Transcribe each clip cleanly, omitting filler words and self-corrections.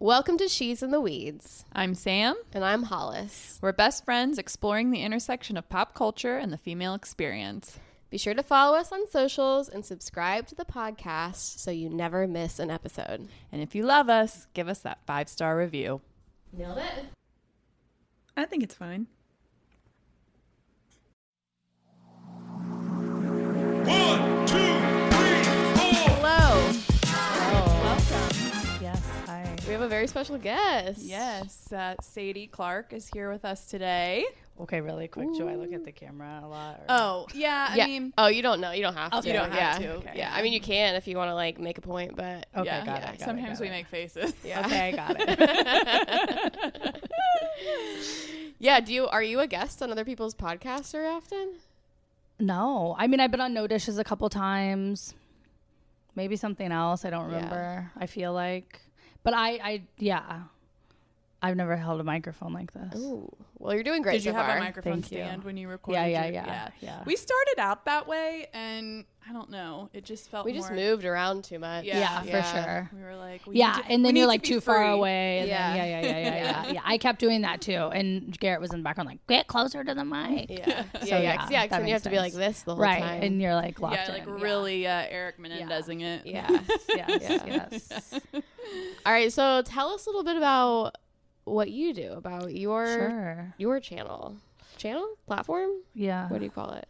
Welcome to She's in the Weeds. I'm Sam. And I'm Hollis. We're best friends exploring the intersection of pop culture and the female experience. Be sure to follow us on socials and subscribe to the podcast so you never miss an episode. And if you love us, give us that 5-star review. Nailed it. I think it's fine. 1, 2, 3, 4. Hello. Welcome. Yes, hi. We have a very special guest. Yes, Sadie Clarke is here with us today. Okay, really quick. Do I look at the camera a lot? Or? Oh, yeah, I mean... Oh, you don't know. You don't have to. You don't have to. Okay. Yeah, I mean, you can if you want to, like, make a point, but... Okay, yeah, got it. Sometimes we make faces. Yeah. Okay, I got it. Yeah, are you a guest on other people's podcasts very often? No. I mean, I've been on No Dishes a couple times. Maybe something else. I don't remember. I feel like. But I've never held a microphone like this. Ooh. Well, you're doing great Did you so have far. a microphone Thank you. stand when you recorded? Yeah. We started out that way, and I don't know. It just felt We more... just moved around too much. Yeah, for sure. We were like... And then you're like too far free. away. And Yeah. Then, yeah. I kept doing that too. And Garrett was in the background like, get closer to the mic. Yeah. So, Because that then you have makes to be like sense. this the whole Right. time. And you're like locked Yeah, like in. really Eric Menendezing it. Yeah. Yes. All right. So tell us a little bit about what you do, about your channel. Platform? Yeah. What do you call it?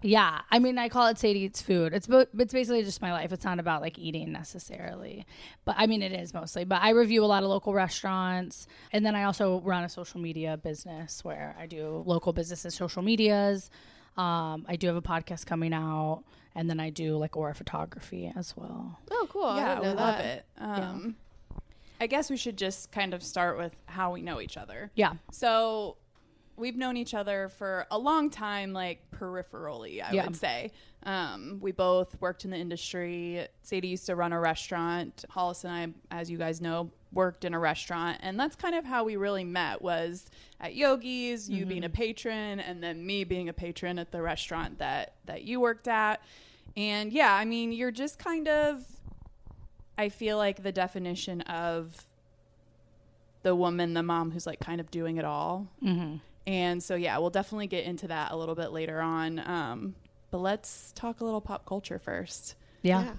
Yeah, I mean, I call it Sadie Eats Food. It's basically just my life. It's not about like eating necessarily, but I mean, it is mostly. But I review a lot of local restaurants, and then I also run a social media business where I do local businesses' social medias. I do have a podcast coming out, and then I do like aura photography as well. Oh, cool. Yeah, I we didn't know love that. it. I guess we should just kind of start with how we know each other. Yeah. So we've known each other for a long time, like peripherally, I would say. We both worked in the industry. Sadie used to run a restaurant. Hollis and I, as you guys know, worked in a restaurant. And that's kind of how we really met, was at Yogi's, you being a patron, and then me being a patron at the restaurant that you worked at. And yeah, I mean, you're just kind of... I feel like the definition of the woman, the mom who's like kind of doing it all. Mm-hmm. And so, yeah, we'll definitely get into that a little bit later on. But let's talk a little pop culture first. Yeah.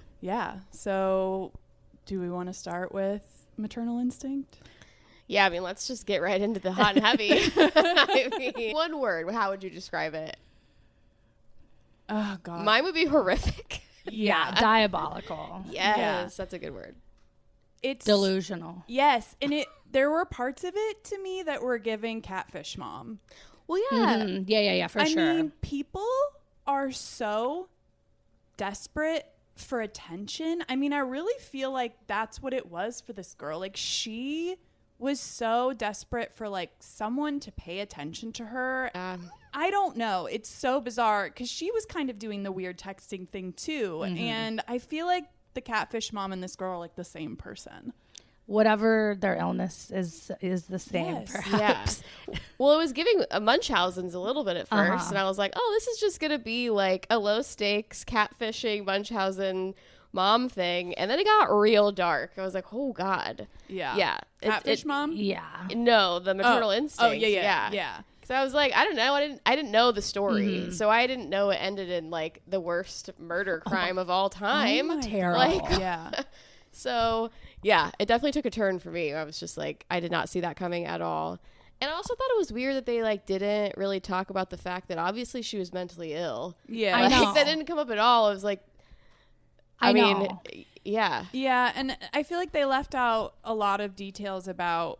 So do we want to start with maternal instinct? Yeah, I mean, let's just get right into the hot and heavy. I mean, one word, how would you describe it? Oh, God. Mine would be horrific. Yeah. Diabolical. Yes, that's a good word. It's Delusional. Yes. And there were parts of it to me that were giving Catfish Mom. Well, yeah. Mm-hmm. Yeah, for sure. I mean, people are so desperate for attention. I mean, I really feel like that's what it was for this girl. Like, she was so desperate for like someone to pay attention to her. I don't know. It's so bizarre because she was kind of doing the weird texting thing too. Mm-hmm. And I feel like the Catfish Mom and this girl are like the same person. Whatever their illness is the same, Yes. perhaps. Yeah. Well, it was giving Munchausen's a little bit at first, and I was like, oh, this is just going to be like a low-stakes catfishing Munchausen mom thing, and then it got real dark. I was like, oh, God. Yeah. Catfish Mom? Yeah. No, the maternal instinct. Oh, yeah. Because I was like, I don't know. I didn't know the story, so I didn't know it ended in like the worst murder crime of all time. Oh my Terrible. Like, Yeah. So, yeah, it definitely took a turn for me. I was just like, I did not see that coming at all. And I also thought it was weird that they like didn't really talk about the fact that obviously she was mentally ill. Yeah. I know. Like, that didn't come up at all. It was like, I mean, yeah. Yeah, and I feel like they left out a lot of details about,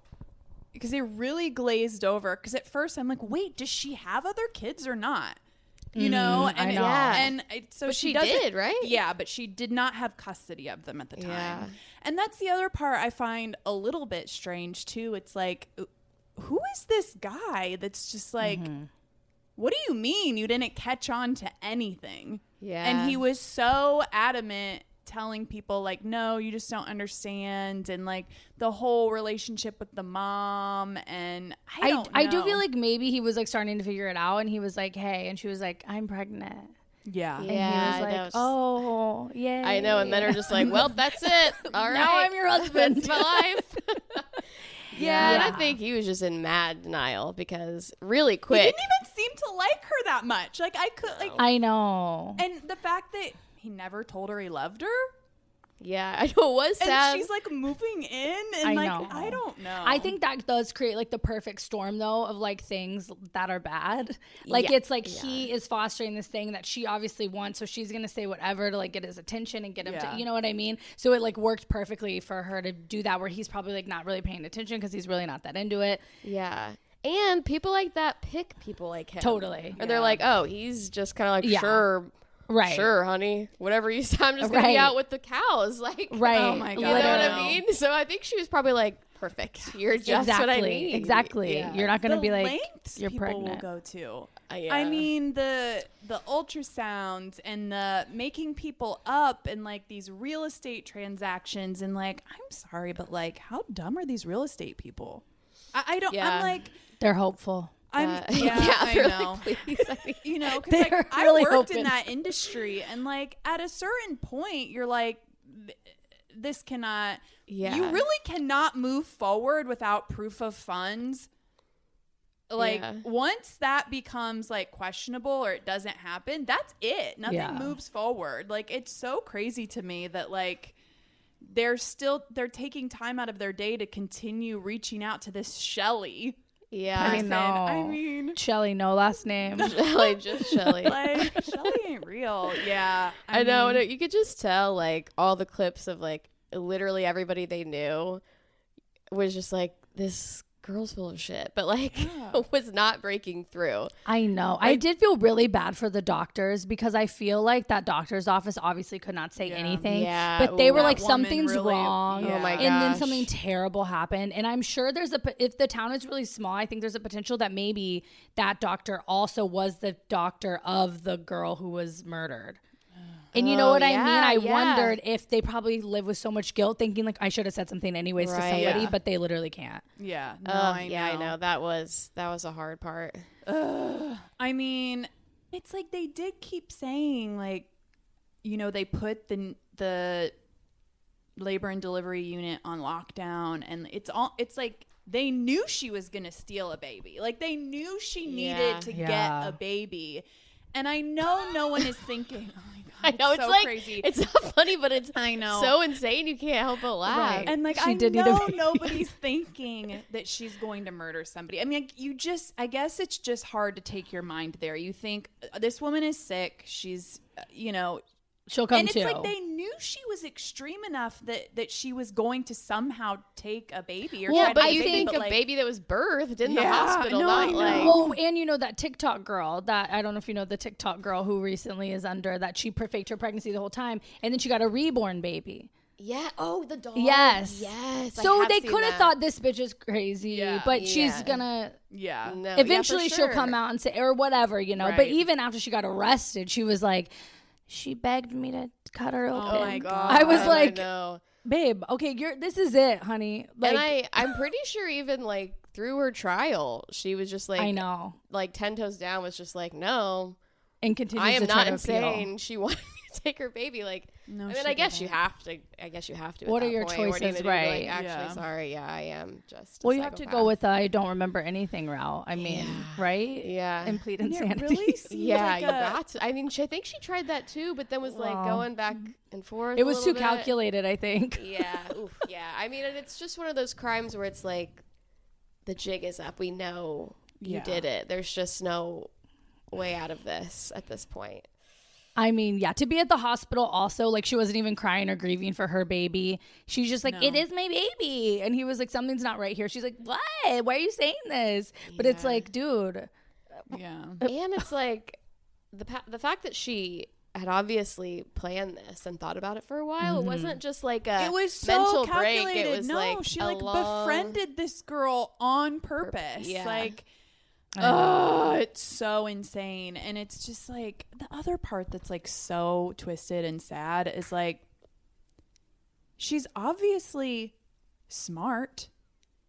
because they really glazed over. Because at first I'm like, wait, does she have other kids or not? You know? And I know. So But she doesn't- did, right? Yeah, but she did not have custody of them at the time. Yeah. And that's the other part I find a little bit strange too. It's like, who is this guy that's just like, what do you mean you didn't catch on to anything? Yeah. And he was so adamant telling people like, no, you just don't understand. And like the whole relationship with the mom. And I I do know. feel like maybe he was like starting to figure it out, and he was like, hey, and she was like, I'm pregnant. Yeah. And he Yeah, was like, that was- oh, yay. I know, and men are just like, well, that's it. All right, Now I'm your husband. That's my life. Yeah, and Yeah. I think he was just in mad denial because really He quick. didn't even seem to like her that much. Like I could like I know. and the fact that he never told her he loved her. Yeah, I know, it was sad. And she's like moving in and I like know. I don't know. I think that does create like the perfect storm though of like things that are bad. Like Yeah. it's like he is fostering this thing that she obviously wants, so she's gonna say whatever to like get his attention and get him Yeah. to, you know what I mean? So it like worked perfectly for her to do that where he's probably like not really paying attention because he's really not that into it. Yeah. And people like that pick people like him. Totally. And they're like, oh, he's just kind of like, Yeah. sure, Right. sure, honey. Whatever you say, I'm just going to be Right. out with the cows. Like, Right. Oh my you God. know what I Literally. mean? So I think she was probably like, perfect. You're just what I need. Exactly. Yeah. You're not gonna The be like lengths you're people pregnant. will go to. Yeah. I mean the ultrasounds and the making people up and like these real estate transactions and like I'm sorry, but like how dumb are these real estate people? I don't. Yeah. I'm like They're hopeful. I'm yeah, I they're know. like, please. I mean, You know, because They're like I really worked hoping. in that industry, and like at a certain point, you're like, this cannot. Yeah. You really cannot move forward without proof of funds. Like Yeah. once that becomes like questionable or it doesn't happen, that's it. Nothing Yeah. moves forward. Like it's so crazy to me that like they're taking time out of their day to continue reaching out to this Shelly. yeah. I person. know. I mean, Shelly, no last name. Shelly, just Shelly. like Shelly ain't real. Yeah, I know. mean, And you could just tell, like, all the clips of, like, literally everybody they knew was just like, this girl's full of shit. But, like, was not breaking through. I know. I did feel really bad for the doctors because I feel like that doctor's office obviously could not say anything. Yeah. But they Ooh, were that like, woman something's really- wrong. yeah. Oh my And then gosh. something terrible happened. And I'm sure if the town is really small, I think there's a potential that maybe that doctor also was the doctor of the girl who was murdered. And you know Oh, what I mean? yeah, I yeah. wondered if they probably live with so much guilt thinking like I should have said something anyways to Right. somebody, Yeah. but they literally can't. yeah, no, I know. That was a hard part. I mean, it's like they did keep saying like, you know, they put the labor and delivery unit on lockdown, and it's like they knew she was gonna steal a baby. Like they knew she needed Yeah. to Yeah. get a baby, and I know no one is thinking. Oh my god, I know. It's so like, crazy. it's not funny, but it's I know. so insane you can't help but laugh. Right. And like She I did need a know baby. nobody's thinking that she's going to murder somebody. I mean, I guess it's just hard to take your mind there. You think this woman is sick. She's, you know, She'll come and it's too. like they knew she was extreme enough that she was going to somehow take a baby or Well, try to but take you a baby, think but a like, baby that was birthed in the Yeah, hospital, no, I not know. like. Oh, and you know that TikTok girl that I don't know if you know the TikTok girl who recently is under that she faked her pregnancy the whole time and then she got a reborn baby. Yeah. Oh, the dog. Yes. Yes. I So have they seen could have that. thought this bitch is crazy, Yeah. but she's Yeah. gonna yeah. No, yeah, eventually for she'll sure. come out and say or whatever, you know. But Right. even after she got arrested, she was like, she begged me to cut her open. Oh my God. I was like, I know. babe, okay, this is it, honey. Like, And I'm pretty sure even like through her trial, she was just like, I know, like 10 toes down was just like, no, and continues I am to try not to insane. She wanted me to take her baby. Like, No, I mean, she I guess you didn't. have to. I guess you have to. What at are that your point. What are you choices, gonna do? right? Like, actually, Yeah. sorry. Yeah, I am just. A well, you have to psychopath. go with I don't remember anything route. I mean, right? Yeah. And plead And it insanity. really seemed Yeah, like you got to. I mean, I think she tried that too, but then was like Well, going back and forth. It a was little too bit. calculated, I think. Yeah. Oof, yeah. I mean, and it's just one of those crimes where it's like, the jig is up. We know you Yeah. did it. There's just no way out of this at this point. I mean, yeah, to be at the hospital also, like she wasn't even crying or grieving for her baby. She's just like, No. it is my baby. And he was like, something's not right here. She's like, what? Why are you saying this? But it's Yeah. like, dude. Yeah. And it's like the fact that she had obviously planned this and thought about it for a while. It wasn't just like a It was so mental calculated. break. It was no, like she a like long- befriended this girl on purpose. yeah. Like, I know. oh, it's so insane. And it's just like the other part that's like so twisted and sad is like she's obviously smart.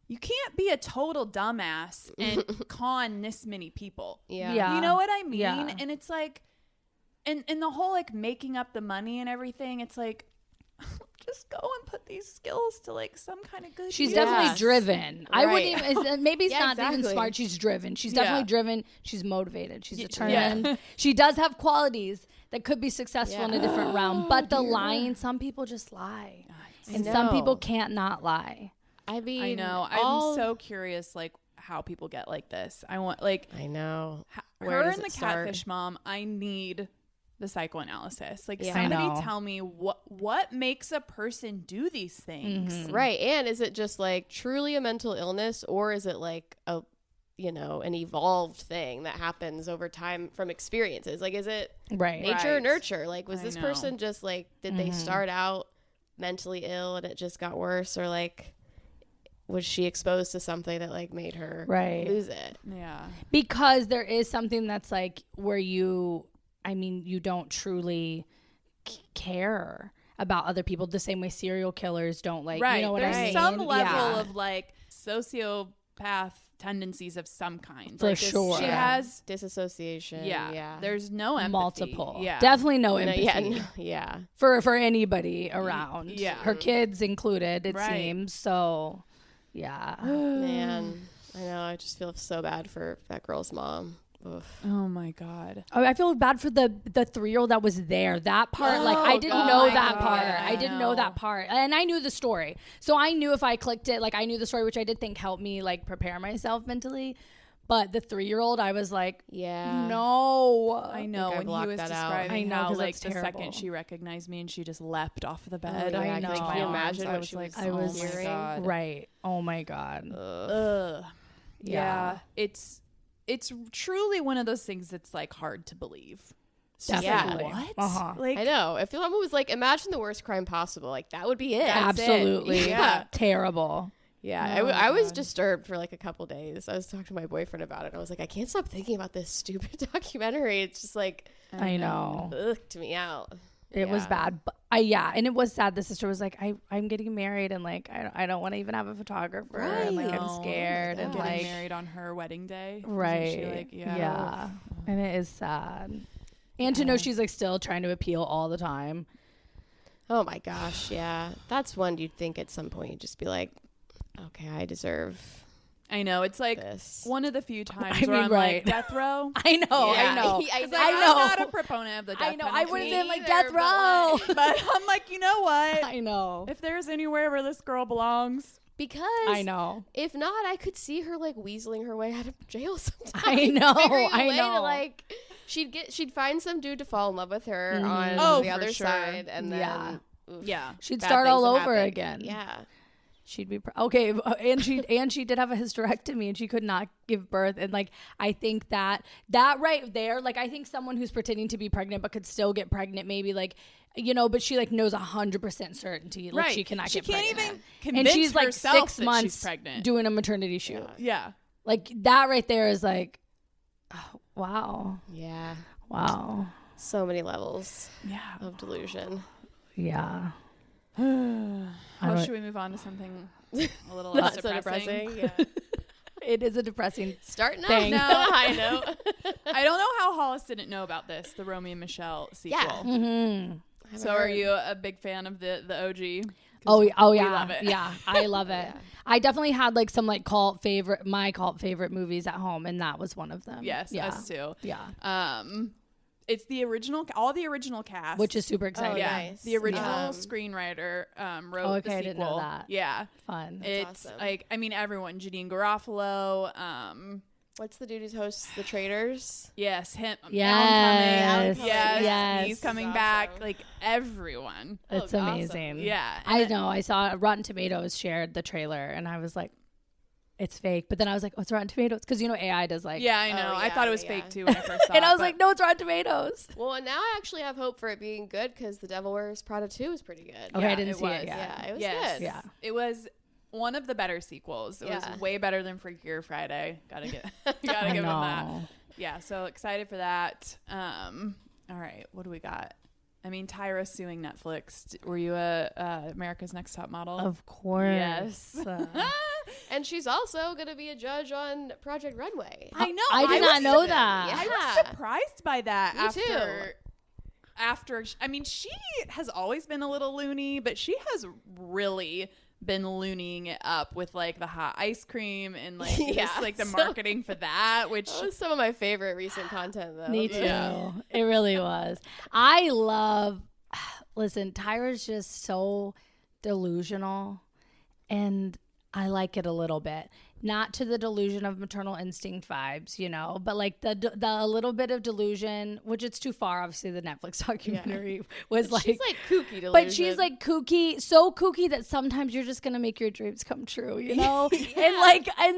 You can't be a total dumbass and con this many people. Yeah. Yeah. You know what I mean? Yeah. And it's like and the whole like making up the money and everything, it's like, just go and put these skills to like some kind of good She's use. definitely driven. I wouldn't Right. even, maybe it's Yeah, not exactly. even smart. She's driven. She's definitely driven. She's motivated. She's Yeah. determined. She does have qualities that could be successful in a different realm. But the lying, some people just lie. And some people can't not lie. I mean, I know. I'm so curious, like, how people get like this. I want, like, I know. her and the catfish mom. I need the psychoanalysis. Like, somebody tell me what makes a person do these things. Right. And is it just like truly a mental illness, or is it like a, an evolved thing that happens over time from experiences? Like, is it nature or nurture? Like, was this person just like, did they start out mentally ill and it just got worse, or like, was she exposed to something that like made her lose it? Yeah. Because there is something that's like where you don't truly care about other people the same way serial killers don't, like, you know what I mean? There's some level of like sociopath tendencies of some kind. For like sure. She has disassociation. Yeah. There's no empathy. multiple. Yeah. Definitely no empathy. Yeah. For anybody around. Yeah. Her kids included, it seems. So, yeah. Man, I know. I just feel so bad for that girl's mom. Oof. Oh my God. Oh, I feel bad for the 3-year-old that was there. That part, like, I didn't know that part. I didn't know that part. And I knew the story. So I knew if I clicked it, like, I knew the story, which I did think helped me, like, prepare myself mentally. But the 3-year-old, I was like, no. I know. I When he blocked was that out. describing I know, how, 'cause like, that's the terrible. second she recognized me and she just leapt off the bed. Yeah, I know. Can you imagine I what was she like, was I was oh my God. right. Oh, my God. Ugh. Yeah. It's truly one of those things that's like hard to believe. It's just Definitely. like, what? Like, I know. If someone was like, imagine the worst crime possible, like that would be it. Absolutely. Yeah. Terrible. Yeah, I was disturbed for like a couple days. I was talking to my boyfriend about it. And I was like, I can't stop thinking about this stupid documentary. It's just like, I know. ughed me out. It was bad. But and it was sad. The sister was like, I'm getting married, and like I don't want to even have a photographer. And like I'm scared, and getting like married on her wedding day. right. Isn't she, like, yeah. And it is sad. And to know she's like still trying to appeal all the time. Oh my gosh, yeah. That's one you'd think at some point you'd just be like, okay, I deserve I know. It's like this. one of the few times I where mean, I'm right. like, death row. I know. Yeah. I know. I Like, I I'm know. not a proponent of the death I know. I penalty. wouldn't say like either, death but, row. But I'm like, you know what? I know. If there's anywhere where this girl belongs, Because I know. if not, I could see her like weaseling her way out of jail sometimes. I know. Figuring a I way to, know. like, she'd find some dude to fall in love with her on Oh, the for other sure. side, and then Yeah. yeah. She'd bad start things all would over happen. again. Yeah. She'd be okay, and she did have a hysterectomy, and she could not give birth. And like I think that right there, like I think someone who's pretending to be pregnant but could still get pregnant, maybe like but she like knows 100% certainty, like Right. she cannot She get can't pregnant. even convince and she's like herself 6 that months she's pregnant. doing a maternity shoot. Yeah. Like that right there is like, oh, wow, Yeah. wow, So many levels Yeah. of delusion. yeah. Well, should we move on to something a little less Not so depressing? depressing. Yeah. It is a depressing. Starting out Thing. now. I know. I don't know how Hollis didn't know about this, the Romeo and Michelle sequel. Yeah. Mm-hmm. So are you a big fan of the OG? 'Cause Oh we yeah, love it. yeah, I love it. I definitely had like some like my cult favorite movies at home, and that was one of them. Yes, yeah, us too. yeah, It's the original, all the original cast, which is super exciting. yeah, nice. the original Yeah. screenwriter wrote Oh, the okay, I sequel. didn't know that. Yeah, Fun. it's awesome. like everyone, Janine Garofalo. What's the dude who hosts The Traitors? Yes, him. Yes. Alan Cumming. Yes, Yes. he's coming Awesome. back. Like everyone. It's awesome. amazing. Yeah, I know. I saw Rotten Tomatoes shared the trailer, and I was like, it's fake. But then I was like, oh, it's Rotten Tomatoes, because AI does like. Yeah, I know. I yeah, thought it was yeah. fake too when I first saw it. And I was but- like, no, it's Rotten Tomatoes. Well, and now I actually have hope for it being good because The Devil Wears Prada 2 is pretty good. Okay, I Yeah, didn't it see was. it yet. Yeah, it was Yes. good. Yeah. It was one of the better sequels. It Yeah. was way better than Freakier Friday. Gotta give I him that. know. Yeah, so excited for that. All right, what do we got? I mean, Tyra suing Netflix. Were you a America's Next Top Model? Of course. Yes. And she's also going to be a judge on Project Runway. I know. I did not was know su- that. Yeah. I was surprised by that Me after too. after, I mean, she has always been a little loony, but she has really been looning it up with like the hot ice cream and like just like the marketing for that, which was some of my favorite recent content though. Me too. Yeah. It really was. Listen, Tyra's just so delusional, and I like it a little bit. Not to the delusion of maternal instinct vibes, you know, but like the little bit of delusion, which it's too far. Obviously, the Netflix documentary was like, she's like kooky delusion. but she's like kooky, so kooky that sometimes you're just gonna make your dreams come true, you know. and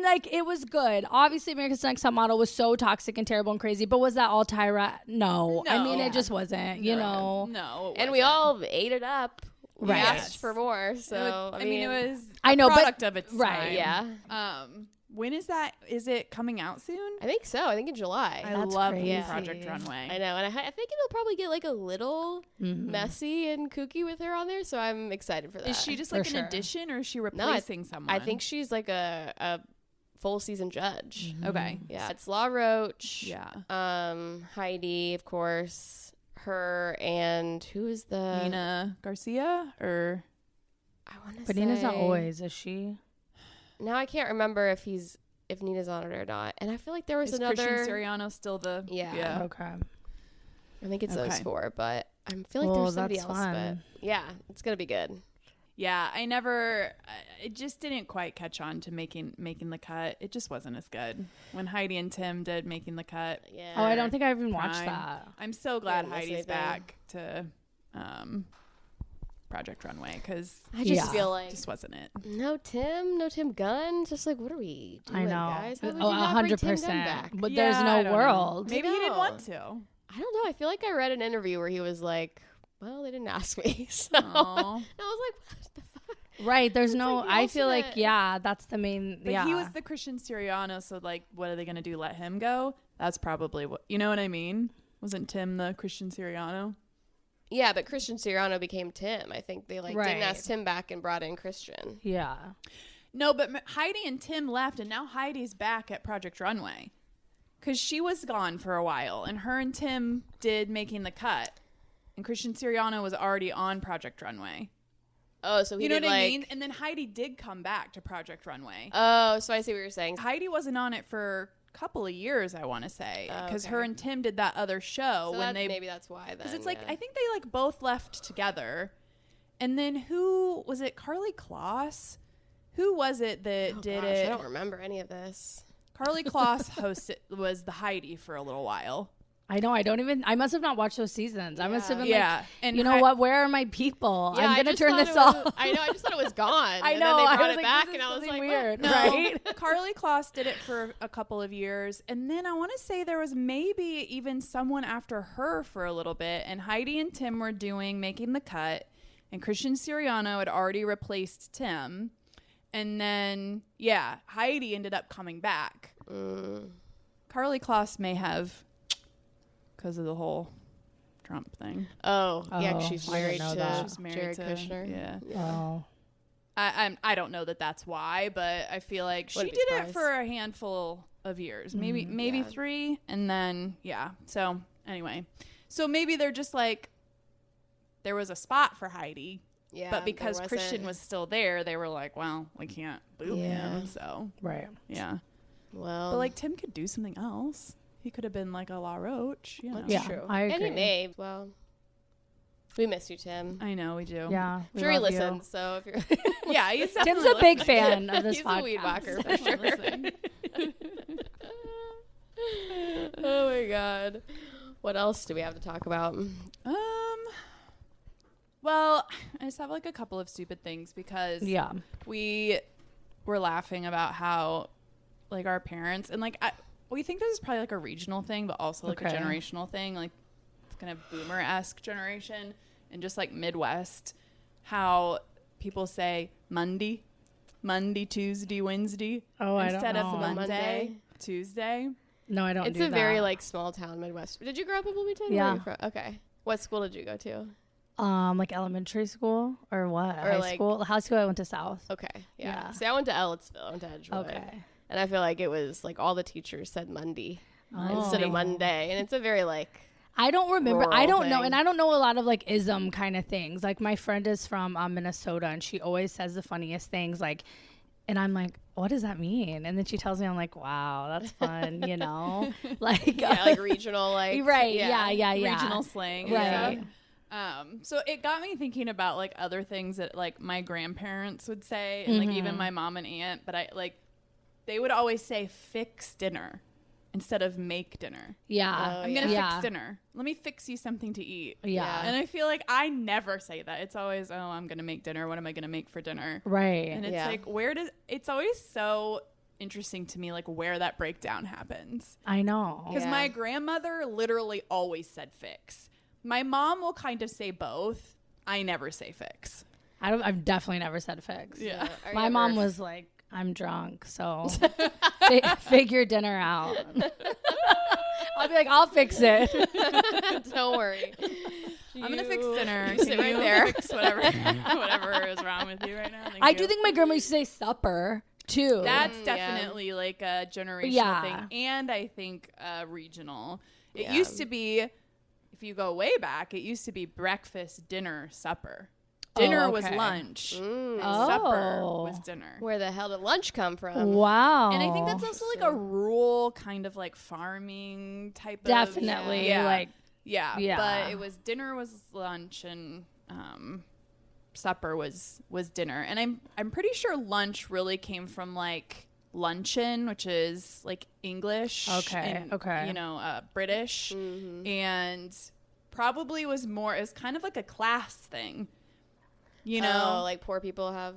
like it was good. Obviously, America's Next Top Model was so toxic and terrible and crazy, but was that all Tyra? No. I mean, it just wasn't, you know. No, and we all ate it up. We Right. asked for more, so I mean, it was I know, product but of its right, time. yeah. When is that? Is it coming out soon? I think so. I think in July. I That's love crazy. Project Runway. I know, and I think it'll probably get like a little messy and kooky with her on there, so I'm excited for that. Is she just For like sure. an addition, or is she replacing someone? I think she's like a full season judge. Okay. Yeah, it's La Roach. Yeah. Heidi, of course. Her and who is the Nina Garcia, or I want to say. But Nina's not always, is she? Now I can't remember if Nina's on it or not. And I feel like there was is another. Christian Siriano still the? Yeah. Okay. I think it's those Okay. four, but I feel like Well, there's somebody that's else. fun. But yeah, it's gonna be good. Yeah, it just didn't quite catch on to making the cut. It just wasn't as good when Heidi and Tim did Making the Cut. Yeah. Oh, I don't think I even watched Prime. that. I'm so glad Yeah, that's Heidi's anything. back to Project Runway, because I just Yeah. feel like just wasn't it. no Tim Gunn. Just like, what are we doing, I know. guys? How would you Oh, not bring Tim Gunn 100%. back? But Yeah, there's I no don't know. world. Maybe he didn't know. want to. I don't know. I feel like I read an interview where he was like, "Well, they didn't ask me," so Aw. and I was like, "What the fuck?" Right. There's no, like the I feel like, ultimate- yeah, that's the main, But yeah. he was the Christian Siriano, so like, what are they going to do? Let him go? That's probably what, you know what I mean? Wasn't Tim the Christian Siriano? Yeah, but Christian Siriano became Tim. I think they like Right. didn't ask Tim back and brought in Christian. yeah. No, but Heidi and Tim left, and now Heidi's back at Project Runway. Because she was gone for a while, and her and Tim did Making the Cut. And Christian Siriano was already on Project Runway. Oh, so he You know did what I like. mean? And then Heidi did come back to Project Runway. Oh, so I see what you're saying. Heidi wasn't on it for a couple of years, I want to say. Because Okay. her and Tim did that other show So when that, they... maybe that's why then. Because it's like, yeah. I think they like both left together. And then who was it? Carly Kloss? Who was it that Oh, did gosh, it? I don't remember any of this. Carly Kloss hosted was the Heidi for a little while. I know. I must have not watched those seasons. I must have been Yeah. like, And you know what? Where are my people? Yeah, I'm I going to just turn thought this it was- off. I know. I just thought it was gone. I And know. then they I brought was it like, back, this and is I was something like, weird, what? right? Carly Kloss did it for a couple of years, and then I want to say there was maybe even someone after her for a little bit, and Heidi and Tim were doing Making the Cut, and Christian Siriano had already replaced Tim, and then Heidi ended up coming back. Carly Kloss may have, because of the whole Trump thing. Oh, yeah, 'cause Oh, she's I didn't married know to that. She's married Jared to Kushner. Yeah. Oh. I don't know that that's why, but I feel like she Wouldn't did be it surprised. for a handful of years, maybe Yeah. 3, and then So anyway, so maybe they're just like, there was a spot for Heidi, Yeah, but because there Christian wasn't- was still there, they were like, well, we can't boot Yeah. him. So Right. yeah, Well, but like Tim could do something else. He could have been like a La Roach. You know? that's Yeah, true. I And he agree. may. Well, we miss you, Tim. I know we do. Yeah. I'm we sure he love you. listens. So if you're Yeah, he's Tim's definitely a big fan of this he's podcast. a weed whacker for Definitely sure. listening. Oh my god. What else do we have to talk about? Well, I just have like a couple of stupid things because Yeah. we were laughing about how like our parents and like we think this is probably like a regional thing, but also like a Okay. generational thing, like it's kind of boomer-esque generation and just like Midwest, how people say Monday, Tuesday, Wednesday Oh, I don't instead of know. Monday, Tuesday. No, I don't It's do a very that. like small town Midwest. Did you grow up in Bloomington? Yeah. Where are you from? Okay. What school did you go to? Like elementary school or what? Or High like- school? High school I went to South. Okay. Yeah. Yeah. See, I went to Ellettsville. I went to Edgewood. Okay. And I feel like it was like all the teachers said Monday Oh. instead of Monday. And it's a very like I don't remember. rural I don't know. thing. And I don't know a lot of like ism kind of things. Like my friend is from Minnesota and she always says the funniest things. Like, and I'm like, what does that mean? And then she tells me, I'm like, wow, that's fun, you know? Like, Yeah, like regional, like. right. Yeah. Regional slang. Right. Yeah. So it got me thinking about like other things that like my grandparents would say and like even my mom and aunt, but they would always say fix dinner instead of make dinner. Yeah. I'm going to fix dinner. Let me fix you something to eat. Yeah. And I feel like I never say that. It's always, oh, I'm going to make dinner. What am I going to make for dinner? Right. And it's like, it's always so interesting to me, like where that breakdown happens. I know. Because my grandmother literally always said fix. My mom will kind of say both. I never say fix. I've definitely never said fix. Yeah. My mom was like, I'm drunk, so figure dinner out. I'll be like, I'll fix it. Don't worry. I'm going to fix dinner. You sit right there. Fix whatever is wrong with you right now. I do think my grandma used to say supper, too. That's definitely like a generational thing. And I think regional. It used to be, if you go way back, it used to be breakfast, dinner, supper. Dinner was lunch. And supper was dinner. Where the hell did lunch come from? Wow. And I think that's also like a rural kind of like farming type Definitely. of. Like, yeah. But it was dinner was lunch and supper was dinner. And I'm pretty sure lunch really came from like luncheon, which is like English. Okay. You know, British. And probably was more, it was kind of like a class thing. You know, like poor people have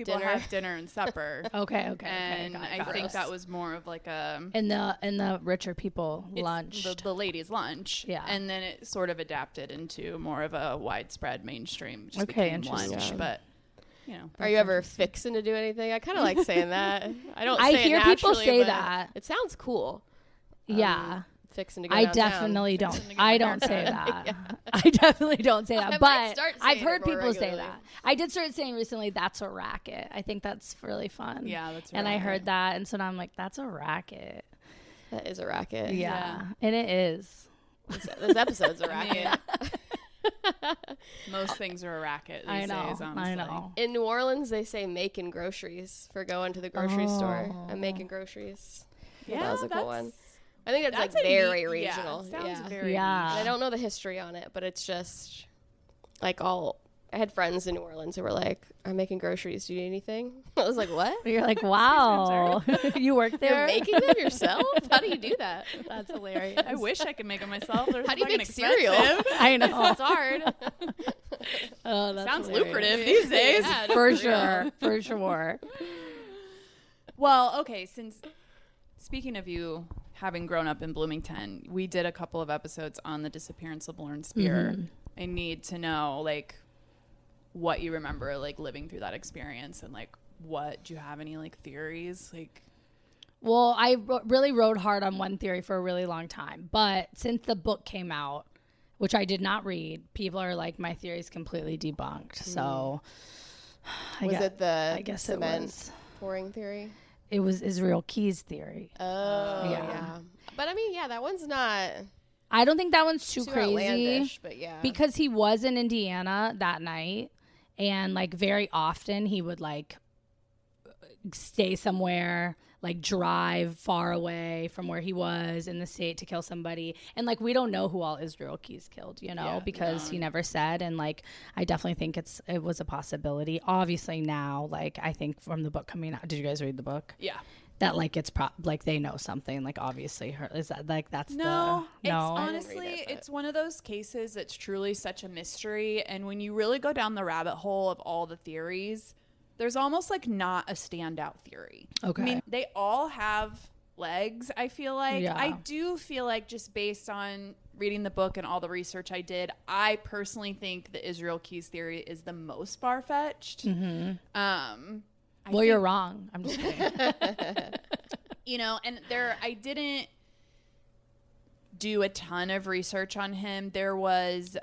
dinner. have dinner and supper. Okay. And got it. I think that was more of like a in the richer people lunch. The ladies' lunch. Yeah. And then it sort of adapted into more of a widespread mainstream. Just Okay, became lunch, interesting. but you know. Are you ever fixing to do anything? I kind of like saying that. I don't. I say hear it people naturally, say but that. It sounds cool. Yeah. Fixing to go I downtown. definitely don't. Fixing to get I my don't hair say done. that. I definitely don't say I that. might But start I've saying heard it more people say regularly. that. I did start saying recently, that's a racket. I think that's really fun. Yeah, that's And I right. heard that. And so now I'm like, that's a racket. That is a racket. Yeah. And it is. This episode's a racket. Most things are a racket these I know. days, honestly. I know. In New Orleans, they say making groceries for going to the grocery store. I'm making groceries. Yeah, that was a cool that's- one. I think that's like a very neat- regional. Yeah, sounds yeah. very Yeah. And I don't know the history on it, but it's just like I had friends in New Orleans who were like, I'm making groceries. Do you need anything? I was like, what? You're like, wow. You work there? You're making them yourself? How do you do that? That's hilarious. I wish I could make it myself. They're How do you fucking make cereal? expensive. I know. It's hard. Oh, that's Sounds hilarious. lucrative these days. Yeah, For sure. For sure. Well, okay, speaking of you having grown up in Bloomington, we did a couple of episodes on the disappearance of Lauren Spear. I need to know, like, what you remember, like, living through that experience and, like, do you have any, like, theories? Like, Well, I really rode hard on one theory for a really long time. But since the book came out, which I did not read, people are like, my theory is completely debunked. So I guess it cement was. pouring theory? It was Israel Key's theory. Oh, Yeah. yeah. But I mean, yeah, that one's not I don't think that one's too crazy. outlandish, but yeah. Because he was in Indiana that night, and like very often he would like stay somewhere, like drive far away from where he was in the state to kill somebody. And like we don't know who all Israel Keys killed, you know, because he never said. And like I definitely think it was a possibility. Obviously now, like I think from the book coming out, did you guys read the book? yeah. That like it's like they know something, like obviously her is that like that's No, the it's no honestly, it, but- it's one of those cases that's truly such a mystery. And when you really go down the rabbit hole of all the theories, there's almost like not a standout theory. Okay. I mean, they all have legs, I feel like. Yeah. I do feel like just based on reading the book and all the research I did, I personally think the Israel Keys theory is the most far-fetched. Well, you're wrong. I'm just kidding. You know, and I didn't do a ton of research on him. There was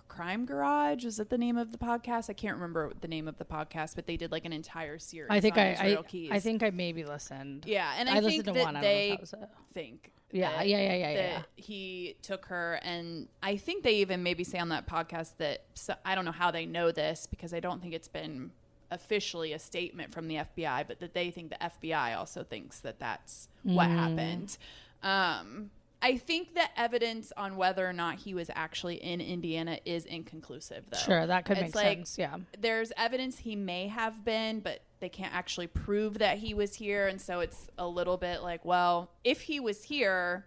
Crime Garage. Is that the name of the podcast? I can't remember the name of the podcast, but they did like an entire series. I think on Israel Keys. I think I maybe listened. Yeah, and I think listened to that one. they think. Yeah. That he took her, and I think they even maybe say on that podcast that I don't know how they know this because I don't think it's been officially a statement from the FBI, but that they think the FBI also thinks that that's what happened. I think the evidence on whether or not he was actually in Indiana is inconclusive, though. Sure, that could make sense. Yeah. There's evidence he may have been, but they can't actually prove that he was here. And so it's a little bit like, well, if he was here,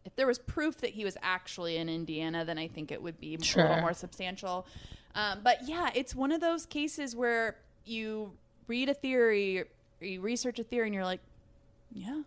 if there was proof that he was actually in Indiana, then I think it would be a little more substantial. But yeah, it's one of those cases where you read a theory, or you research a theory, and you're like, yeah.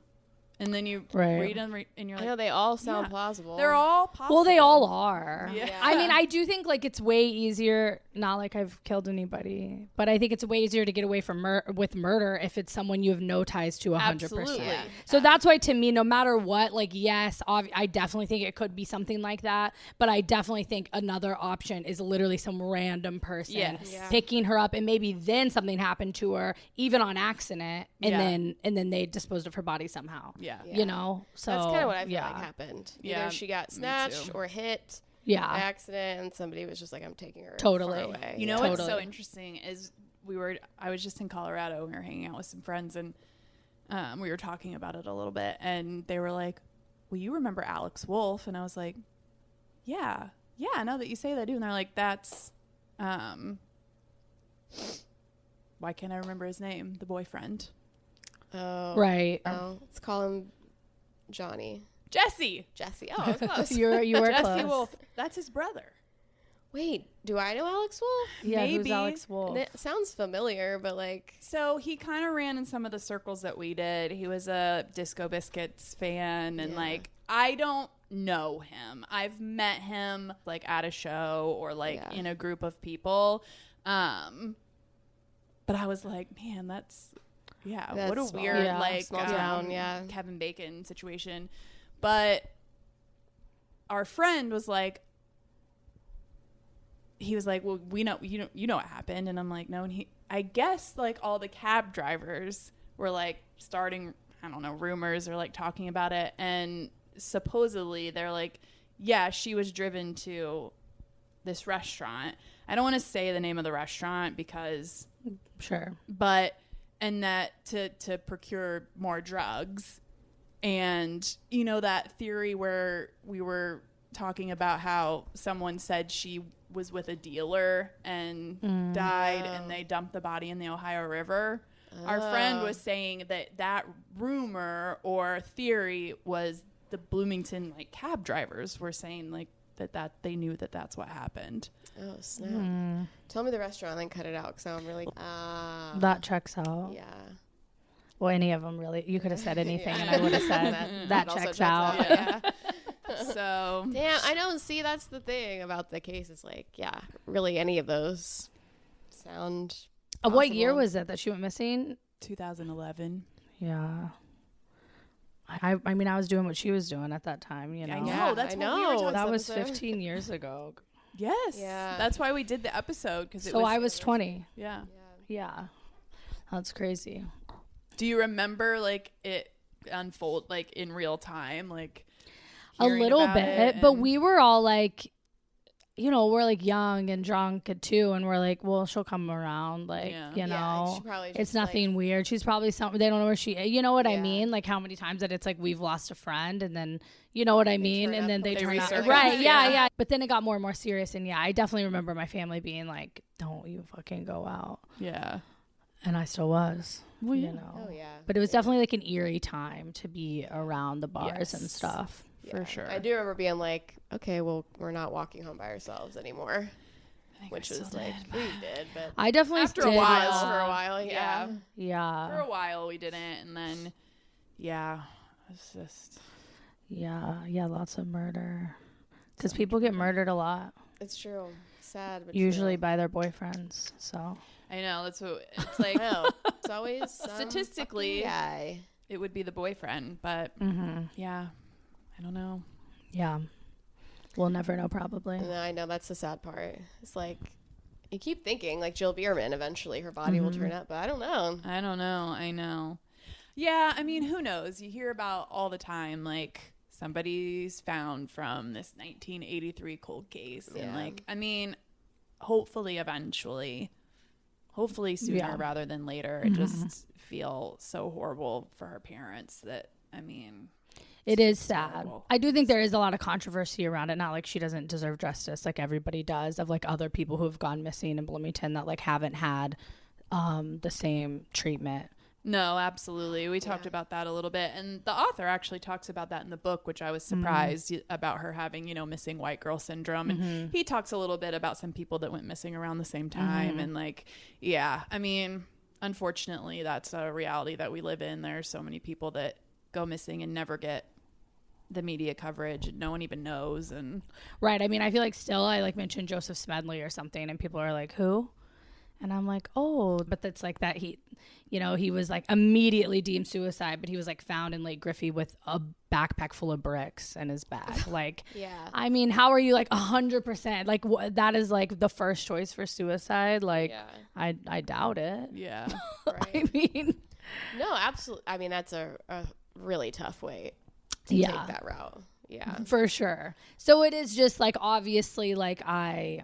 And then you read them, and you're like, I know they all sound plausible. They're all possible. Well, they all are. Yeah. I mean, I do think like it's way easier. Not like I've killed anybody, but I think it's way easier to get away from with murder if it's someone you have no ties to 100%. Absolutely. So that's why, to me, no matter what, like, yes, I definitely think it could be something like that. But I definitely think another option is literally some random person picking her up, and maybe then something happened to her, even on accident, and then they disposed of her body somehow. Yeah. You know, so that's kind of what I feel like happened. Yeah, Either she got snatched or hit by accident, and somebody was just like, I'm taking her far away. You know what's so interesting is I was just in Colorado, and we were hanging out with some friends, and we were talking about it a little bit, and they were like, well, you remember Alex Wolf? And I was like, yeah, now that you say that, I do. And they're like, that's why can't I remember his name? The boyfriend. Oh. Right. Oh, let's call him Johnny. Jesse. Oh, I was close. you were Jesse close. Wolf. That's his brother. Wait, do I know Alex Wolf? Yeah, Maybe. who's Alex Wolf? It sounds familiar, but like... So he kind of ran in some of the circles that we did. He was a Disco Biscuits fan, and like, I don't know him. I've met him like at a show or like in a group of people. But I was like, man, that's what a weird like small town, Kevin Bacon situation. But our friend was like, he was like, well, we know, you know what happened. And I'm like, no. And I guess like all the cab drivers were like starting, I don't know, rumors or like talking about it. And supposedly they're like, yeah, she was driven to this restaurant. I don't want to say the name of the restaurant because and that to procure more drugs. And you know that theory where we were talking about how someone said she was with a dealer and died, and they dumped the body in the Ohio River. Our friend was saying that rumor or theory was the Bloomington like cab drivers were saying like that they knew that that's what happened. Oh snap! Tell me the restaurant and then cut it out because I'm really that checks out. Yeah. Well, any of them really. You could have said anything, and I would have said that checks out. Yeah. So damn, I don't see. That's the thing about the case. Is like, really any of those sound. What year was it that she went missing? 2011. Yeah. I mean, I was doing what she was doing at that time. You know. I know. That's what we were talking that about. was 15 years ago. Yes. Yeah. That's why we did the episode because I was 20. Yeah. Yeah. That's crazy. Do you remember like it unfold like in real time, like a little bit? But we were all like, you know, we're like young and drunk too, and we're like, well, she'll come around, like you know, it's nothing weird. She's probably something. They don't know where she. You know what I mean? Like how many times that it's like we've lost a friend, and then you know what I mean, and then they turn out right. Yeah. But then it got more and more serious, and I definitely remember my family being like, "Don't you fucking go out." Yeah. And I still was. Well, you know. Oh yeah. But it was definitely like an eerie time to be around the bars and stuff. For sure. I do remember being like, okay, well, we're not walking home by ourselves anymore. Which is like, we did, but I definitely after did. a while. For a while, yeah. Yeah. For a while we didn't, and then, it's just. Yeah, lots of murder. Because people get murdered a lot. It's true. Sad, but usually by their boyfriends, so. I know, that's what, it's like. It's always statistically, it would be the boyfriend, but, I don't know. Yeah. We'll never know, probably. No, I know, that's the sad part. It's like, you keep thinking, like, Jill Bierman, eventually her body will turn up, but I don't know. I know. Yeah, I mean, who knows? You hear about all the time, like, somebody's found from this 1983 cold case. And, like, I mean, hopefully eventually, hopefully sooner rather than later. I just feel so horrible for her parents that, I mean... It is sad. Terrible. I do think there is a lot of controversy around it. Not like she doesn't deserve justice like everybody does, of like other people who have gone missing in Bloomington that like haven't had the same treatment. No, absolutely. We talked about that a little bit. And the author actually talks about that in the book, which I was surprised about her having, you know, missing white girl syndrome. And he talks a little bit about some people that went missing around the same time. And like, yeah, I mean, unfortunately, that's a reality that we live in. There's so many people that go missing and never get the media coverage, and no one even knows. And right, I mean, I feel like still I like mentioned Joseph Smedley or something and people are like, who? And I'm like, oh, but that's like that he, you know, he was like immediately deemed suicide, but he was like found in Lake Griffey with a backpack full of bricks in his bag. Like, I mean, how are you like 100%? Like that is like the first choice for suicide. Like, I doubt it. Yeah. Right. I mean, no, absolutely. I mean, that's a really tough way to take that route. Yeah, for sure. So it is just like, obviously, like I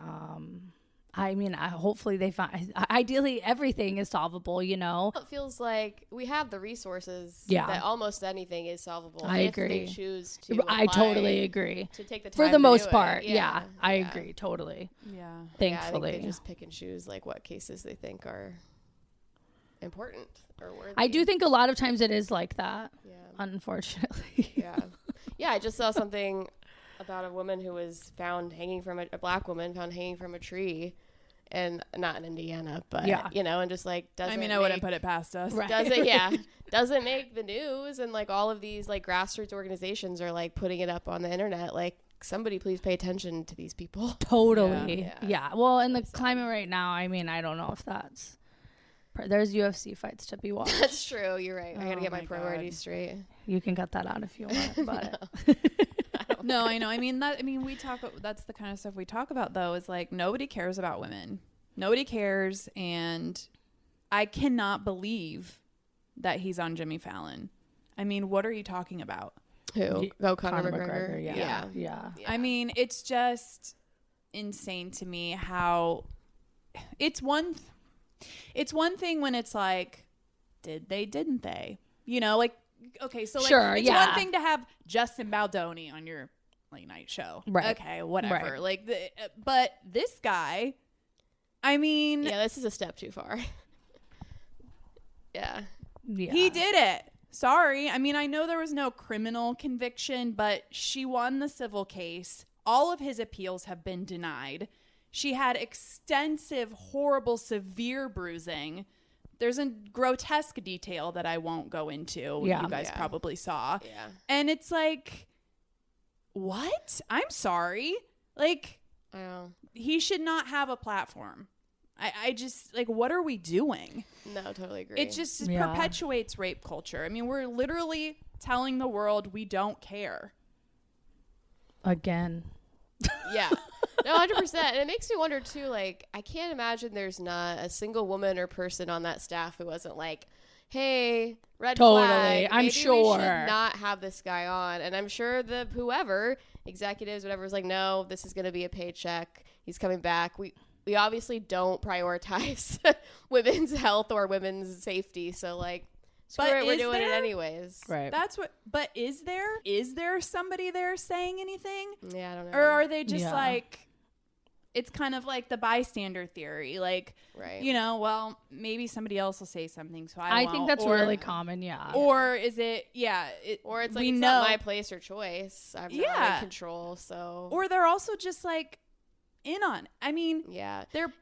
mean, hopefully they find, ideally everything is solvable, you know? It feels like we have the resources that almost anything is solvable. I agree. If they choose to I totally agree. To take the time for the most do part. it. Yeah, I agree. Totally. Yeah. Thankfully. I think they just pick and choose like what cases they think are important or worthy. I do think a lot of times it is like that. Yeah. Unfortunately. Yeah, I just saw something about a woman who was found hanging from a black woman found hanging from a tree, and not in Indiana, but you know, and just like doesn't. I mean, I wouldn't put it past us. Right. Doesn't make the news, and like all of these like grassroots organizations are like putting it up on the internet. Like, somebody please pay attention to these people. Totally. Yeah. Well, in the climate right now, I mean, I don't know if that's. There's UFC fights to be watched. That's true. You're right. I gotta get my priorities straight. You can cut that out if you want, but. No, I know. I mean, we talk. That's the kind of stuff we talk about, though. Is like nobody cares about women. Nobody cares, and I cannot believe that he's on Jimmy Fallon. I mean, what are you talking about? Who? Conor McGregor. Yeah. I mean, it's just insane to me how it's one thing when it's like, did they, didn't they? You know, like, okay, so like, it's one thing to have Justin Baldoni on your late night show. Right. Okay, whatever. Right. Like, but this guy, I mean. Yeah, this is a step too far. Yeah. He did it. Sorry. I mean, I know there was no criminal conviction, but she won the civil case. All of his appeals have been denied. She had extensive, horrible, severe bruising. There's a grotesque detail that I won't go into. You guys probably saw. Yeah. And it's like, what? I'm sorry. Like, he should not have a platform. I just, like, what are we doing? No, totally agree. It just perpetuates rape culture. I mean, we're literally telling the world we don't care. Again. Yeah. No, 100%. And it makes me wonder, too, like, I can't imagine there's not a single woman or person on that staff who wasn't like, hey, red flag. I'm sure. We should not have this guy on. And I'm sure the whoever, executives, whatever, was like, no, this is going to be a paycheck. He's coming back. We obviously don't prioritize women's health or women's safety. So, like, we're doing it anyways. Right. That's what. But is there somebody there saying anything? Yeah, I don't know. Or are they just like, it's kind of like the bystander theory, like, you know, well, maybe somebody else will say something, so I won't. think that's really common. Yeah. Or is it? Or it's like, it's not my place or choice. I'm not in control. So. Or they're also just like in on. I mean, they're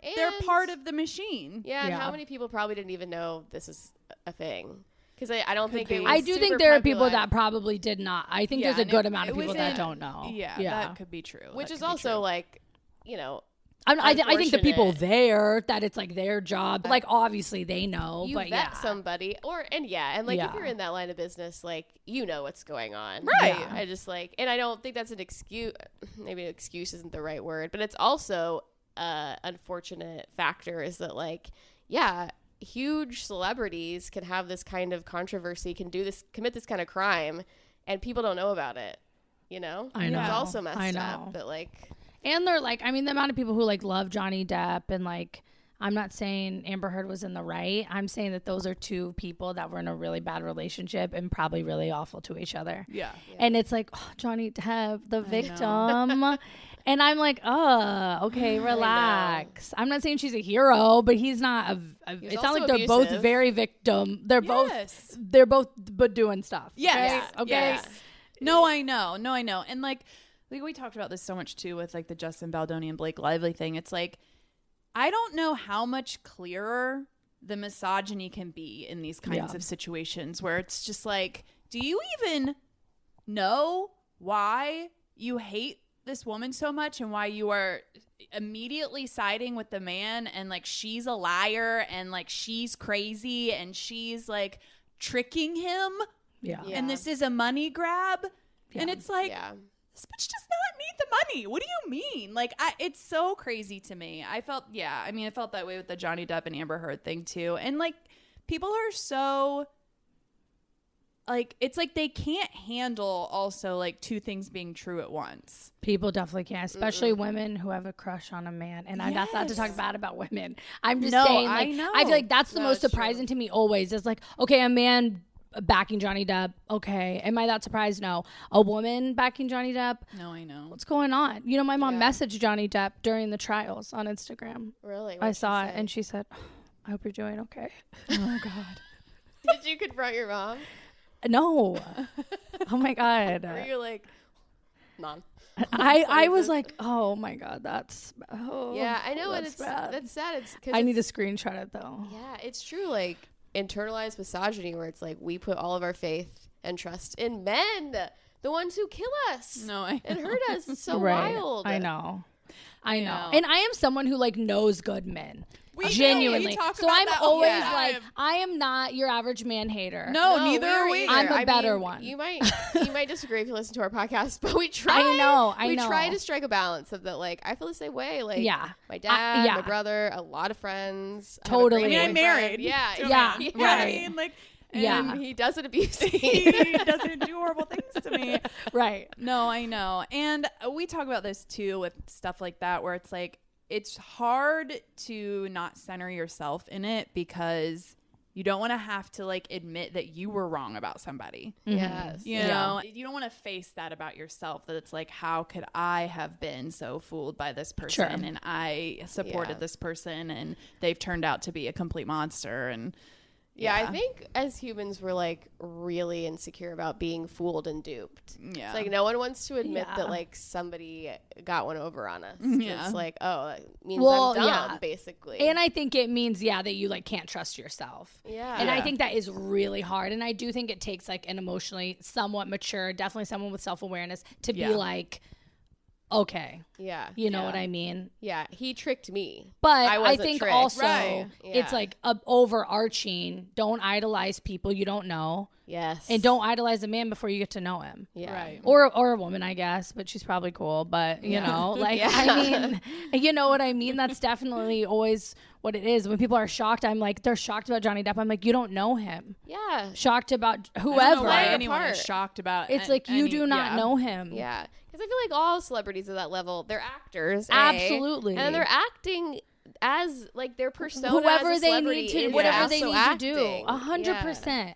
part of the machine. Yeah. And how many people probably didn't even know this is a thing? Because I don't think I do think there are people that probably did not. I think there's a good amount of people that don't know. Yeah, that could be true. Which is also like, you know, I think the people there, that it's like their job, like obviously they know, you but vet somebody and like if you're in that line of business, like you know what's going on, right? Yeah. I just like, and I don't think that's an excuse. Maybe excuse isn't the right word, but it's also unfortunate factor is that like, yeah, huge celebrities can have this kind of controversy, can commit this kind of crime, and people don't know about it. You know, I know. It's also messed up, but like. And they're like, I mean, the amount of people who like love Johnny Depp, and like, I'm not saying Amber Heard was in the right. I'm saying that those are two people that were in a really bad relationship and probably really awful to each other. Yeah. And it's like, oh, Johnny Depp, the victim. And I'm like, oh, okay, relax. I'm not saying she's a hero, but he's not it's not like they're both very victim. They're both doing stuff. Yes. Okay. Yes. No, I know. And like we talked about this so much too with like the Justin Baldoni and Blake Lively thing. It's like, I don't know how much clearer the misogyny can be in these kinds of situations where it's just like, do you even know why you hate this woman so much and why you are immediately siding with the man and like she's a liar and like she's crazy and she's like tricking him? Yeah. And this is a money grab. And it's like, this bitch does not need the money. What do you mean? Like, it's so crazy to me. I felt that way with the Johnny Depp and Amber Heard thing too. And like, people are so like, it's like they can't handle also like two things being true at once. People definitely can't, especially women who have a crush on a man. And that's not to talk bad about women. I'm just saying, like, I feel like that's the most surprising to me always is like, okay, a man backing Johnny Depp. Okay. Am I that surprised? No. A woman backing Johnny Depp? No, I know. What's going on? You know, my mom messaged Johnny Depp during the trials on Instagram. Really? I saw it and she said, I hope you're doing okay. Oh, God. Did you confront your mom? No. Oh, my God. Or you're like, Mom. I was like, oh, my God. Yeah, I know. And that's sad. It's I need to screenshot it, though. Yeah, it's true. Like, internalized misogyny where it's like we put all of our faith and trust in men, the ones who kill us and hurt us. It's so wild. I know. And I am someone who like knows good men. Genuinely. So I'm always like, I am not your average man hater. No, neither are we. I'm a better one. You might disagree if you listen to our podcast, but we try. I know. We try to strike a balance of that. Like, I feel the same way. Like, my dad, my brother, a lot of friends. Totally. I mean, I'm married. Yeah. Right. I mean, like, and he doesn't abuse me. He doesn't do horrible things to me. Right. No, I know. And we talk about this too with stuff like that where it's like, it's hard to not center yourself in it because you don't want to have to like admit that you were wrong about somebody. Yes. You know, you don't want to face that about yourself, that it's like, how could I have been so fooled by this person and I supported this person and they've turned out to be a complete monster. And I think as humans we're like really insecure about being fooled and duped. Yeah. It's like no one wants to admit that like somebody got one over on us. Yeah. It's like, oh, that means I'm dumb, basically. And I think it means, that you like can't trust yourself. Yeah. And I think that is really hard. And I do think it takes like an emotionally somewhat mature, definitely someone with self-awareness to be like, okay. Yeah. You know what I mean? Yeah. He tricked me. But I think tricked. also it's like overarching. Don't idolize people you don't know. Yes. And don't idolize a man before you get to know him. Yeah. Right. Or a woman, I guess, but she's probably cool. But, you know, like, I mean, you know what I mean? That's definitely always what it is. When people are shocked, I'm like, they're shocked about Johnny Depp. I'm like, you don't know him. Yeah. Shocked about whoever. I don't know why anyone is shocked about it's like, you do not know him. Yeah. Because I feel like all celebrities at that level, they're actors. Absolutely. And they're acting as like their persona whoever as a they need to, whatever they need to do. 100%.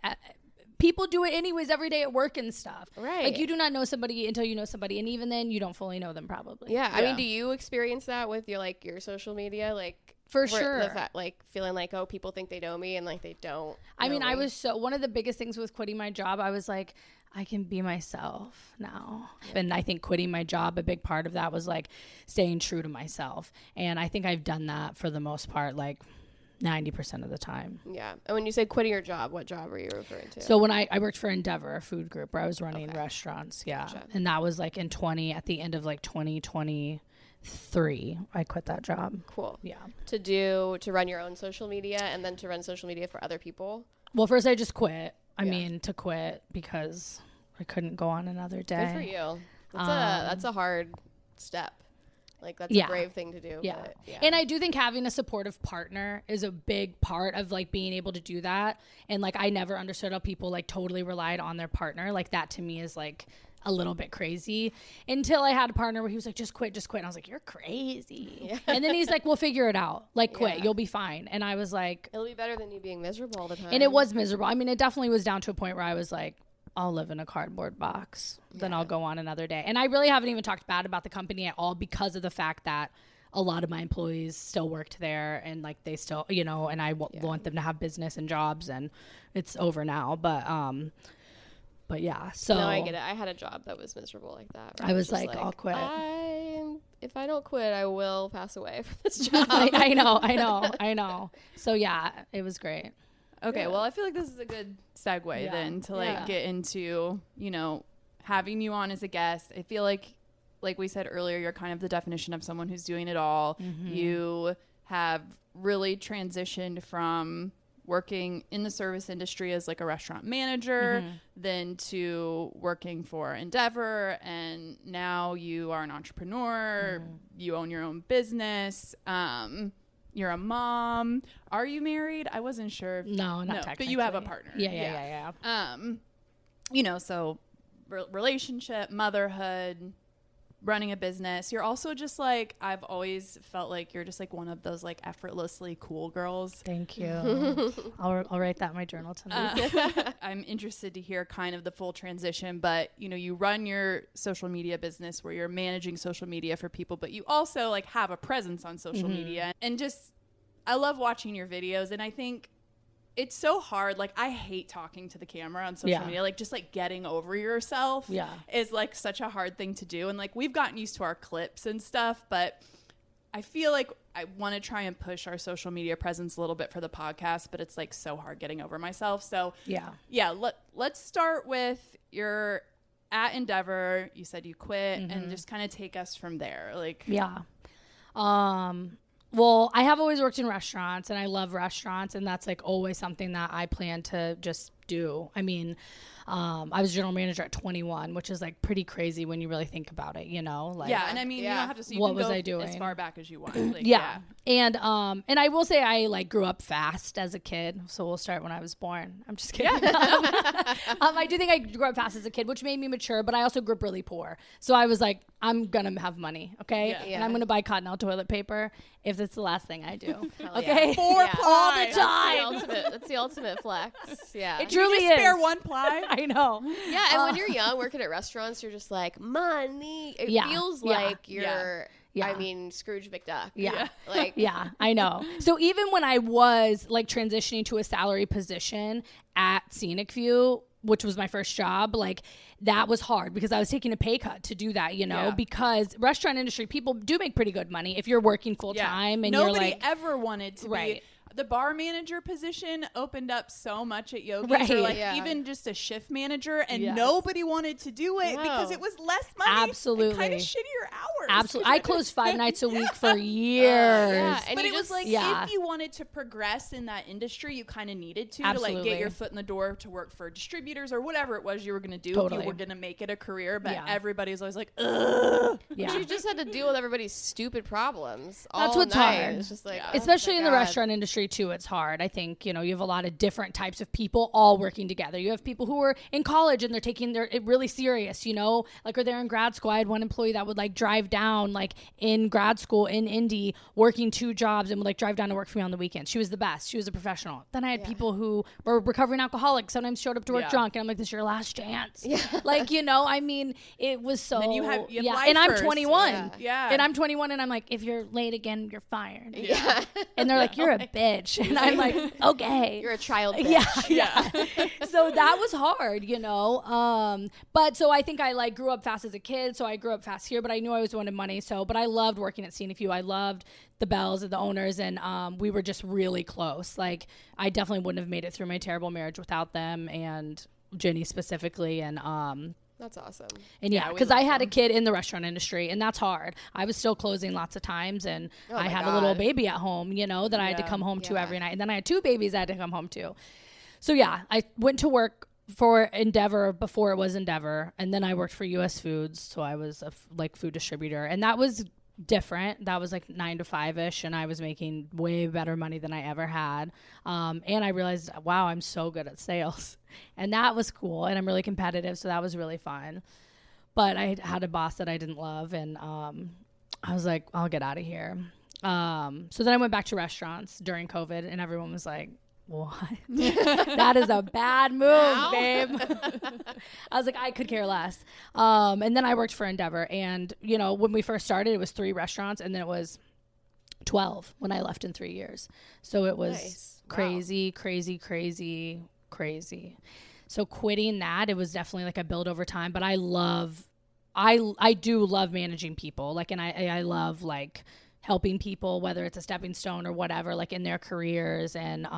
People do it anyways every day at work and stuff. Right. Like you do not know somebody until you know somebody, and even then you don't fully know them probably. Yeah. I mean, do you experience that with your like your social media? Like for sure. The fact, like feeling like, oh, people think they know me and like they don't. I mean, I was one of the biggest things with quitting my job, I was like, I can be myself now. Yeah. And I think quitting my job, a big part of that was like staying true to myself. And I think I've done that for the most part, like 90% of the time. Yeah. And when you say quitting your job, what job are you referring to? So when I worked for Endeavor, a food group where I was running restaurants. Yeah. Gotcha. And that was like at the end of like 2023. 3, I quit that job. Cool. Yeah. To run your own social media and then to run social media for other people? Well, first I just quit. To quit because I couldn't go on another day. Good for you. That's a hard step. Like, that's a brave thing to do. Yeah. But, yeah. And I do think having a supportive partner is a big part of, like, being able to do that. And, like, I never understood how people, like, totally relied on their partner. Like, that to me is, like, a little bit crazy until I had a partner where he was like, just quit. And I was like, you're crazy. Yeah. And then he's like, we'll figure it out. Like, quit. You'll be fine. And I was like. It'll be better than you being miserable all the time. And it was miserable. I mean, it definitely was down to a point where I was like, I'll live in a cardboard box. Then I'll go on another day. And I really haven't even talked bad about the company at all because of the fact that a lot of my employees still worked there and like they still, and I want them to have business and jobs, and it's over now. But yeah, so. No, I get it. I had a job that was miserable like that. I was like, I'll quit. If I don't quit, I will pass away from this job. I know. So yeah, it was great. Okay, well, I feel like this is a good segue then to get into, having you on as a guest. I feel like we said earlier, you're kind of the definition of someone who's doing it all. Mm-hmm. You have really transitioned from working in the service industry as like a restaurant manager, then to working for Endeavor, and now you are an entrepreneur. You own your own business. You're a mom. Are you married? I wasn't sure. No, not technically. But you have a partner. Yeah. So relationship, motherhood, running a business. You're also just like, I've always felt like you're just like one of those like effortlessly cool girls. Thank you. I'll write that in my journal tonight. I'm interested to hear kind of the full transition, but you run your social media business where you're managing social media for people, but you also like have a presence on social media, and just, I love watching your videos. And I think it's so hard. Like, I hate talking to the camera on social media. Like, just like getting over yourself is like such a hard thing to do. And like, we've gotten used to our clips and stuff, but I feel like I want to try and push our social media presence a little bit for the podcast, but it's like so hard getting over myself. So let's start with your at Endeavor. You said you quit, and just kind of take us from there. Like, well, I have always worked in restaurants, and I love restaurants, and that's like always something that I plan to just do. I mean, I was general manager at 21, which is like pretty crazy when you really think about it, Like, and I mean, you don't have to see what was I doing as far back as you want. Like, And I will say I like grew up fast as a kid, so we'll start when I was born. I'm just kidding. I do think I grew up fast as a kid, which made me mature, but I also grew up really poor. So I was like, I'm gonna have money, okay? And I'm gonna buy Cottonelle toilet paper if it's the last thing I do. Okay, all the time. That's the ultimate flex. Yeah, it truly is. Spare one ply. I know. Yeah, and when you're young, working at restaurants, you're just like, money. It feels like you're. I mean, Scrooge McDuck. I know. So even when I was like transitioning to a salary position at Scenic View, which was my first job, like that was hard because I was taking a pay cut to do that, because restaurant industry, people do make pretty good money if you're working full time and nobody you're like, ever wanted to be. The bar manager position opened up so much at Yogi's, or like even just a shift manager, and nobody wanted to do it because it was less money. Absolutely. And kind of shittier hours. Absolutely. I closed 5 nights a week for years. And but it was like, if you wanted to progress in that industry, you kind of needed to like get your foot in the door to work for distributors or whatever it was you were going to do if you were going to make it a career. But everybody's always like, ugh. You just had to deal with everybody's stupid problems. That's what's hard. It's just like, especially in the restaurant industry too, it's hard. I think, you have a lot of different types of people all working together. You have people who are in college and they're taking it really serious, like, or they're in grad school. I had one employee that would like drive down like in grad school in Indy working 2 jobs and would like drive down to work for me on the weekends. She was the best. She was a professional. Then I had people who were recovering alcoholics, sometimes showed up to work drunk, and I'm like, this is your last chance. Like, I mean, it was so, and you have and I'm 21. And I'm 21 and I'm like, if you're late again, you're fired. And they're like, you're a bitch. And I'm like, okay. You're a child bitch. So that was hard, but so I think I like grew up fast as a kid. So I grew up fast here, but I knew I always wanted money. But I loved working at Scenic View. I loved the Bells and the owners, and we were just really close. Like, I definitely wouldn't have made it through my terrible marriage without them, and Jenny specifically. And That's awesome. And yeah, because I had a kid in the restaurant industry, and that's hard. I was still closing lots of times, and I had a little baby at home, you know, that I had to come home to every night. And then I had 2 babies I had to come home to. So yeah, I went to work for Endeavor before it was Endeavor, and then I worked for US Foods, so I was a food distributor, and that was different. That was like 9 to 5ish, and I was making way better money than I ever had. And I realized, wow, I'm so good at sales, and that was cool. And I'm really competitive, so that was really fun. But I had a boss that I didn't love, and I was like, I'll get out of here. So then I went back to restaurants during COVID, and everyone was like, what? That is a bad move, babe. I was like, I could care less. And then I worked for Endeavor, and you know, when we first started, it was 3 restaurants, and then it was 12 when I left in 3 years. So it was crazy. So quitting that, it was definitely like a build over time. But I do love managing people, like, and I love like helping people, whether it's a stepping stone or whatever, like in their careers. And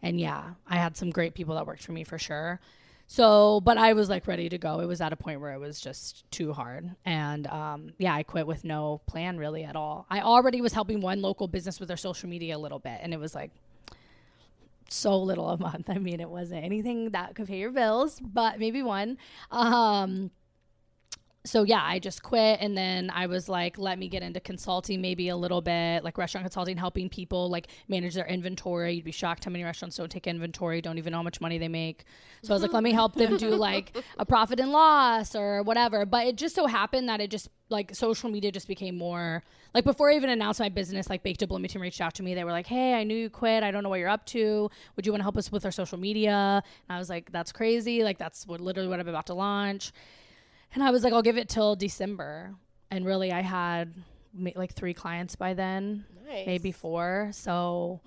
yeah, I had some great people that worked for me for sure. So, but I was like ready to go. It was at a point where it was just too hard. And yeah, I quit with no plan really at all. I already was helping one local business with their social media a little bit. And it was like so little a month. I mean, it wasn't anything that could pay your bills, but maybe one. So yeah, I just quit, and then I was like, let me get into consulting maybe a little bit, like restaurant consulting, helping people like manage their inventory. You'd be shocked how many restaurants don't take inventory, don't even know how much money they make. So I was like, let me help them do like a profit and loss or whatever. But it just so happened that it just like social media just became more like, before I even announced my business, like Baked to Bloomington reached out to me. They were like, hey, I knew you quit. I don't know what you're up to. Would you want to help us with our social media? And I was like, that's crazy. Like that's literally what I'm about to launch. And I was like, I'll give it till December. And really, I had like 3 clients by then, maybe 4. So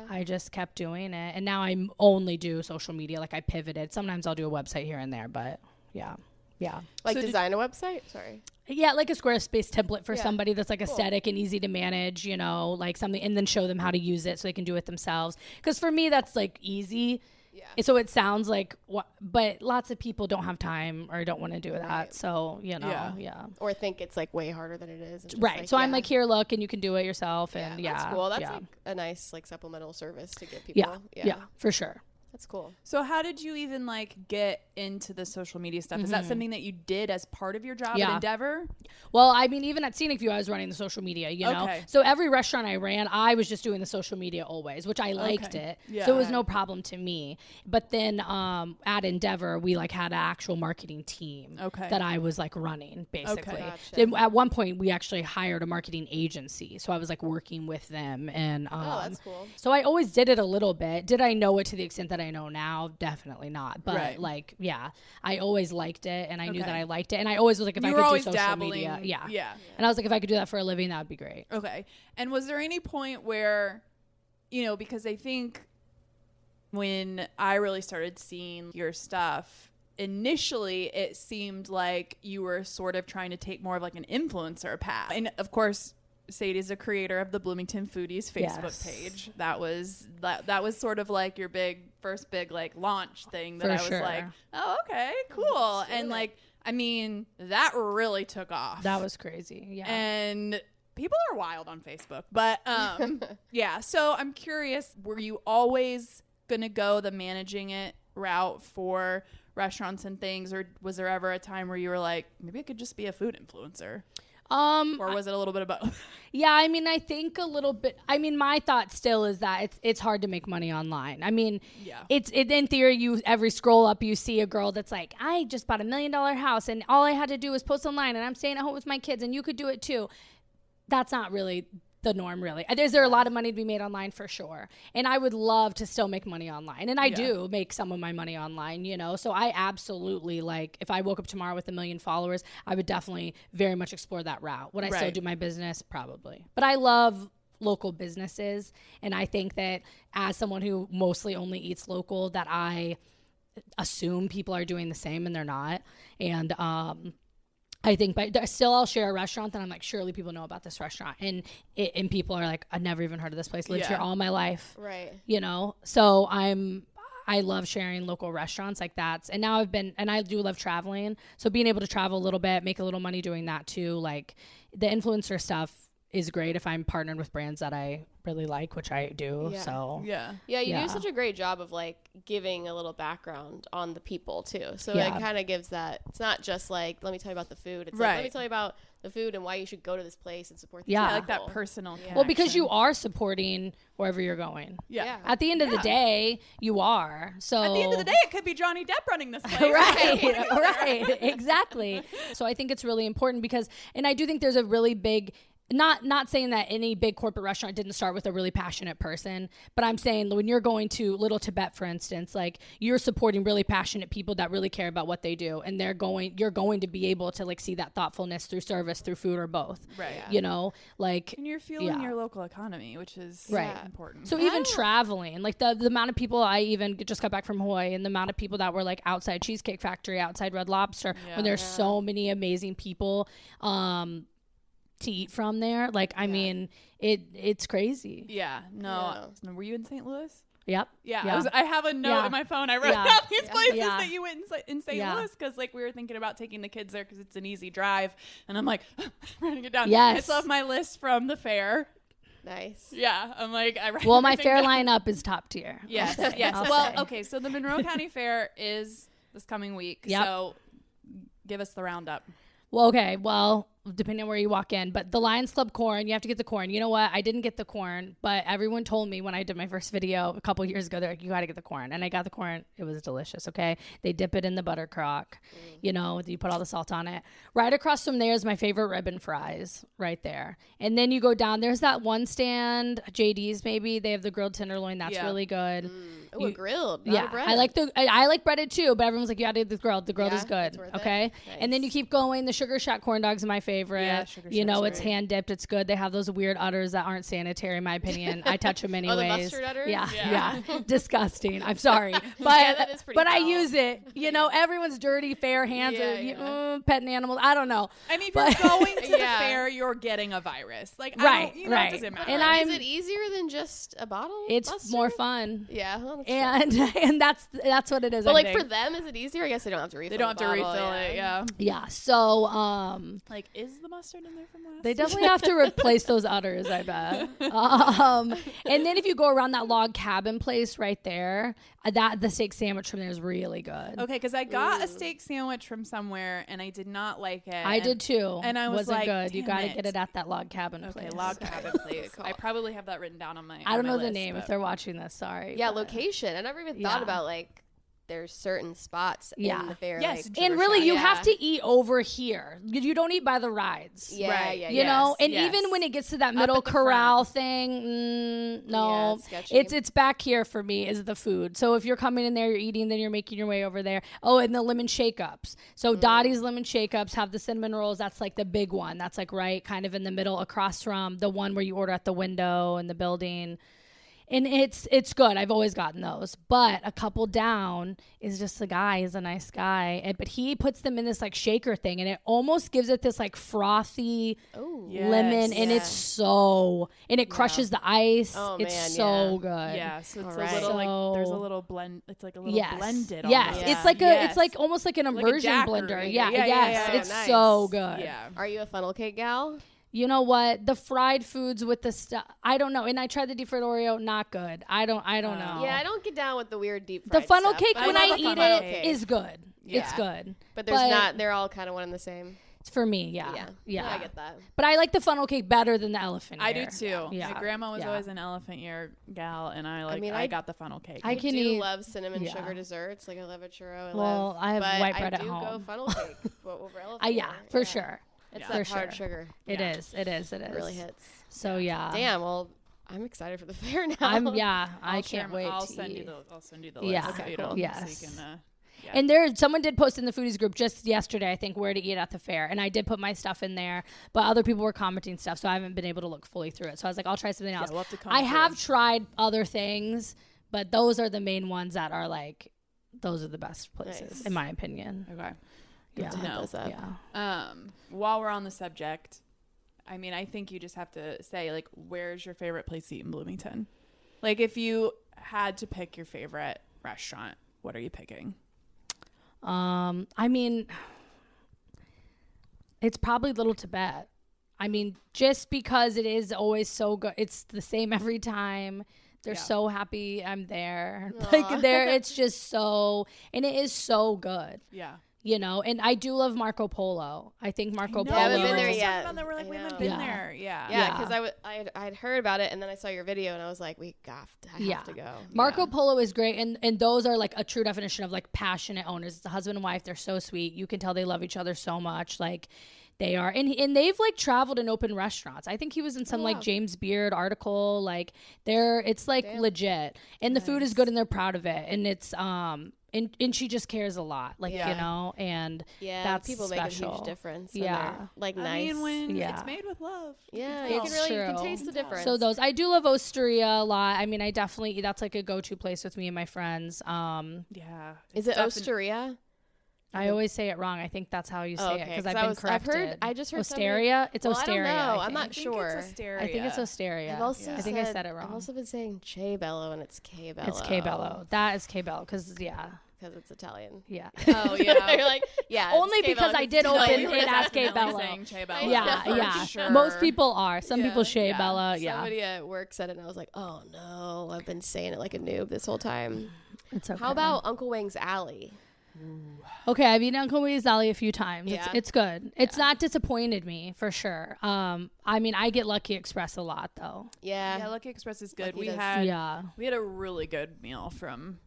I just kept doing it. And now I only do social media. Like I pivoted. Sometimes I'll do a website here and there, but yeah. Like so design a website? Sorry. Yeah, like a Squarespace template for somebody that's like aesthetic and easy to manage, you know, like something, and then show them how to use it so they can do it themselves. Because for me, that's like easy. Yeah. So it sounds like, but lots of people don't have time or don't want to do that. Right. So, you know, or think it's like way harder than it is. Right. Like, so I'm like, here, look, and you can do it yourself. And that's cool. That's like a nice like supplemental service to get people. Yeah, for sure. That's cool. So how did you even like get into the social media stuff? Is that something that you did as part of your job at Endeavor? Well, I mean, even at Scenic View, I was running the social media, you know? So every restaurant I ran, I was just doing the social media always, which I liked it. Yeah. So it was no problem to me. But then at Endeavor, we like had an actual marketing team that I was like running, basically. Gotcha. At one point, we actually hired a marketing agency. So I was like working with them. And that's cool. So I always did it a little bit. Did I know it to the extent that I know now? Definitely not. But like, yeah, I always liked it, and I knew that I liked it. And I always was like, if I could do social media. Yeah. And I was like, if I could do that for a living, that would be great. Okay. And was there any point where, you know, because I think when I really started seeing your stuff, initially it seemed like you were sort of trying to take more of like an influencer path. And of course, Sadie's a creator of the Bloomington Foodies Facebook page. That was sort of like your first big like launch thing that I was like, oh, okay, cool. And like, I mean, that really took off. That was crazy. Yeah. And people are wild on Facebook. But yeah, so I'm curious, were you always going to go the managing it route for restaurants and things, or was there ever a time where you were like, maybe I could just be a food influencer? Or was it a little bit of both? Yeah, I mean, I think a little bit. I mean, my thought still is that it's hard to make money online. I mean, it's in theory, every scroll up, you see a girl that's like, I just bought $1 million house, and all I had to do was post online, and I'm staying at home with my kids, and you could do it too. That's not really the norm, really. Is there a lot of money to be made online? For sure. And I would love to still make money online. And I do make some of my money online, you know? So I absolutely, like, if I woke up tomorrow with 1 million followers, I would definitely very much explore that route. Would I still do my business? Probably. But I love local businesses. And I think that as someone who mostly only eats local, that I assume people are doing the same, and they're not. And, I think, but still I'll share a restaurant that I'm like, surely people know about this restaurant. And people are like, I've never even heard of this place. Lived here all my life. Right. You know? So I love sharing local restaurants like that. And now and I do love traveling. So being able to travel a little bit, make a little money doing that too. Like the influencer stuff is great if I'm partnered with brands that I really like, which I do. Yeah. So you do such a great job of like giving a little background on the people too. So it kind of gives that. It's not just like, let me tell you about the food. It's like, let me tell you about the food and why you should go to this place and support these people. like that personal connection. Well, because you are supporting wherever you're going. At the end of the day, you are. So at the end of the day, it could be Johnny Depp running this place. right, exactly. So I think it's really important because, and I do think there's a really big, not saying that any big corporate restaurant didn't start with a really passionate person, but I'm saying when you're going to Little Tibet, for instance, like you're supporting really passionate people that really care about what they do, and you're going to be able to like see that thoughtfulness through service, through food, or both. Right. You know, like, and you're fueling your local economy, which is important. So even traveling, like the amount of people, I even just got back from Hawaii, and the amount of people that were like outside Cheesecake Factory, outside Red Lobster, when there's so many amazing people to eat from there. Like, I mean, it's crazy. Were you in St. Louis? Yep. I have a note in my phone. I wrote down these places that you went in St. Louis because like we were thinking about taking the kids there because it's an easy drive, and I'm like writing it down. I still have my list from the fair. Nice. Yeah, I'm like, well, my fair lineup is top tier. Yes. Well, okay, so the Monroe County Fair is this coming week. So give us the roundup. Well, okay. Well, depending on where you walk in, but the Lions Club corn, you have to get the corn. You know what? I didn't get the corn, but everyone told me when I did my first video a couple years ago, they're like, you got to get the corn. And I got the corn. It was delicious. Okay. They dip it in the butter crock, you know, you put all the salt on it. Right across from there is my favorite ribbon fries right there. And then you go down, there's that one stand, JD's maybe, they have the grilled tenderloin. That's really good. Oh, grilled, not a breaded. I like breaded too, but everyone's like, you got to get the grilled. The grilled is good. Okay. Nice. And then you keep going. The Sugar Shack corn dogs are my favorite. You know, it's hand dipped. It's good. They have those weird udders that aren't sanitary, in my opinion. I touch them anyways. The mustard udders? Yeah. Disgusting. I'm sorry, but that is pretty but foul. I use it. You know, everyone's dirty, fair hands. Petting animals. I don't know. I mean, if you're going to the fair, you're getting a virus. Like, right. It doesn't matter. And is it easier than just a bottle? It's mustard? More fun. Yeah, well, and that's what it is. But like for them, is it easier? I guess they don't have to refill. They don't have to refill it. Yeah. So like, is the mustard in there from last? They definitely have to replace those udders, I bet. And then if you go around that log cabin place right there, the steak sandwich from there is really good. Okay, because I got a steak sandwich from somewhere and I did not like it. I did too. And I was wasn't like, good. You got to get it at that log cabin place. Okay, log cabin place. I probably have that written down on my. I don't know the list, name if they're watching this. Sorry. Yeah, location. I never even thought about like. There's certain spots in the fair. Yes, like, and really, you have to eat over here. You don't eat by the rides. You know, and even when it gets to that middle corral thing, no, it's back here for me is the food. So if you're coming in there, you're eating, then you're making your way over there. Oh, and the lemon shake-ups. So Dottie's lemon shake-ups have the cinnamon rolls. That's like the big one. That's like right kind of in the middle across from the one where you order at the window in the building. And it's good. I've always gotten those. But a couple down is just a guy. He's a nice guy. But he puts them in this like shaker thing. And it almost gives it this like frothy lemon. And it's so... And it crushes the ice. Oh, it's so good. Yeah. So it's a little like... There's a little blend... It's like a little blended. Yes. It's like it's like almost like an immersion blender. It's nice. So good. Yeah. Are you a funnel cake gal? You know what? The fried foods with the stuff, I don't know. And I tried the deep fried Oreo, not good. I don't know. Yeah, I don't get down with the weird deep fried The funnel stuff, cake when I eat it is good. Yeah. It's good. But there's not. They're all kind of one and the same. It's for me, yeah. I get that. But I like the funnel cake better than the elephant ear. I do too. Yeah. My grandma was always an elephant ear gal, and I got the funnel cake. I do love cinnamon sugar desserts. Like I love a churro. I have white bread at home. I do go funnel cake over elephant ear. For sure. It's that hard sugar. It is. It really hits. So Damn. Well, I'm excited for the fair now. I can't wait. I'll send you the list. Yeah. Okay, cool. Yes. So you can, and someone did post in the foodies group just yesterday, I think, where to eat at the fair, and I did put my stuff in there, but other people were commenting stuff, so I haven't been able to look fully through it. So I was like, I'll try something else. We'll have to come I have tried other things, but those are the main ones that are like, those are the best places in my opinion. Okay. Yeah. While we're on the subject, I mean, I think you just have to say, like, where's your favorite place to eat in Bloomington? Like, if you had to pick your favorite restaurant, what are you picking? I mean, it's probably Little Tibet. I mean, just because it is always so good. It's the same every time. They're so happy I'm there. Like it's just so, and it is so good. Yeah. You know, and I do love Marco Polo. I think Marco Polo. I haven't been there yet. We're like, we haven't been there. Yeah. Yeah, because I'd heard about it, and then I saw your video, and I was like, I have to go. Marco Polo is great, and those are like a true definition of like passionate owners. It's a husband and wife. They're so sweet. You can tell they love each other so much. Like they are, and they've like traveled and opened restaurants. I think he was in some like James Beard article. Like it's like legit, and the food is good, and they're proud of it, and it's And she just cares a lot, like, you know, and that's people special. Make a huge difference. Yeah. Like, nice. I mean, when it's made with love. Yeah, you can taste the difference. So I do love Osteria a lot. I mean, that's like a go-to place with me and my friends. Is it Osteria? I always say it wrong. I think that's how you say it because I've been corrected. I just heard Osteria. It's Osteria. I don't know. I'm not sure. I think it's Osteria. I think I said it wrong. I've also been saying Che Bello, and it's Che Bello. It's Che Bello. That is Che Bello because because it's Italian. Yeah. Oh yeah. You're like, only because I did open it as Che Bello. Yeah. Sure. Most people are. Some people Che Bella. Yeah. Somebody at work said it, and I was like, oh no, I've been saying it like a noob this whole time. It's okay. How about Uncle Wang's Alley? Okay, I've eaten Uncle Wang's Alley a few times. Yeah. It's good. It's not disappointed me for sure. I mean, I get Lucky Express a lot though. Yeah, Lucky Express is good. Lucky we had a really good meal from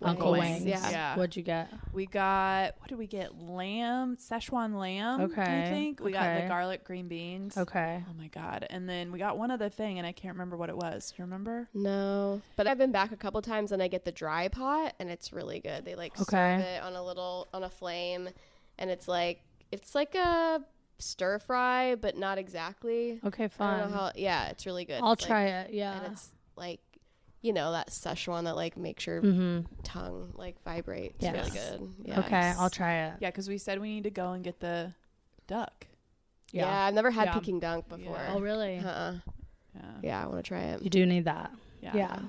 Uncle Wang's. Yeah. What'd you get? We got, what did we get? Szechuan lamb. Okay. I think we got the garlic green beans. Okay. Oh my God. And then we got one other thing, and I can't remember what it was. Do you remember? No, but I've been back a couple times, and I get the dry pot, and it's really good. They like serve it on a flame, and it's like a stir fry, but not exactly. Okay, fun. I don't know how. Yeah, it's really good. I'll try it. Yeah, and it's like, you know, that Szechuan that like makes your tongue like vibrate. It's really good. Yeah. Okay, I'll try it. Yeah, because we said we need to go and get the duck. Yeah, I've never had Peking duck before. Yeah. Oh, really? Yeah, I want to try it. You do need that. Yeah.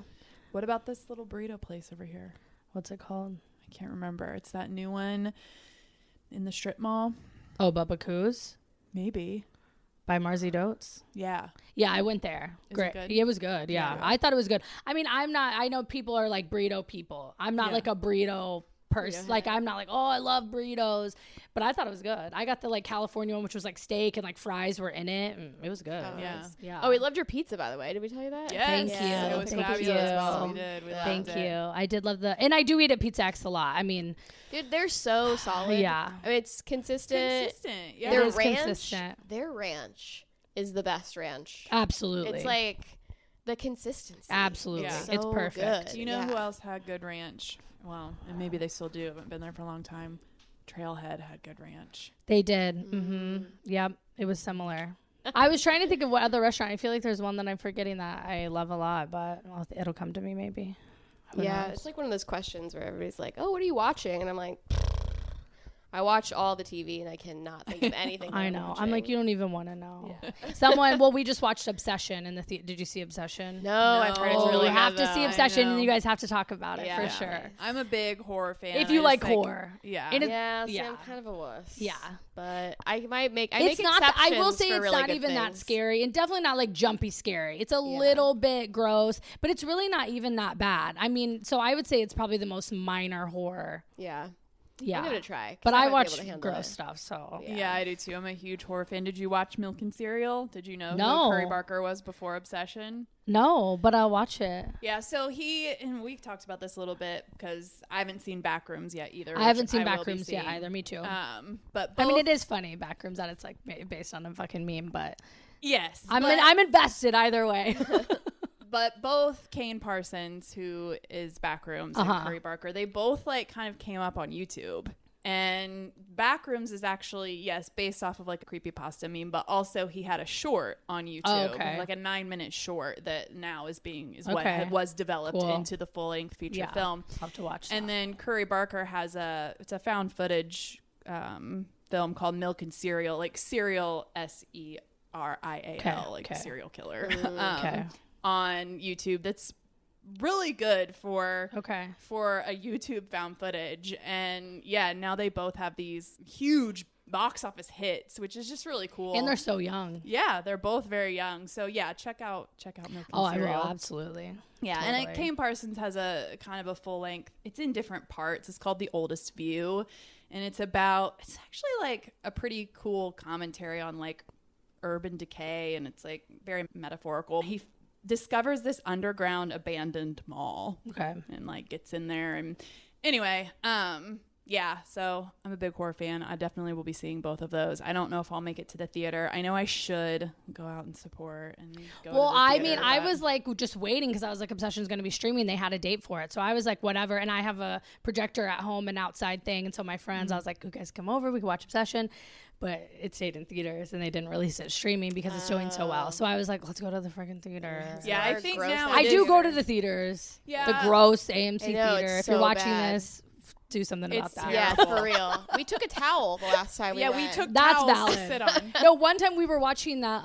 What about this little burrito place over here? What's it called? I can't remember. It's that new one in the strip mall. Oh, Bubba Coos? Maybe. By Marzi Dotes? Yeah. Yeah, I went there. Great. It good? It was good. Yeah. I thought it was good. I mean, I know people are like burrito people. I'm not like a burrito person. Like, I'm not like, oh, I love burritos. But I thought it was good. I got the like California one, which was like steak and like fries were in it. And it was good. Yeah. Oh, we loved your pizza, by the way. Did we tell you that? Yes. Thank you. It was Thank fabulous. you. Well, we did. Thank you. I did love and I do eat at Pizza X a lot. I mean, dude, they're so solid. Yeah. I mean, it's consistent. Yeah. Their It is ranch, consistent. Their ranch is the best ranch. Absolutely. It's like the consistency. Absolutely. Yeah. It's So perfect. good. Do you know who else had good ranch? Well, and maybe they still do. I haven't been there for a long time. Trailhead had good ranch. They did. Yep. It was similar. I was trying to think of what other restaurant. I feel like there's one that I'm forgetting that I love a lot, but it'll come to me maybe. Who knows? It's like one of those questions where everybody's like, oh, what are you watching? And I'm like, I watch all the TV and I cannot think of anything. I know. I'm like, you don't even want to know. Yeah. We just watched Obsession in the theater. Did you see Obsession? No, I've heard it's really you have good, to see though. Obsession and you guys have to talk about it Yeah. for sure. I'm a big horror fan. If you like horror. Yeah. And I'm kind of a wuss. Yeah. But I might make It's not I will say for it's really not good even that things. scary and definitely not like jumpy scary. It's a little bit gross, but it's really not even that bad. I mean, so I would say it's probably the most minor horror. Yeah. Yeah. I'm going to try. But I watch watch gross stuff, so. Yeah, I do too. I'm a huge horror fan. Did you watch Milk and Cereal? Did you know No. who Curry Barker was before Obsession? No, but I'll watch it. Yeah, so and we talked about this a little bit because I haven't seen Backrooms yet either. I haven't seen will be Backrooms yet seeing. either. Me too. But I mean, both- it is funny, Backrooms, that it's like based on a fucking meme, but yes, I'm invested either way. But both Kane Parsons, who is Backrooms, and Curry Barker, they both like kind of came up on YouTube. And Backrooms is actually, yes, based off of like a creepypasta meme, but also he had a short on YouTube, like a 9-minute short that now what was developed into the full length feature film. I'll have to watch that. And then Curry Barker has it's a found footage film called Milk and Cereal, like Serial SERIAL, like serial killer, on YouTube. That's really good for Okay. for a YouTube found footage. And yeah, now they both have these huge box office hits, which is just really cool. And they're so young. Yeah, they're both very young. So yeah, check out Milk and I Cereal. will, absolutely. Yeah, Totally. and Kane Parsons has a kind of a full length. It's in different parts. It's called The Oldest View, and it's actually like a pretty cool commentary on like urban decay, and it's like very metaphorical. He discovers this underground abandoned mall. Okay. And like gets in there, and anyway, yeah, so I'm a big horror fan. I definitely will be seeing both of those. I don't know if I'll make it to the theater. I know I should go out and support and go to the I theater, mean, I but- was like just waiting because I was like, Obsession's going to be streaming. They had a date for it. So I was like, whatever. And I have a projector at home, an outside thing. And so my friends, I was like, you guys come over. We can watch Obsession. But it stayed in theaters and they didn't release it streaming because it's doing so well. So I was like, let's go to the freaking theater. Yeah, I think gross now idea. I it do is- go to the theaters. Yeah. The gross AMC I know, theater. it's If you're so watching bad. this, do something about It's that. Yeah, terrible. for real. We took a towel the last time Yeah, we went. took That's towels valid. to sit on. No, one time we were watching that,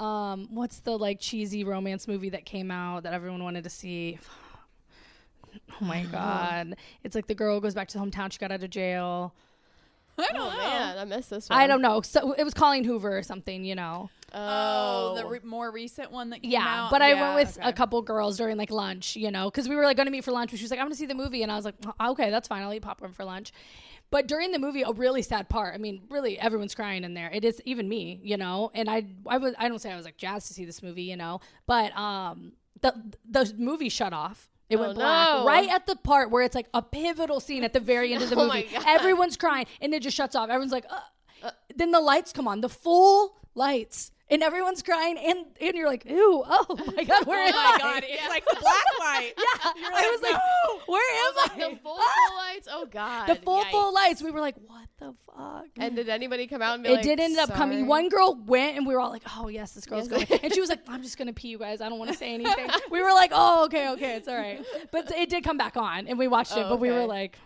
what's the like cheesy romance movie that came out that everyone wanted to see? Oh my God. It's like the girl goes back to the hometown. She got out of jail. I don't Oh know. man, I missed this one. I don't know. So it was Colleen Hoover or something, you know. Oh, the more recent one that came Yeah, out. but I Yeah, went with okay. a couple girls during like lunch, you know, because we were like going to meet for lunch. But she was like, I'm going to see the movie. And I was like, okay, that's fine. I'll eat popcorn for lunch. But during the movie, a really sad part. I mean, really, everyone's crying in there. It is even me, you know. And I don't say I was like jazzed to see this movie, you know. But the movie shut off. It went black no. right at the part where it's like a pivotal scene at the very end of the Oh my movie. God. Everyone's crying and it just shuts off. Everyone's like, then the lights come on, the full lights. And everyone's crying, and you're like, ew, oh my God, where am Oh my I? God, it's like the black light. Yeah, You're I was like, no. where am Like I? the full lights. Oh God. The full Yikes. lights. We were like, what the fuck? And did anybody come out and be It like, did end up coming. "Sorry"? One girl went, and we were all like, oh yes, this girl's Yes. going. And she was like, I'm just gonna pee, you guys. I don't want to say anything. We were like, oh okay, it's all right. But it did come back on, and we watched it. Oh, But we were okay. like,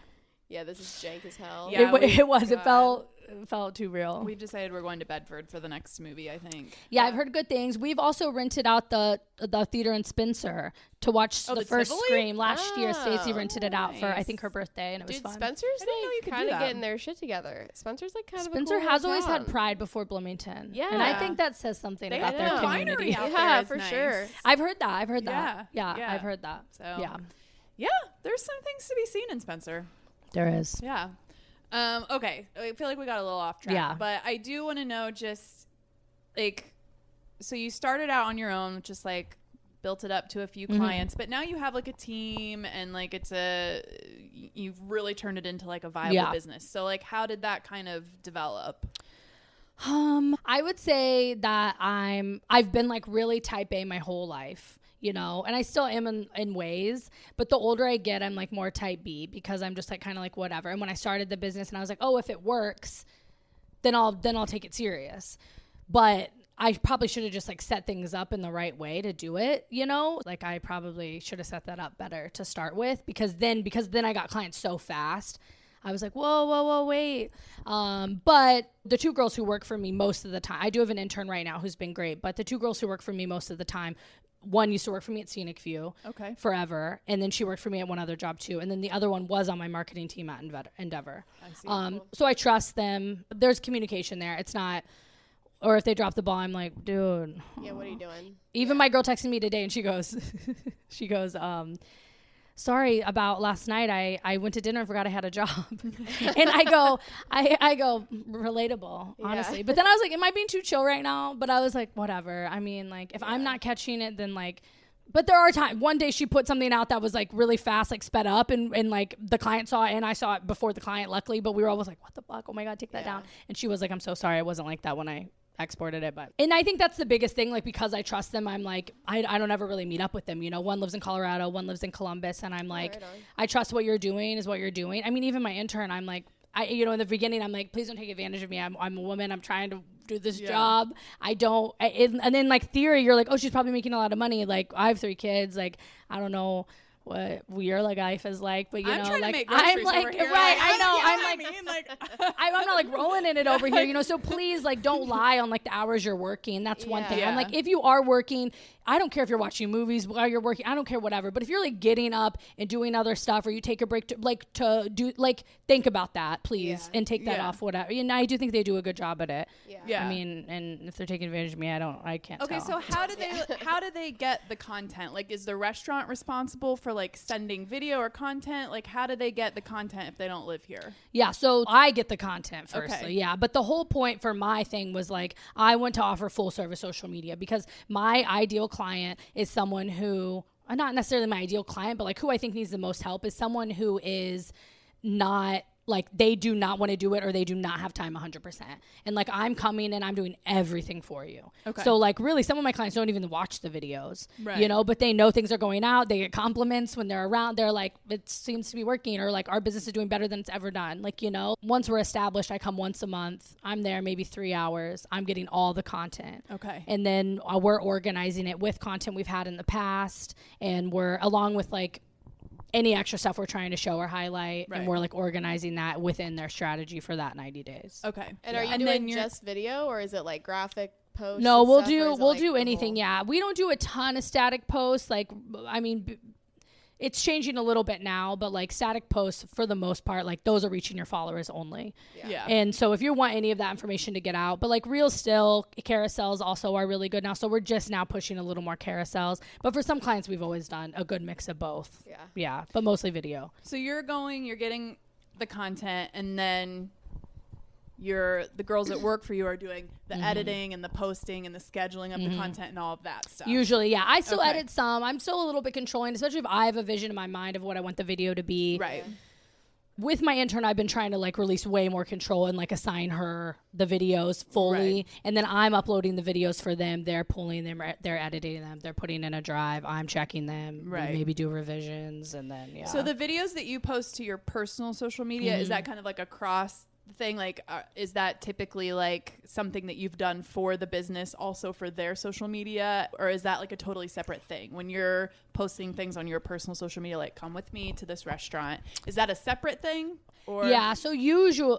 Yeah, this is jank as hell. Yeah. it was. It God. felt too real. We've decided we're going to Bedford for the next movie, I think. Yeah, I've heard good things. We've also rented out the theater in Spencer to watch Oh, the the first Tivoli? Last year. Oh, Stacey rented it out for I nice. think her birthday, and it was Dude, fun. Spencer's I didn't know you like could do kind of that. getting their shit together. Spencer's like kind Spencer of a cool has always town. had pride before Bloomington. Yeah. And I think that says something They about have their the community. winery out there. Yeah, is for nice. sure. I've heard that. Yeah, I've heard that. So Yeah, yeah, there's some things to be seen in Spencer. there is. Yeah. Okay. I feel like we got a little off track. Yeah. But I do want to know just like, so you started out on your own, just like built it up to a few clients, but now you have like a team and like you've really turned it into like a viable business. So like, how did that kind of develop? I would say that I've been like really type A my whole life, you know, and I still am in ways, but the older I get, I'm like more type B because I'm just like kind of like whatever. And when I started the business and I was like, oh, if it works, then I'll take it serious. But I probably should have just like set things up in the right way to do it, you know? Like I probably should have set that up better to start with because then I got clients so fast. I was like, whoa, wait. But the two girls who work for me most of the time, I do have an intern right now who's been great, but the two girls who work for me most of the time, one used to work for me at Scenic View forever, and then she worked for me at one other job too, and then the other one was on my marketing team at Endeavor. I see. Cool. So I trust them. There's communication there. It's not, or if they drop the ball, I'm like, dude. Yeah, what are you doing? Even my girl texted me today, and she goes, sorry about last night. I went to dinner and forgot I had a job. And I go, relatable, honestly. Yeah. But then I was like, am I being too chill right now? But I was like, whatever. I mean, like, if I'm not catching it, then like, but there are times, one day she put something out that was like really fast, like sped up and like the client saw it and I saw it before the client, luckily, but we were always like, what the fuck? Oh my God, take that down. And she was like, I'm so sorry. It wasn't like that when I exported it, and I think that's the biggest thing, like, because I trust them, I'm like, I don't ever really meet up with them, you know. One lives in Colorado, one lives in Columbus, and I'm like, right on. I trust what you're doing is what you're doing. I mean, even my intern, I'm like, in the beginning, I'm like, please don't take advantage of me. I'm a woman. I'm trying to do this job. And then like theory, you're like, oh, she's probably making a lot of money. Like I have 3 kids. Like, I don't know what your like life is like, but I'm trying like to make I'm groceries like over here. right, I know, You I'm what like, I mean? Like I'm not like rolling in it over here, so please like don't lie on like the hours you're working. That's one thing. Yeah. I'm like, if you are working, I don't care if you're watching movies while you're working, I don't care whatever, but if you're like getting up and doing other stuff, or you take a break to do like, think about that please, and take that off, whatever. And I do think they do a good job at it. Yeah. I mean, and if they're taking advantage of me, I can't Okay, tell. so how do they get the content? Like, is the restaurant responsible for like sending video or content? Like, how do they get the content if they don't live here? Yeah, so I get the content firstly, Okay. yeah. But the whole point for my thing was like, I want to offer full service social media, because my ideal client is someone who, not necessarily my ideal client, but like who I think needs the most help is someone who is not like, they do not want to do it, or they do not have time 100%. And like, I'm coming and I'm doing everything for you. Okay. So like, really, some of my clients don't even watch the videos, Right. but they know things are going out. They get compliments when they're around. They're like, it seems to be working, or like, our business is doing better than it's ever done. Like, once we're established, I come once a month. I'm there maybe 3 hours. I'm getting all the content. Okay. And then we're organizing it with content we've had in the past. And we're, along with like, any extra stuff we're trying to show or highlight, Right. and we're like organizing that within their strategy for that 90 days. Okay. And are you doing just video, or is it like graphic posts? No, and we'll stuff, or is it, do like, the anything. whole- Yeah, we don't do a ton of static posts. Like, I mean, it's changing a little bit now, but like static posts for the most part, like those are reaching your followers only. Yeah. And so if you want any of that information to get out, but like real still, carousels also are really good now. So we're just now pushing a little more carousels. But for some clients, we've always done a good mix of both. Yeah. Yeah, but mostly video. So you're getting the content, and then the girls that work for you are doing the editing and the posting and the scheduling of the content and all of that stuff. Usually, yeah. I still Okay. edit some. I'm still a little bit controlling, especially if I have a vision in my mind of what I want the video to be. Right. With my intern, I've been trying to like release way more control and like assign her the videos fully. Right. And then I'm uploading the videos for them. They're pulling them, they're editing them, they're putting in a drive. I'm checking them. Right. We maybe do revisions, and then, yeah. So the videos that you post to your personal social media, is that kind of like a cross thing? Like, is that typically like something that you've done for the business also for their social media, or is that like a totally separate thing when you're posting things on your personal social media, like come with me to this restaurant? Is that a separate thing? Or Yeah, so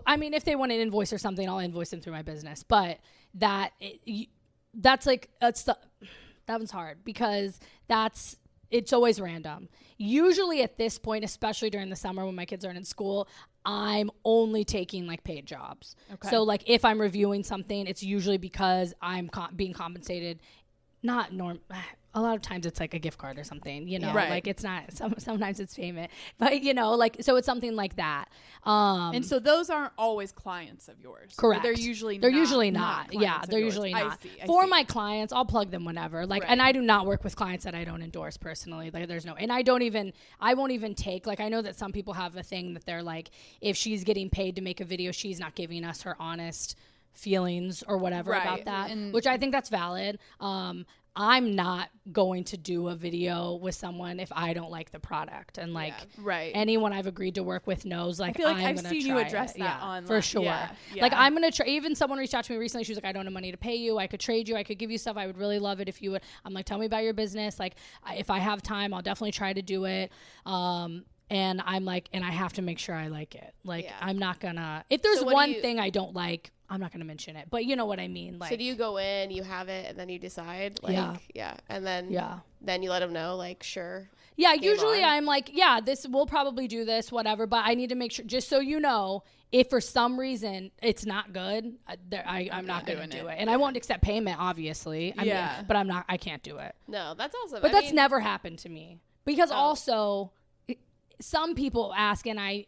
I mean, if they want an invoice or something, I'll invoice them through my business. But that one's hard, because it's always random. Usually at this point, especially during the summer when my kids aren't in school, I'm only taking like paid jobs. Okay. So like if I'm reviewing something, it's usually because I'm being compensated. A lot of times it's like a gift card or something, Right. like it's not, sometimes it's payment, but like, so it's something like that. And so those aren't always clients of yours. Correct. They're usually not. clients Yeah, of they're yours. usually I not. see. For my clients, I'll plug them whenever. Like, Right. and I do not work with clients that I don't endorse personally. Like, and I won't even take, like, I know that some people have a thing that they're like, if she's getting paid to make a video, she's not giving us her honest feelings or whatever Right. about that, And- which I think that's valid. I'm not going to do a video with someone if I don't like the product. And like Right. anyone I've agreed to work with knows, like, I feel like I'm I've gonna seen you try address it. that Yeah, online. for sure. Yeah, Like, yeah. I'm going to try. Even someone reached out to me recently. She was like, I don't have money to pay you. I could trade you. I could give you stuff. I would really love it if you would. I'm like, tell me about your business. Like, if I have time, I'll definitely try to do it. And I'm like, and I have to make sure I like it. Like, Yeah. I'm not gonna, if there's So what do one you- thing I don't like, I'm not gonna mention it, but you know what I mean? Like, So do you go in, you have it, and then you decide? Like, Yeah. And then yeah. then you let them know, like, sure. Yeah, Game usually on. I'm like, yeah, we'll probably do this, whatever. But I need to make sure, just so you know, if for some reason it's not good, I'm not going to doing do it. it. And I won't accept payment, obviously. I Yeah. mean, but I can't do it. No, that's awesome. But I that's mean, never happened to me. Because Oh. also, some people ask, and I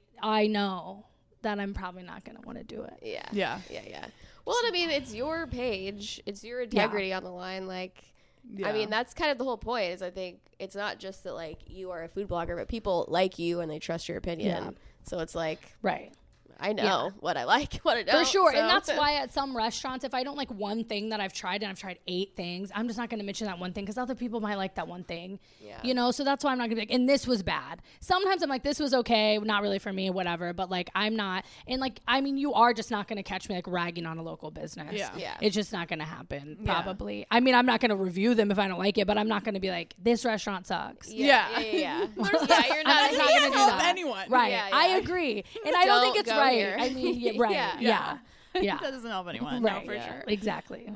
know that I'm probably not going to want to do it. Yeah. Yeah. Yeah. Well, I mean, it's your page. It's your integrity on the line. Like, Yeah. I mean, that's kind of the whole point. Is I think it's not just that like you are a food blogger, but people like you and they trust your opinion. Yeah. So it's like, Right. I know what I like, what I don't. For sure. So. And that's why at some restaurants, if I don't like one thing that I've tried and I've tried 8 things, I'm just not going to mention that one thing because other people might like that one thing. Yeah. You know, so that's why I'm not going to be like, and this was bad. Sometimes I'm like, this was okay, not really for me, whatever. But like, I'm not. And like, I mean, you are just not going to catch me like ragging on a local business. Yeah. It's just not going to happen, probably. I mean, I'm not going to review them if I don't like it, but I'm not going to be like, this restaurant sucks. Yeah. You're not not going to do that. anyone. Right. Yeah. I agree. And I don't think it's go right. here. I mean, right. Yeah. That doesn't help anyone. Right. No, for sure. Exactly.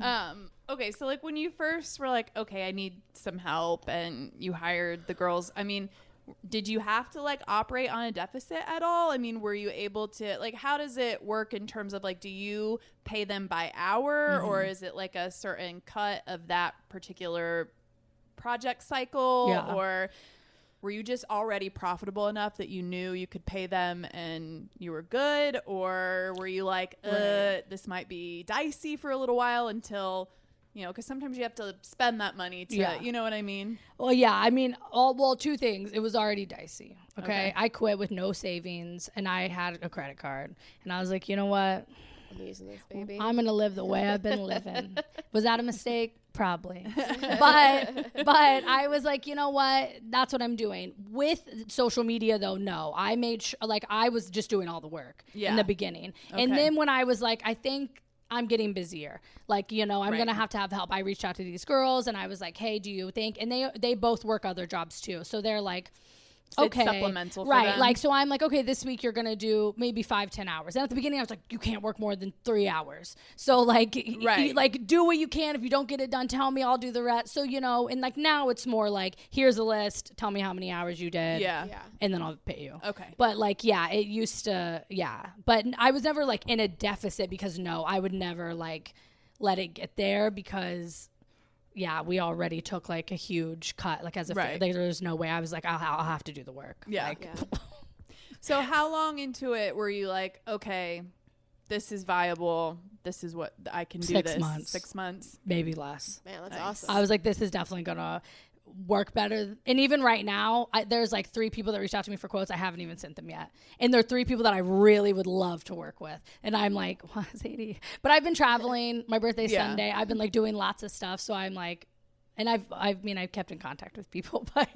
Okay, so like when you first were like, okay, I need some help, and you hired the girls, I mean, did you have to like operate on a deficit at all? I mean, were you able to like, how does it work in terms of like, do you pay them by hour or is it like a certain cut of that particular project cycle or were you just already profitable enough that you knew you could pay them and you were good? Or were you like, this might be dicey for a little while until, you know, because sometimes you have to spend that money to, you know what I mean? Well, yeah. I mean, two things. It was already dicey. Okay. I quit with no savings and I had a credit card. And I was like, you know what? I'm using this, baby. I'm going to live the way I've been living. Was that a mistake? Probably. But I was like, you know what? That's what I'm doing. With social media though, no. I made like I was just doing all the work in the beginning. Okay. And then when I was like, I think I'm getting busier. Like, you know, I'm going to have help. I reached out to these girls and I was like, hey, do you think? And they both work other jobs too. So they're like, so okay, it's supplemental for right? them. Like, so I'm like, okay, this week you're gonna do maybe 5-10 hours. And at the beginning, I was like, you can't work more than 3 hours. So like, like do what you can. If you don't get it done, tell me. I'll do the rest. So you know, and like now it's more like, here's a list. Tell me how many hours you did. Yeah. And then I'll pay you. Okay. But like, it used to, But I was never like in a deficit because I would never like let it get there because. Yeah, we already took like a huge cut. Like as a like, there's no way I was like, I'll have to do the work. Yeah. Like, So how long into it were you like, okay, this is viable. This is what I can do. 6 months. 6 months, maybe less. Man, that's awesome. I was like, this is definitely gonna work better. And even right now, there's like 3 people that reached out to me for quotes. I haven't even sent them yet. And they're 3 people that I really would love to work with. And I'm like, what, Sadie? But I've been traveling. My birthday's Sunday. I've been like doing lots of stuff. So I'm like, and I've kept in contact with people, but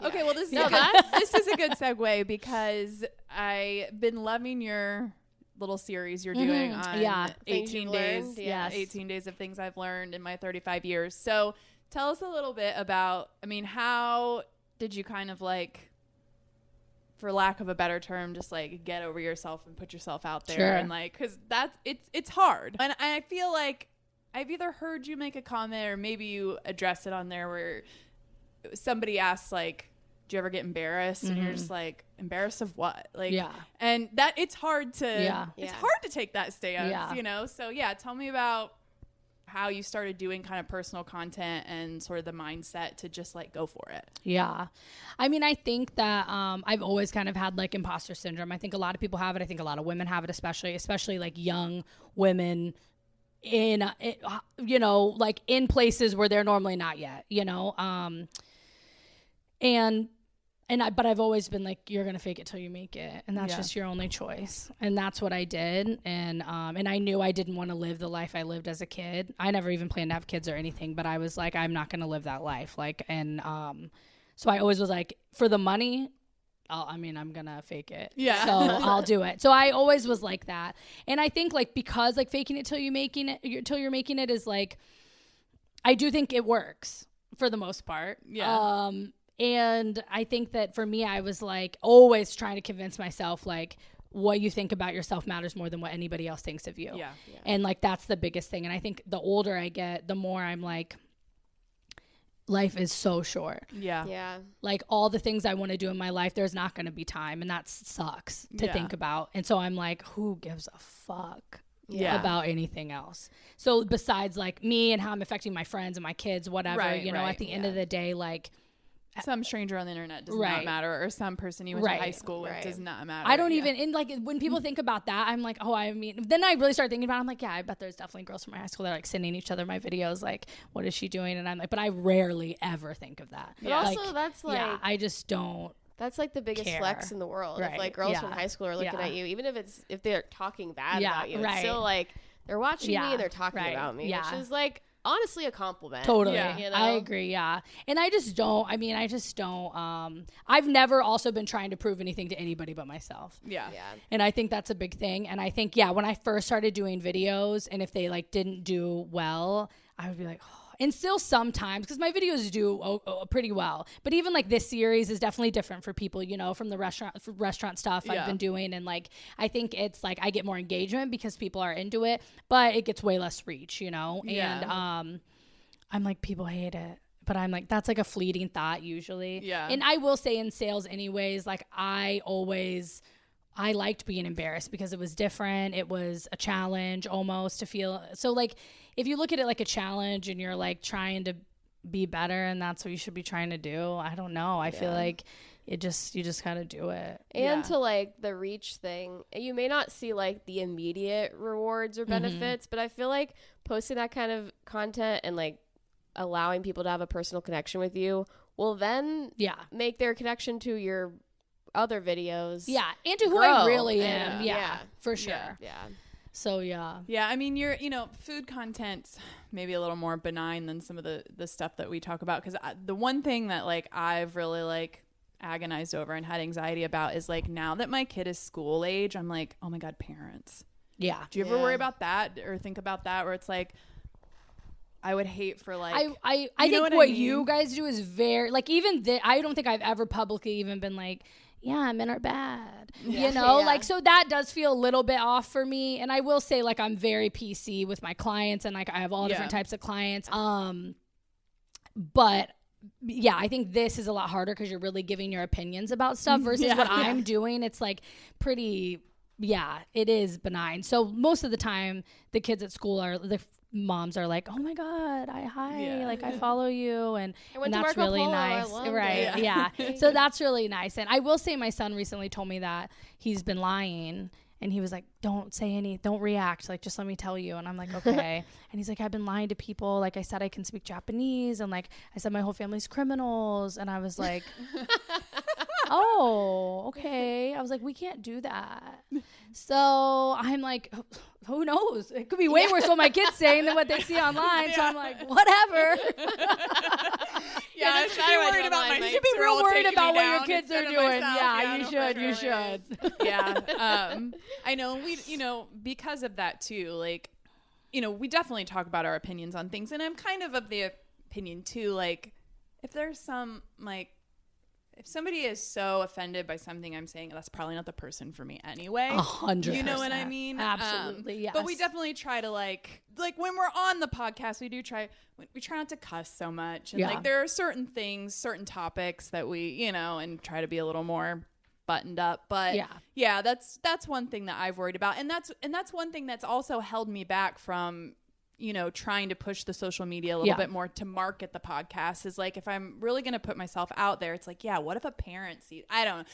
okay. Well, this is a good segue because I've been loving your little series you're doing on 18 days. 18 days of things I've learned in my 35 years. So tell us a little bit about, I mean, how did you kind of like, for lack of a better term, just like get over yourself and put yourself out there and like, cause it's hard. And I feel like I've either heard you make a comment or maybe you address it on there where somebody asks like, do you ever get embarrassed? And you're just like, embarrassed of what? Like, and that it's hard to, it's hard to take that stance, you know? So tell me about how you started doing kind of personal content and sort of the mindset to just like go for it. Yeah. I mean, I think that I've always kind of had like imposter syndrome. I think a lot of people have it. I think a lot of women have it, especially like young women in, you know, like in places where they're normally not yet, you know? But I've always been like, you're going to fake it till you make it. And that's just your only choice. And that's what I did. And I knew I didn't want to live the life I lived as a kid. I never even planned to have kids or anything, but I was like, I'm not going to live that life. Like, and so I always was like, for the money, I'm going to fake it. Yeah. So I'll do it. So I always was like that. And I think like, because like faking it till you're making it is like, I do think it works for the most part. Yeah. And I think that for me, I was like always trying to convince myself like what you think about yourself matters more than what anybody else thinks of you. Yeah. And like, that's the biggest thing. And I think the older I get, the more I'm like, life is so short. Yeah. Yeah. Like all the things I want to do in my life, there's not going to be time. And that sucks to think about. And so I'm like, who gives a fuck about anything else? So besides like me and how I'm affecting my friends and my kids, whatever, at the end of the day, like, some stranger on the internet does not matter, or some person you went to high school with does not matter. I don't even, and like when people think about that, I'm like, oh, I mean, then I really start thinking about it. I'm like, yeah, I bet there's definitely girls from my high school that are like sending each other my videos, like, what is she doing? And I'm like, but I rarely ever think of that. But also that's like, I just don't. That's like the biggest care. flex in the world. Right. If like girls Yeah. from high school are looking Yeah. at you, even if they're talking bad Yeah, about you, right. it's still like they're watching Yeah, me and they're talking right. about me, Yeah. which is like honestly a compliment. Totally. Yeah. You know? I agree. Yeah. And I just don't, I've never also been trying to prove anything to anybody but myself. Yeah. Yeah. And I think that's a big thing. And I think, yeah, when I first started doing videos and if they like didn't do well, I would be like, oh. And still sometimes, because my videos do pretty well. But even like this series is definitely different for people, you know, from the restaurant stuff I've been doing. And like, I think it's like I get more engagement because people are into it, but it gets way less reach, you know? Yeah. And I'm like, people hate it. But I'm like, that's like a fleeting thought usually. Yeah. And I will say in sales anyways, like I liked being embarrassed because it was different. It was a challenge almost to feel. So like, if you look at it like a challenge and you're like trying to be better and that's what you should be trying to do, I don't know. I feel like you just gotta do it. And to like the reach thing, you may not see like the immediate rewards or benefits, but I feel like posting that kind of content and like allowing people to have a personal connection with you will then make their connection to your other videos. Yeah. And to who grow. I really And, am. Yeah. For sure. Yeah. So yeah. Yeah, I mean, food content's maybe a little more benign than some of the stuff that we talk about. Because the one thing that like I've really like agonized over and had anxiety about is like now that my kid is school age, I'm like, oh my God, parents. Yeah. Do you ever worry about that or think about that? Where it's like, I would hate for like I think what you guys do is very like even I don't think I've ever publicly even been like, yeah, men are bad. You know, like, so that does feel a little bit off for me. And I will say, like, I'm very PC with my clients and like I have all different types of clients. But yeah, I think this is a lot harder because you're really giving your opinions about stuff versus what I'm doing. It's like pretty, it is benign. So most of the time the kids at school the moms are like, oh my God, like I follow you. And that's really nice. Right. Yeah. So that's really nice. And I will say my son recently told me that he's been lying and he was like, don't react. Like, just let me tell you. And I'm like, okay. And he's like, I've been lying to people. Like I said, I can speak Japanese. And like, I said, my whole family's criminals. And I was like, oh, okay. I was like, we can't do that. So I'm like, who knows? It could be way worse what my kids saying than what they see online. So I'm like, whatever. I should be worried about my You should be real worried about what your kids are doing. Yeah, you should. Yeah. I know because of that too, like, we definitely talk about our opinions on things. And I'm kind of the opinion too, like, if there's some, like, if somebody is so offended by something I'm saying, that's probably not the person for me anyway. 100%. You know what I mean? Absolutely, yes. But we definitely try to like when we're on the podcast, we try not to cuss so much. And like there are certain things, certain topics that we, and try to be a little more buttoned up. But that's one thing that I've worried about. And that's one thing that's also held me back from trying to push the social media a little bit more to market the podcast is like, if I'm really going to put myself out there, it's like, what if a parent sees, I don't know.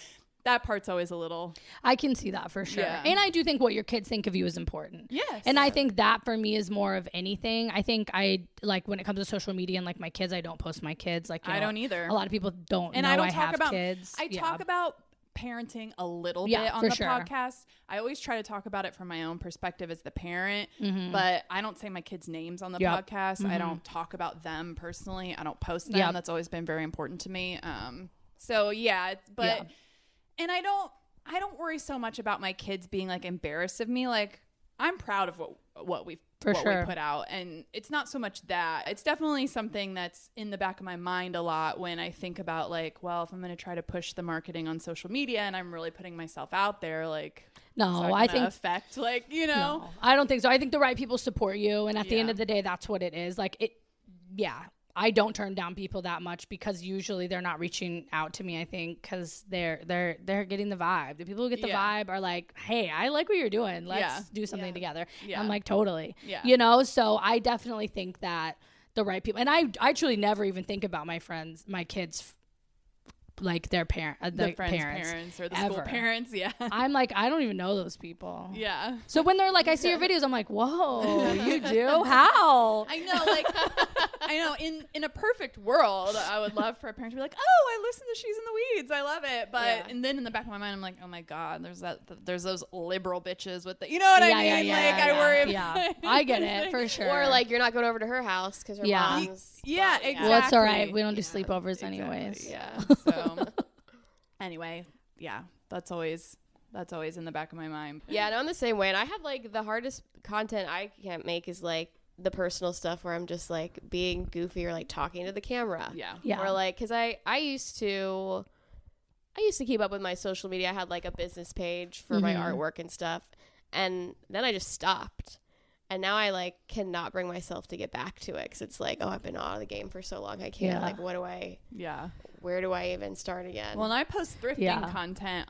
That part's always a little. I can see that for sure. Yeah. And I do think what your kids think of you is important. Yes. And I think that for me is more of anything. I think I like when it comes to social media and like my kids, I don't post my kids. Like, I don't either. A lot of people don't and know I don't I talk have about kids. I talk about parenting a little bit on for the sure. podcast. I always try to talk about it from my own perspective as the parent, but I don't say my kids' names on the podcast. I don't talk about them personally. I don't post them. That's always been very important to me. And I don't worry so much about my kids being like embarrassed of me. Like, I'm proud of what we put out, and it's not so much that. It's definitely something that's in the back of my mind a lot when I think about like, well, if I'm going to try to push the marketing on social media and I'm really putting myself out there, like, no, I think affect like No, I don't think so. I think the right people support you, and at the end of the day, that's what it is. Like it, I don't turn down people that much because usually they're not reaching out to me. I think because they're getting the vibe. The people who get the vibe are like, hey, I like what you're doing. Let's do something together. I'm like, totally. So I definitely think that the right people, and I truly never even think about my kids like their the friends' parents or the ever. school parents. Yeah. I'm like, I don't even know those people. Yeah. So when they're like, I see your videos, I'm like, whoa, you do? How? I know, like, I know. In a perfect world, I would love for a parent to be like, "Oh, I listen to She's in the Weeds. I love it." But and then in the back of my mind, I'm like, "Oh my God, there's those liberal bitches with the, you know what I mean? I worry about. Yeah, I get it for sure. Or like you're not going over to her house because her mom's. Yeah, exactly. Well, it's all right. We don't do sleepovers anyways. Yeah. So anyway, yeah, that's always in the back of my mind. Yeah, and I'm the same way. And I have like the hardest content I can't make is like the personal stuff where I'm just like being goofy or like talking to the camera. Yeah. Or like, cause I used to keep up with my social media. I had like a business page for my artwork and stuff. And then I just stopped. And now I like cannot bring myself to get back to it. Cause it's like, oh, I've been out of the game for so long. I can't like, where do I even start again? Well, and I post thrifting content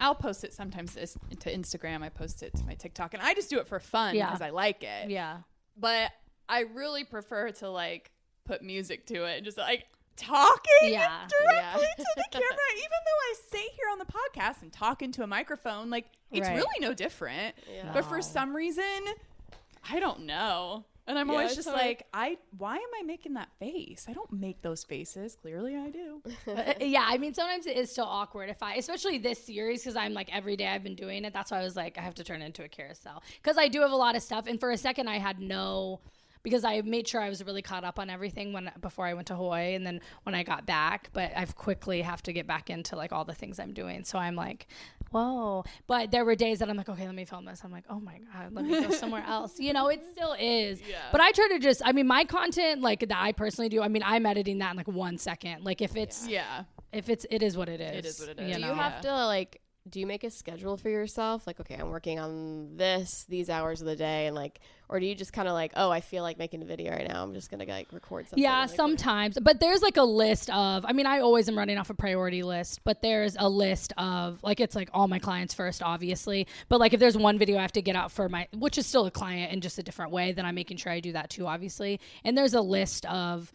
I'll post it sometimes to Instagram. I post it to my TikTok, and I just do it for fun because I like it. Yeah. But I really prefer to like put music to it and just like talking directly to the camera. Even though I sit here on the podcast and talk into a microphone, like it's really no different. Yeah. But for some reason, I don't know. And I'm always just like, why am I making that face? I don't make those faces. Clearly I do. Yeah, I mean, sometimes it is so awkward especially this series, because I'm like, every day I've been doing it. That's why I was like, I have to turn it into a carousel. Because I do have a lot of stuff. And for a second I had because I made sure I was really caught up on everything before I went to Hawaii and then when I got back. But I've quickly have to get back into like all the things I'm doing. So I'm like, whoa. But there were days that I'm like, okay, let me film this. I'm like, oh my God, let me go somewhere else. You know, it still is. Yeah. But I try to my content, like that I personally do, I mean, I'm editing that in like 1 second. Like if it's, it is what it is. It is what it is. Do you have to like, do you make a schedule for yourself? Like, okay, I'm working on these hours of the day, and like, or do you just kind of like, oh, I feel like making a video right now, I'm just gonna like record something? Yeah, sometimes. But there's like a list of, I mean, I always am running off a priority list, but there's a list of like, it's like all my clients first, obviously. But like if there's one video I have to get out for which is still a client in just a different way, then I'm making sure I do that too, obviously. And there's a list of,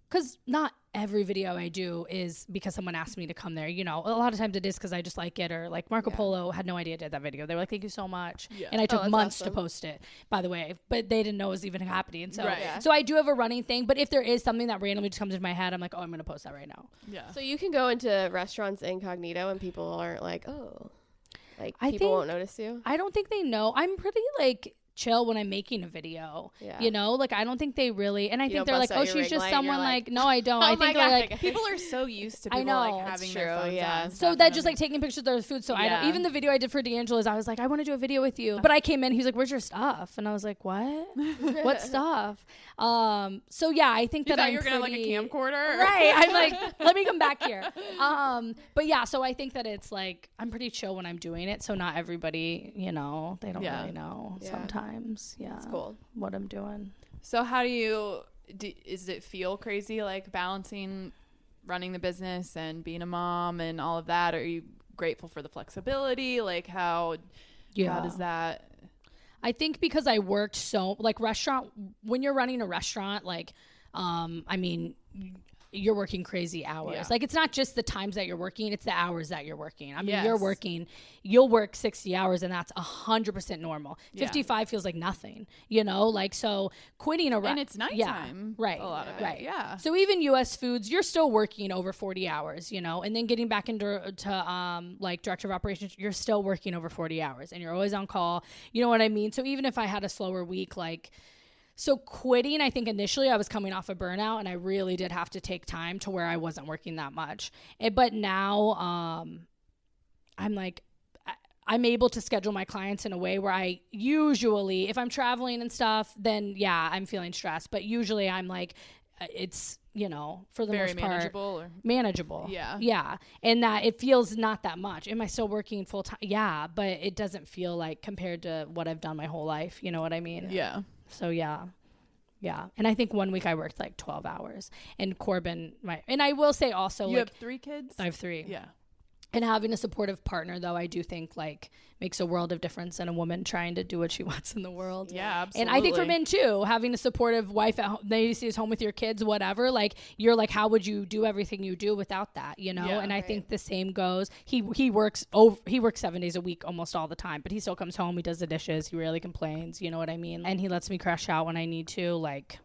because not every video I do is because someone asked me to come there. You know, a lot of times it is because I just like it, or like Marco Polo had no idea I did that video. They were like, thank you so much. Yeah. And I took months to post it, by the way, but they didn't know it was even happening. So, so I do have a running thing, but if there is something that randomly just comes into my head, I'm like, oh, I'm going to post that right now. Yeah. So you can go into restaurants incognito and people aren't like, oh, like people won't notice you. I don't think they know. I'm pretty like chill when I'm making a video, you know, like I don't think they really, and I think they're like, oh, she's just someone like, no, I don't. I think they're like, people are so used to people like having their phones on. So that just like taking pictures of their food. So I don't, even the video I did for D'Angelo's, I was like, I want to do a video with you. But I came in, he was like, where's your stuff? And I was like, what? What stuff? So yeah, I think that you're gonna have like a camcorder, right? I'm like, let me come back here. But yeah, so I think that it's like I'm pretty chill when I'm doing it. So not everybody, you know, they don't really know sometimes. That's cool. What I'm doing. So how does it feel crazy, like balancing running the business and being a mom and all of that? Are you grateful for the flexibility? Like how does that? I think because I worked like when you're running a restaurant, like, I mean, you're working crazy hours. Yeah. Like it's not just the times that you're working, it's the hours that you're working. I mean, you'll work 60 hours and that's 100% normal. 55 feels like nothing, you know, like, so quitting and it's nighttime. Right. A lot of it. Right. Yeah. So even US Foods, you're still working over 40 hours, you know, and then getting back into like director of operations, you're still working over 40 hours and you're always on call. You know what I mean? So even if I had a slower week, like, so quitting, I think initially I was coming off a burnout and I really did have to take time to where I wasn't working that much. But now I'm like, I'm able to schedule my clients in a way where I usually, if I'm traveling and stuff, then I'm feeling stressed. But usually I'm like, it's, you know, for the most part, manageable. Yeah. Yeah. And that it feels not that much. Am I still working full time? Yeah. But it doesn't feel like compared to what I've done my whole life. You know what I mean? Yeah. So yeah. And I think 1 week I worked like 12 hours and Corbin, and I will say also, you have 3 kids? I have 3. Yeah. And having a supportive partner, though, I do think like makes a world of difference in a woman trying to do what she wants in the world. Yeah, absolutely. And I think for men too, having a supportive wife at home, they stays home with your kids, whatever. Like you're like, how would you do everything you do without that? You know. Yeah, and I think the same goes. He works 7 days a week almost all the time, but he still comes home. He does the dishes. He rarely complains. You know what I mean? And he lets me crash out when I need to. Like.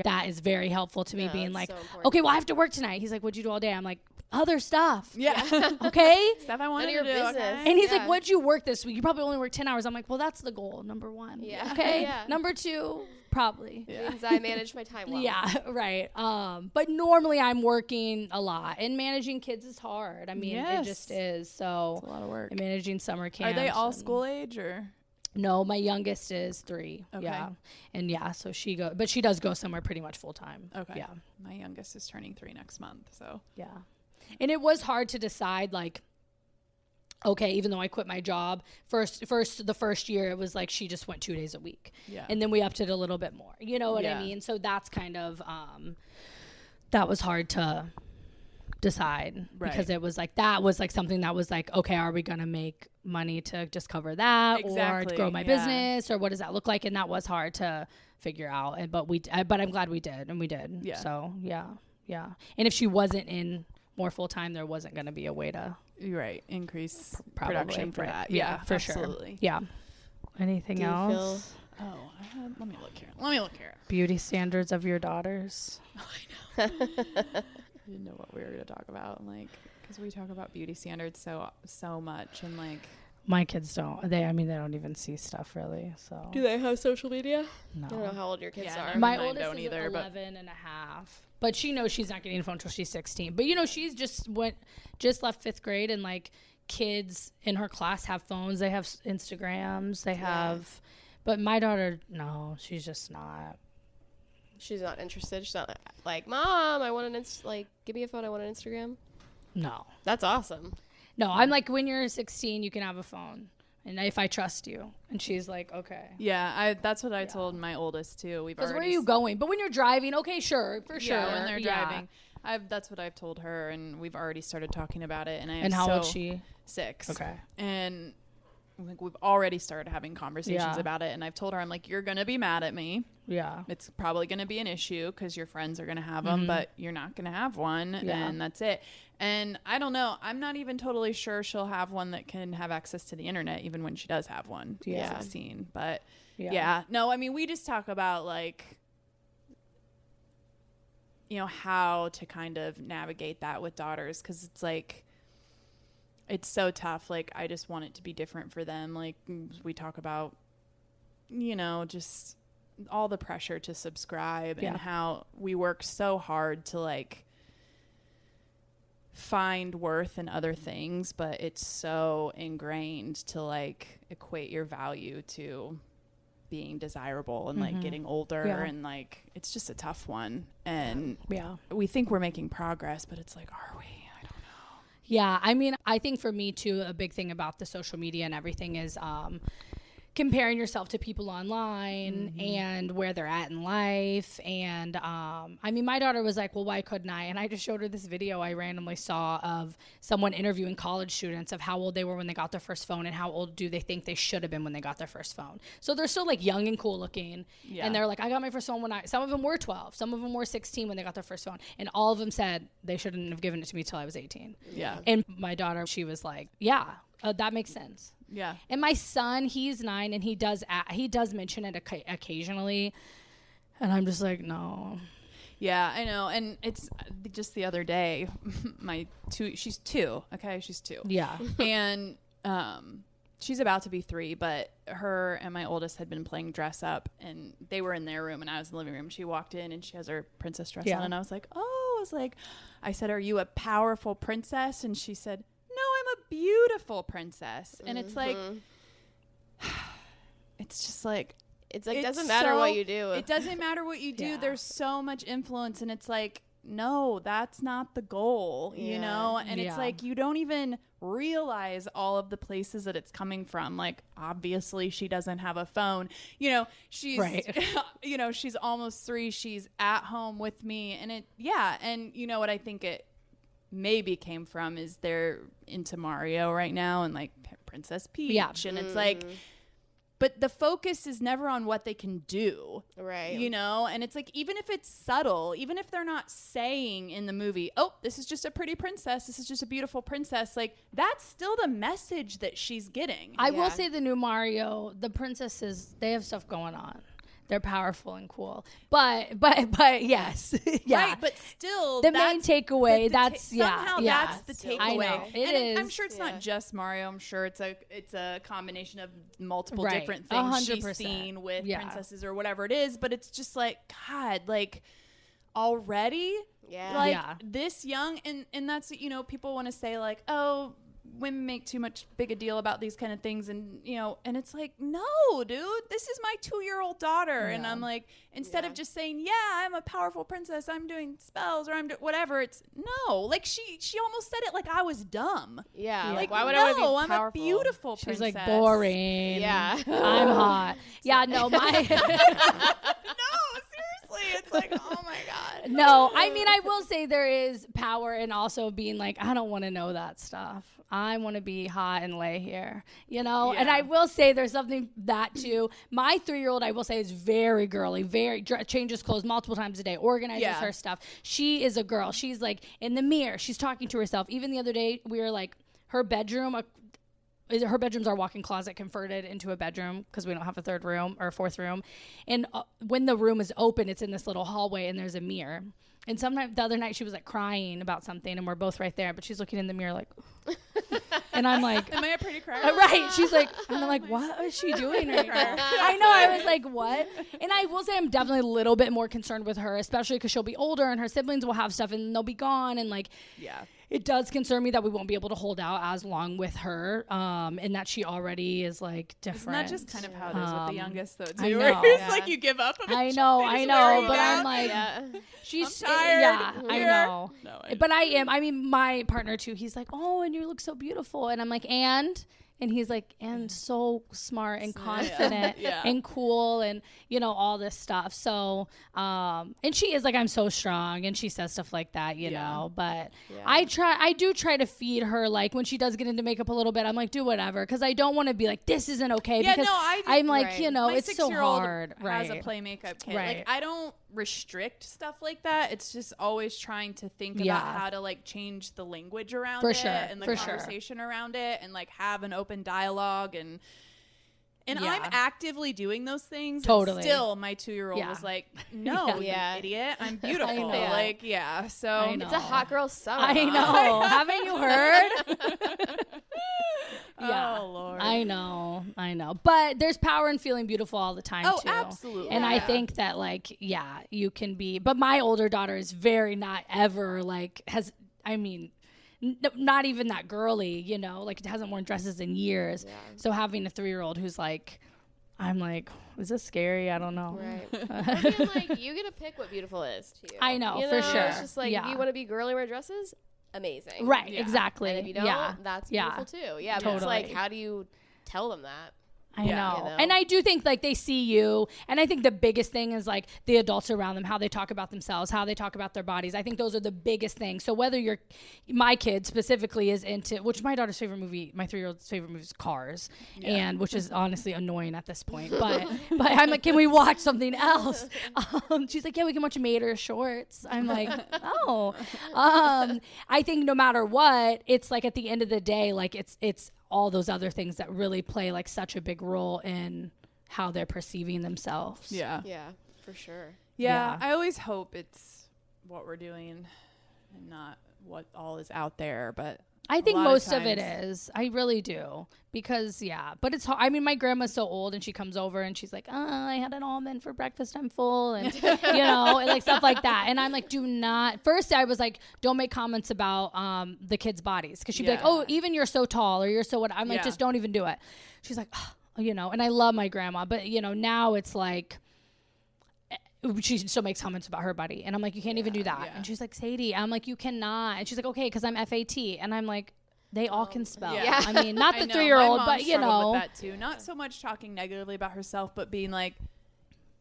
That is very helpful to me, being like, okay, well, I have to work tonight. He's like, what'd you do all day? I'm like, other stuff. Yeah. Okay. Stuff I wanted None to of do. your business. Okay? And he's like, what'd you work this week? You probably only worked 10 hours. I'm like, well, that's the goal. Number 1. Yeah. Okay. Yeah. Number 2, probably. Means I manage my time well. Yeah, right. But normally I'm working a lot, and managing kids is hard. I mean, it just is. So It's a lot of work. I'm managing summer camps. Are they all school age or? No, my youngest is 3. Okay. Yeah. And yeah, so she does go somewhere pretty much full time. Okay. Yeah. My youngest is turning 3 next month. So. Yeah. And it was hard to decide, like, okay, even though I quit my job the first year, it was like she just went 2 days a week. Yeah. And then we upped it a little bit more. You know what I mean? So that's kind of that was hard to decide, because it was like something that was like, okay, are we gonna make money to just cover that or to grow my business, or what does that look like? And that was hard to figure out, but I'm glad we did, and we did. So yeah. And if she wasn't in more full time, there wasn't going to be a way to increase production for that. Yeah, for absolutely. sure. Yeah. Anything else? Let me look here. Beauty standards of your daughters. I didn't know what we were going to talk about, like, because we talk about beauty standards so much, and like my kids don't. They don't even see stuff really. So do they have social media? No. I don't know how old your kids are. My oldest is 11 and a half. But she knows she's not getting a phone until she's 16. But she's just left 5th grade, and like kids in her class have phones. They have Instagrams. They have, but my daughter, no, she's just not. She's not interested. She's not like, Mom, I want give me a phone. I want an Instagram. No. That's awesome. No, I'm like, when you're 16, you can have a phone. And if I trust you. And she's like, okay. Yeah, that's what I told my oldest too. Because where are you going? But when you're driving, okay, sure, for sure. Yeah, when they're driving. That's what I've told her, and we've already started talking about it. And how old is she? 6. Okay. And like we've already started having conversations about it, and I've told her, I'm like, you're gonna be mad at me. Yeah, it's probably gonna be an issue because your friends are gonna have them, but you're not gonna have one, and that's it. And I don't know, I'm not even totally sure she'll have one that can have access to the internet even when she does have one. Yeah, 16. But no, I mean, we just talk about like, how to kind of navigate that with daughters, because it's like, it's so tough. Like, I just want it to be different for them. Like, we talk about, just all the pressure to subscribe and how we work so hard to like find worth in other things, but it's so ingrained to like equate your value to being desirable and like getting older, and like it's just a tough one. And we think we're making progress, but it's like, are we? I don't know. Yeah, I mean, I think for me too, a big thing about the social media and everything is comparing yourself to people online and where they're at in life. And I mean, my daughter was like, well, why couldn't I? And I just showed her this video I randomly saw of someone interviewing college students of how old they were when they got their first phone and how old do they think they should have been when they got their first phone. So they're still like young and cool looking. Yeah. And they're like, I got my first phone when some of them were 12, some of them were 16 when they got their first phone. And all of them said they shouldn't have given it to me till I was 18. Yeah. And my daughter, she was like, yeah, that makes sense. Yeah. And my son, he's 9, and he does mention it occasionally, and I'm just like, no. Yeah, I know. And it's just the other day, she's 2. Okay, she's 2. Yeah. And she's about to be 3, but her and my oldest had been playing dress up, and they were in their room, and I was in the living room. She walked in, and she has her princess dress on, and I said, are you a powerful princess? And she said, no, I'm a beautiful princess. And it's like, it's just like, it doesn't matter what you do. It doesn't matter what you do. Yeah. There's so much influence, and it's like, no, that's not the goal, you know? And it's like, you don't even realize all of the places that it's coming from. Like, obviously she doesn't have a phone, she's, she's almost 3. She's at home with me, and and you know what? I think maybe came from is they're into Mario right now and like Princess Peach. Yeah. And it's like, but the focus is never on what they can do. Right. You know? And it's like, even if it's subtle, even if they're not saying in the movie, oh, this is just a pretty princess, this is just a beautiful princess, like that's still the message that she's getting. I will say the new Mario, the princesses, they have stuff going on. They're powerful and cool, but yes, yeah. Right, but still, the main takeaway. Somehow yeah. that's the takeaway. I know it is. I'm sure it's not just Mario. I'm sure it's a combination of multiple Right. different things 100%. she's seen with princesses or whatever it is. But it's just like, God, like already, like this young, and that's, you know, people want to say like, oh, women make too much big a deal about these kind of things, and you know, and it's like, no, dude, this is my 2-year-old daughter, and I'm like, instead of just saying, yeah, I'm a powerful princess, I'm doing spells, or I'm whatever, it's no, like she almost said it like I was dumb. Like why would I want to be powerful? I'm a beautiful princess. She's like boring. Yeah. I'm hot. Yeah, no, my No, seriously, it's like, oh my God. no. I mean, I will say there is power in also being like, I don't want to know that stuff. I want to be hot and lay here, you know? And I will say there's something that too. My 3-year-old, I will say, is very girly, very changes clothes multiple times a day, organizes her stuff. She is a girl. She's like in the mirror. She's talking to herself. Even the other day, we were like, her bedroom's our walk-in closet converted into a bedroom because we don't have a third room or a fourth room. And when the room is open, it's in this little hallway and there's a mirror. And sometimes the other night she was like crying about something and we're both right there, but she's looking in the mirror like, and I'm like, am I a pretty crier? Right. She's like, and I'm like, what is she doing right now? I know. I was like, what? And I will say I'm definitely a little bit more concerned with her, especially because she'll be older and her siblings will have stuff and they'll be gone. And like, it does concern me that we won't be able to hold out as long with her, and that she already is like different. Isn't that just kind of how it is with the youngest though too? I know. Where it's like you give up. I know, but I'm like, she's I'm tired. Yeah, I know. No, But I am. I mean, my partner too. He's like, oh, and you look so beautiful, and I'm like, and he's like, and so smart and confident and cool and, you know, all this stuff. So, and she is like, I'm so strong. And she says stuff like that, you know, but I do try to feed her. Like when she does get into makeup a little bit, I'm like, do whatever. Cause I don't want to be like, this isn't okay. Because I'm like, you know, my it's so hard. Has a play makeup kit. Like I don't restrict stuff like that. It's just always trying to think about how to like change the language around it and the conversation around it and like have an open dialogue and I'm actively doing those things. Totally. And still my 2-year-old was like, no, you idiot, I'm beautiful. Like, so it's a hot girl summer. I know. Haven't you heard? Oh Lord. I know. But there's power in feeling beautiful all the time too. Absolutely. And I think that like, you can be, but my older daughter is very not ever like not even that girly, you know, like it hasn't worn dresses in years. So having a 3-year-old who's like, I'm like, is this scary? I don't know. Right. I mean, like, you get to pick what beautiful is to you. I know, you for sure. It's just like, if you want to be girly, wear dresses, amazing. Right, exactly. And if you don't, that's beautiful too. Yeah, but it's like, how do you tell them that? I know. And I do think like they see you. And I think the biggest thing is like the adults around them, how they talk about themselves, how they talk about their bodies. I think those are the biggest things. So whether my kid specifically is into, which my daughter's favorite movie, my 3-year-old's favorite movie is Cars. And which is honestly annoying at this point. But I'm like, can we watch something else? She's like, yeah, we can watch Mater Shorts. I'm like, oh. I think no matter what, it's like at the end of the day, like it's all those other things that really play like such a big role in how they're perceiving themselves. Yeah, for sure. Yeah, I always hope it's what we're doing and not what all is out there, but I think most of it is. I really do. Because, but it's hard. I mean, my grandma's so old and she comes over and she's like, I had an almond for breakfast. I'm full. And, you know, and like stuff like that. And I'm like, first I was like, don't make comments about the kids' bodies. Because she'd be like, oh, even you're so tall or you're so what. I'm like, just don't even do it. She's like, you know, and I love my grandma. But, you know, now it's like, she still makes comments about her body. And I'm like, you can't even do that. And she's like, Sadie. I'm like, you cannot. And she's like, okay, because I'm FAT. And I'm like, they all can spell. Yeah. I mean, not the 3-year-old, but you know. With that too. Not so much talking negatively about herself, but being like,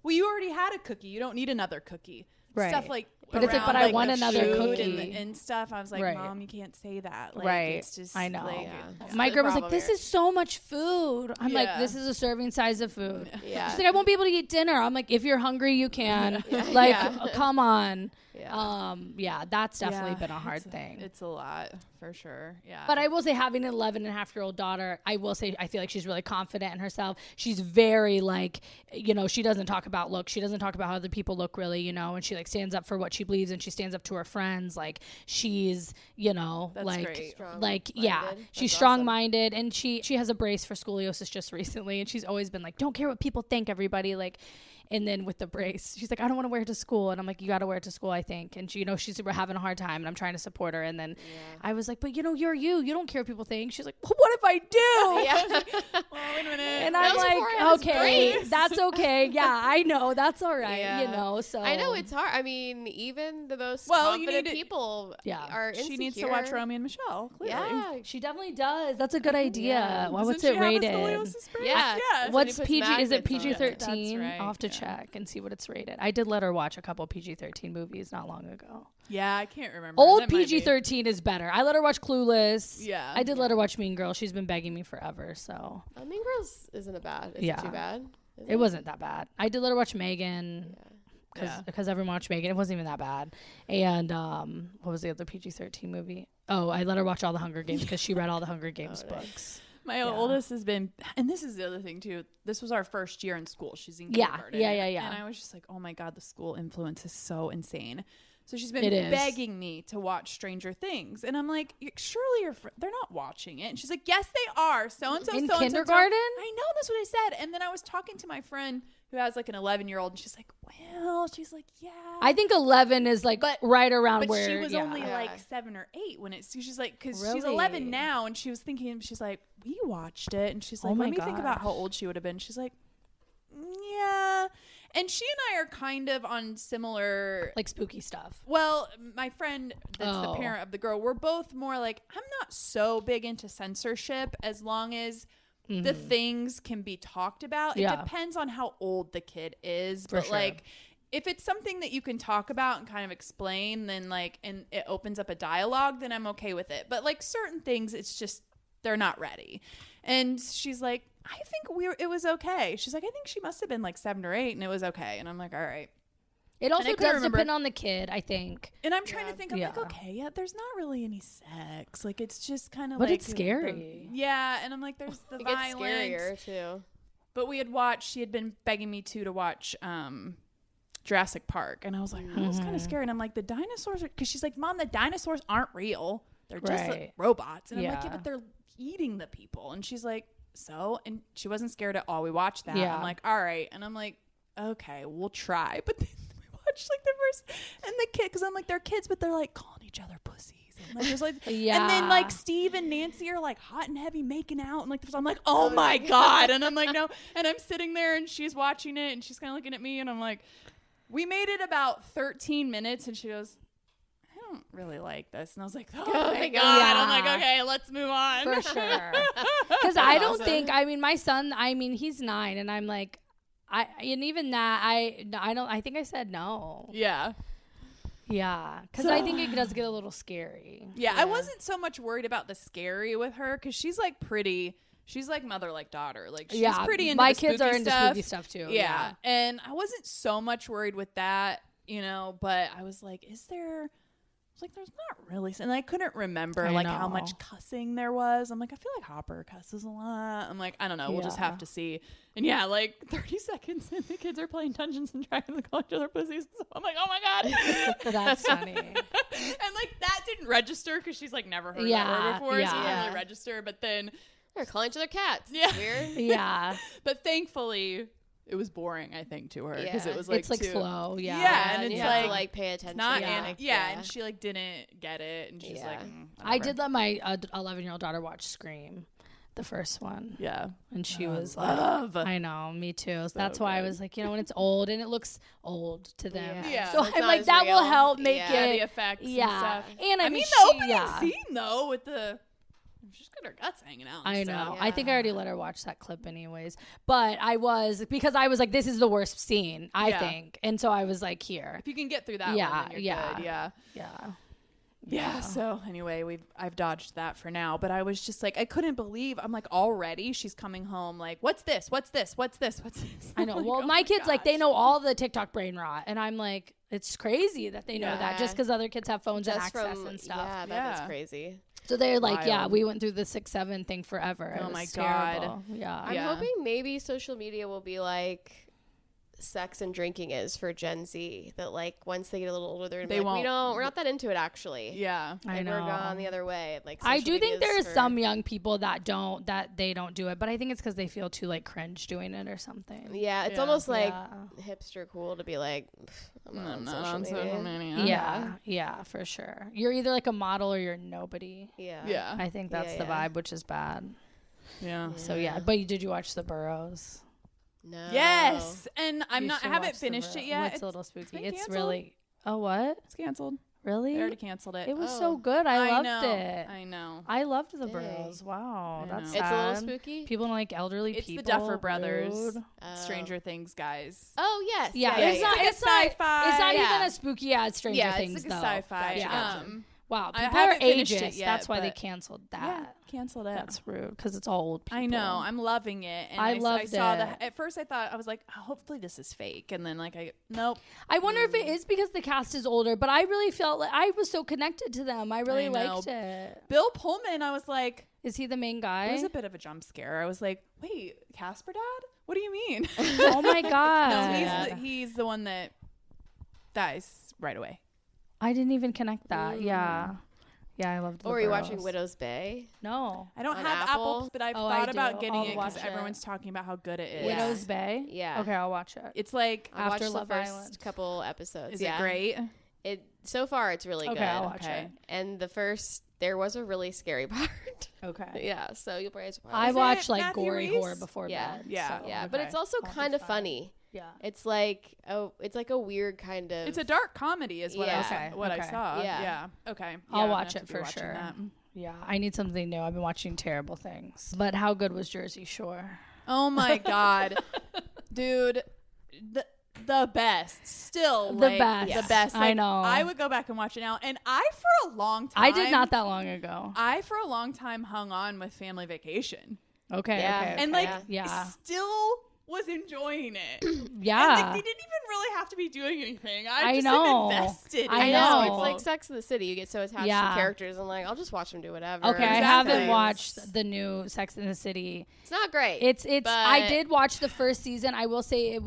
well, you already had a cookie. You don't need another cookie. stuff like. But it's like, but I want another cookie and stuff. I was like, Mom, you can't say that. Like, it's just, I know. Like, my girl was like, this is so much food. I'm like, this is a serving size of food. Yeah. She's like, I won't be able to eat dinner. I'm like, if you're hungry, you can. Like, come on. That's definitely been a hard thing. It's a lot for sure. Yeah. But I will say, having an 11-and-a-half-year-old daughter, I will say I feel like she's really confident in herself. She's very like, she doesn't talk about looks. She doesn't talk about how other people look really, and she like stands up for what she believes and she stands up to her friends. Like she's, That's like, great. like, she's strong-minded, and she has a brace for scoliosis just recently, and she's always been like, don't care what people think, everybody. Like, and then with the brace, she's like, I don't want to wear it to school. And I'm like, you got to wear it to school, I think. And she, she's having a hard time, and I'm trying to support her. And then I was like, but you're you. You don't care what people think. She's like, well, what if I do? Well, wait a minute. And I'm like, okay, that's okay. Yeah, I know. That's all right. So I know it's hard. I mean, even the most confident people are insecure. She needs to watch Romeo and Michelle, clearly. Yeah, she definitely does. That's a good idea. Well, what's it rated? Yeah. What's PG? Is it PG-13? That's right. I'll have to check and see what it's rated. I did let her watch a couple PG-13 movies not long ago. Yeah, I can't remember. Old PG-13 is better. I let her watch Clueless. Yeah. I did let her watch Mean Girls. She's been begging me forever, so. Mean Girls isn't a bad. Is it too bad? It wasn't that bad. I did let her watch Megan. Because everyone watched Megan. It wasn't even that bad. And what was the other PG-13 movie? Oh, I let her watch all the Hunger Games because she read all the Hunger Games books. My oldest has been, and this is the other thing too, this was our first year in school. She's in kindergarten. Yeah. And I was just like, oh my God, the school influence is so insane. So she's been begging me to watch Stranger Things. And I'm like, surely they're not watching it. And she's like, yes, they are. So-and-so, in so-and-so. kindergarten? I know, that's what I said. And then I was talking to my friend who has like an 11-year-old, and she's like, well, yeah. I think 11 is like right around where. But she was only like 7 or 8 when she's like, because she's 11 now, and she was thinking, she's like, we watched it. And she's like, let me think about how old she would have been. She's like, yeah. And she and I are kind of on similar, like, spooky stuff. Well, my friend that's the parent of the girl, we're both more like, I'm not so big into censorship as long as the things can be talked about. It depends on how old the kid is. But like, if it's something that you can talk about and kind of explain, then like, and it opens up a dialogue, then I'm okay with it. But like certain things, it's just, they're not ready. And she's like, I think it was okay. She's like, I think she must have been like 7 or 8 and it was okay. And I'm like, all right. It also does depend on the kid, I think. And I'm trying to think, I'm like, okay, there's not really any sex. Like, it's just kind of but like. But it's scary. And I'm like, there's the violence. It gets scarier, too. But she had been begging me to watch Jurassic Park. And I was like, that was kind of scary. And I'm like, the dinosaurs because she's like, Mom, the dinosaurs aren't real. They're just like robots. And I'm like, yeah, but they're eating the people. And she's like, so? And she wasn't scared at all. We watched that. I'm like, all right. And I'm like, okay, we'll try. But then we watched like the first, and the kid, because I'm like, they're kids, but they're like calling each other pussies. And like, there's like, and then like Steve and Nancy are like hot and heavy making out. And like, I'm like, oh my God. And I'm like, no. And I'm sitting there and she's watching it and she's kind of looking at me and I'm like, we made it about 13 minutes and she goes, I don't really like this. And I was like, oh my God. I'm like, okay, let's move on. For sure. Because I don't think, I mean, my son, I mean, he's 9 and I'm like, and even that, I think I said no. Yeah. Yeah. Because I think it does get a little scary. Yeah. I wasn't so much worried about the scary with her because she's like she's like mother, like daughter. Like she's pretty into my the kids are into stuff. spooky stuff too. Yeah. And I wasn't so much worried with that, you know, but I was like, like, there's not really, and I couldn't remember like how much cussing there was. I'm like, I feel like Hopper cusses a lot. I'm like, I don't know. We'll just have to see. And yeah, like 30 seconds and the kids are playing Dungeons and Dragons and calling each other pussies. So I'm like, oh my God. That's funny. And like that didn't register because she's like never heard that word before. So it didn't really register. But then they're calling each other cats. Yeah. It's weird. Yeah. But thankfully, it was boring, I think, to her because it was like it's like slow, yeah, and it's you have to like pay attention. Not and she like didn't get it, and she's like, I did let my 11-year-old daughter watch Scream, the first one, and she was like, I know, me too. So that's why I was like, you know, when it's old and it looks old to them, so I'm like, that will help make it the effects, and stuff. And I mean the opening scene though with the She's got her guts hanging out. I know. Yeah. I think I already let her watch that clip anyways. But because I was like, this is the worst scene, I think. And so I was like, here. If you can get through that one, then you're good. Yeah. So anyway, I've dodged that for now, but I was just like, I couldn't believe, I'm like, already she's coming home like, what's this? I know. Like, Well, oh my kids, like, they gosh. know all the TikTok brain rot. And I'm like, it's crazy that they know that just because other kids have phones and access and stuff. Yeah, that's crazy. So they're like, Wild. we went through the 6-7 thing forever. Oh It was my terrible. God. Yeah. I'm hoping maybe social media will be like sex and drinking is for Gen Z. That like once they get a little older, they're They like, won't. we're not that into it actually. Yeah. I know. We're gone the other way. Like I social do think media is there's for- some young people that they don't do it, but I think it's because they feel too like cringe doing it or something. Yeah, it's Yeah. almost like Yeah. hipster cool to be like, I'm not on Not social on media. social media. Yeah, for sure. You're either like a model or you're nobody. Yeah. Yeah. I think that's the Yeah. vibe, which is bad. Yeah. So yeah, but did you watch The Burrows? No. Yes. And I You haven't should watch The finished it Burrows. yet. It's a little spooky. been It's canceled? really. Oh, what? It's canceled. Really? They already canceled it. It was Oh. so good. I loved know. it. I know. I loved The Dang. Burrows. Wow, I that's know. It's a little sad. spooky. People like elderly It's the people. Duffer Brothers. Rude. Stranger Things guys. Oh yes. Yeah, yeah, it's yeah. not. It's It's like a not. sci-fi. It's not Yeah. even a spooky as Stranger Yeah, Things it's like though. a sci-fi. Gotcha. Wow, I people are haven't finished it ageist. yet, That's why they but- canceled Yeah, that. canceled it. That's rude because it's all old people. I know. I'm loving it. And I I loved saw it. that. At first, I thought I was like, oh, hopefully this is fake, and then like nope. I wonder if it is because the cast is older, but I really felt like I was so connected to them. I really I know. liked it. Bill Pullman, I was like, Is he the main guy? it was a bit of a jump scare. I was like, wait, Casper Dad? What do you mean? Oh my god! No, he's the one that dies right away. I didn't even connect that. Yeah, I loved. Or The are you watching Burrows. Widow's Bay? No, I don't On have Apple? Apple, but I've Oh, I thought do. about getting I'll it because watch it. everyone's talking about how good it is. Yeah. Widow's Bay. Yeah. Okay, I'll watch it. It's like, I After watched Love the first Island. couple episodes. is yeah. it great? It so far it's really Okay, good. I'll watch Okay. it. And there was a really scary part. Okay. Yeah, so you'll probably surprised. I Is watch it like Matthew gory Reese? horror before Yeah. bed. Yeah. so- Yeah, but Okay. it's also I'll be kind of fine. funny. Yeah. It's like it's like a weird kind of. It's a dark comedy, is what Yeah. I saw. Okay, What I okay. saw. Yeah. Yeah. Okay. I'll Yeah, I'm watch gonna have it to be for watching sure. that. Yeah, I need something new. I've been watching terrible things. But how good was Jersey Shore? Oh my god, dude, the best. Still The like, best. The best. I Like, know. I would go back and watch it now. And I for a long time. I did not that long ago. I for a long time hung on with Family Vacation, Okay. Yeah. Okay. and okay. like Yeah. still was enjoying it. Yeah. And like, they didn't even really have to be doing anything. I just know. am invested. I in know. these It's people. like Sex in the City. You get so attached Yeah. to characters and like I'll just watch them do whatever. Okay, I Exactly. haven't watched the new Sex in the City. It's not great. It's I but- did watch the first season. I will say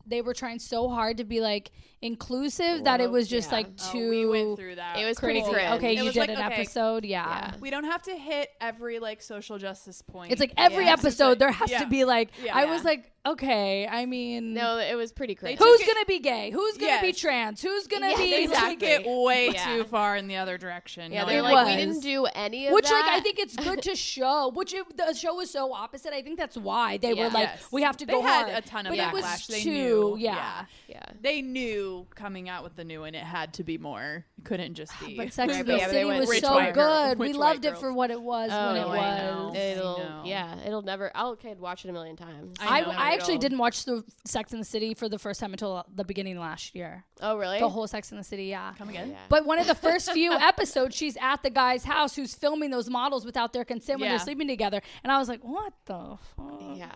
they were trying so hard to be like inclusive that it was just yeah. like Oh, too we went through that. It was pretty crazy. cringe. Okay, It you was did like, an okay, episode. Yeah. Yeah. We don't have to hit every like social justice point. It's like every Yeah. episode there has Yeah. to be like Yeah. I was like, okay, I mean No, it was pretty cringe. who's took it- gonna be gay? Who's gonna be Yes. trans? Who's gonna Yes, be They exactly. took it way Yeah. too far in the other direction. Yeah, No, they're It like we was. didn't do any of Which that. like I think it's good to show. The show was so opposite. I think that's why they were Yeah. like Yes. we have to They go had hard. a ton of but it was backlash. They too, knew. yeah. Yeah. They knew coming out with the new one, it had to be more. It couldn't just be. But Sex Right, and but the yeah, they City went was rich so white girl- good. We rich loved white it for girls. what it was when it I was. know. It'll it'll never. I'll watch it a million times. I know. I actually It'll- didn't watch the Sex and the City for the first time until the beginning last year. Oh really? The whole Sex and the City, yeah. Come again? Yeah. But one of the first few episodes, she's at the guy's house who's filming those models without their consent when Yeah. they're sleeping together. And I was like, what the fuck? Yeah.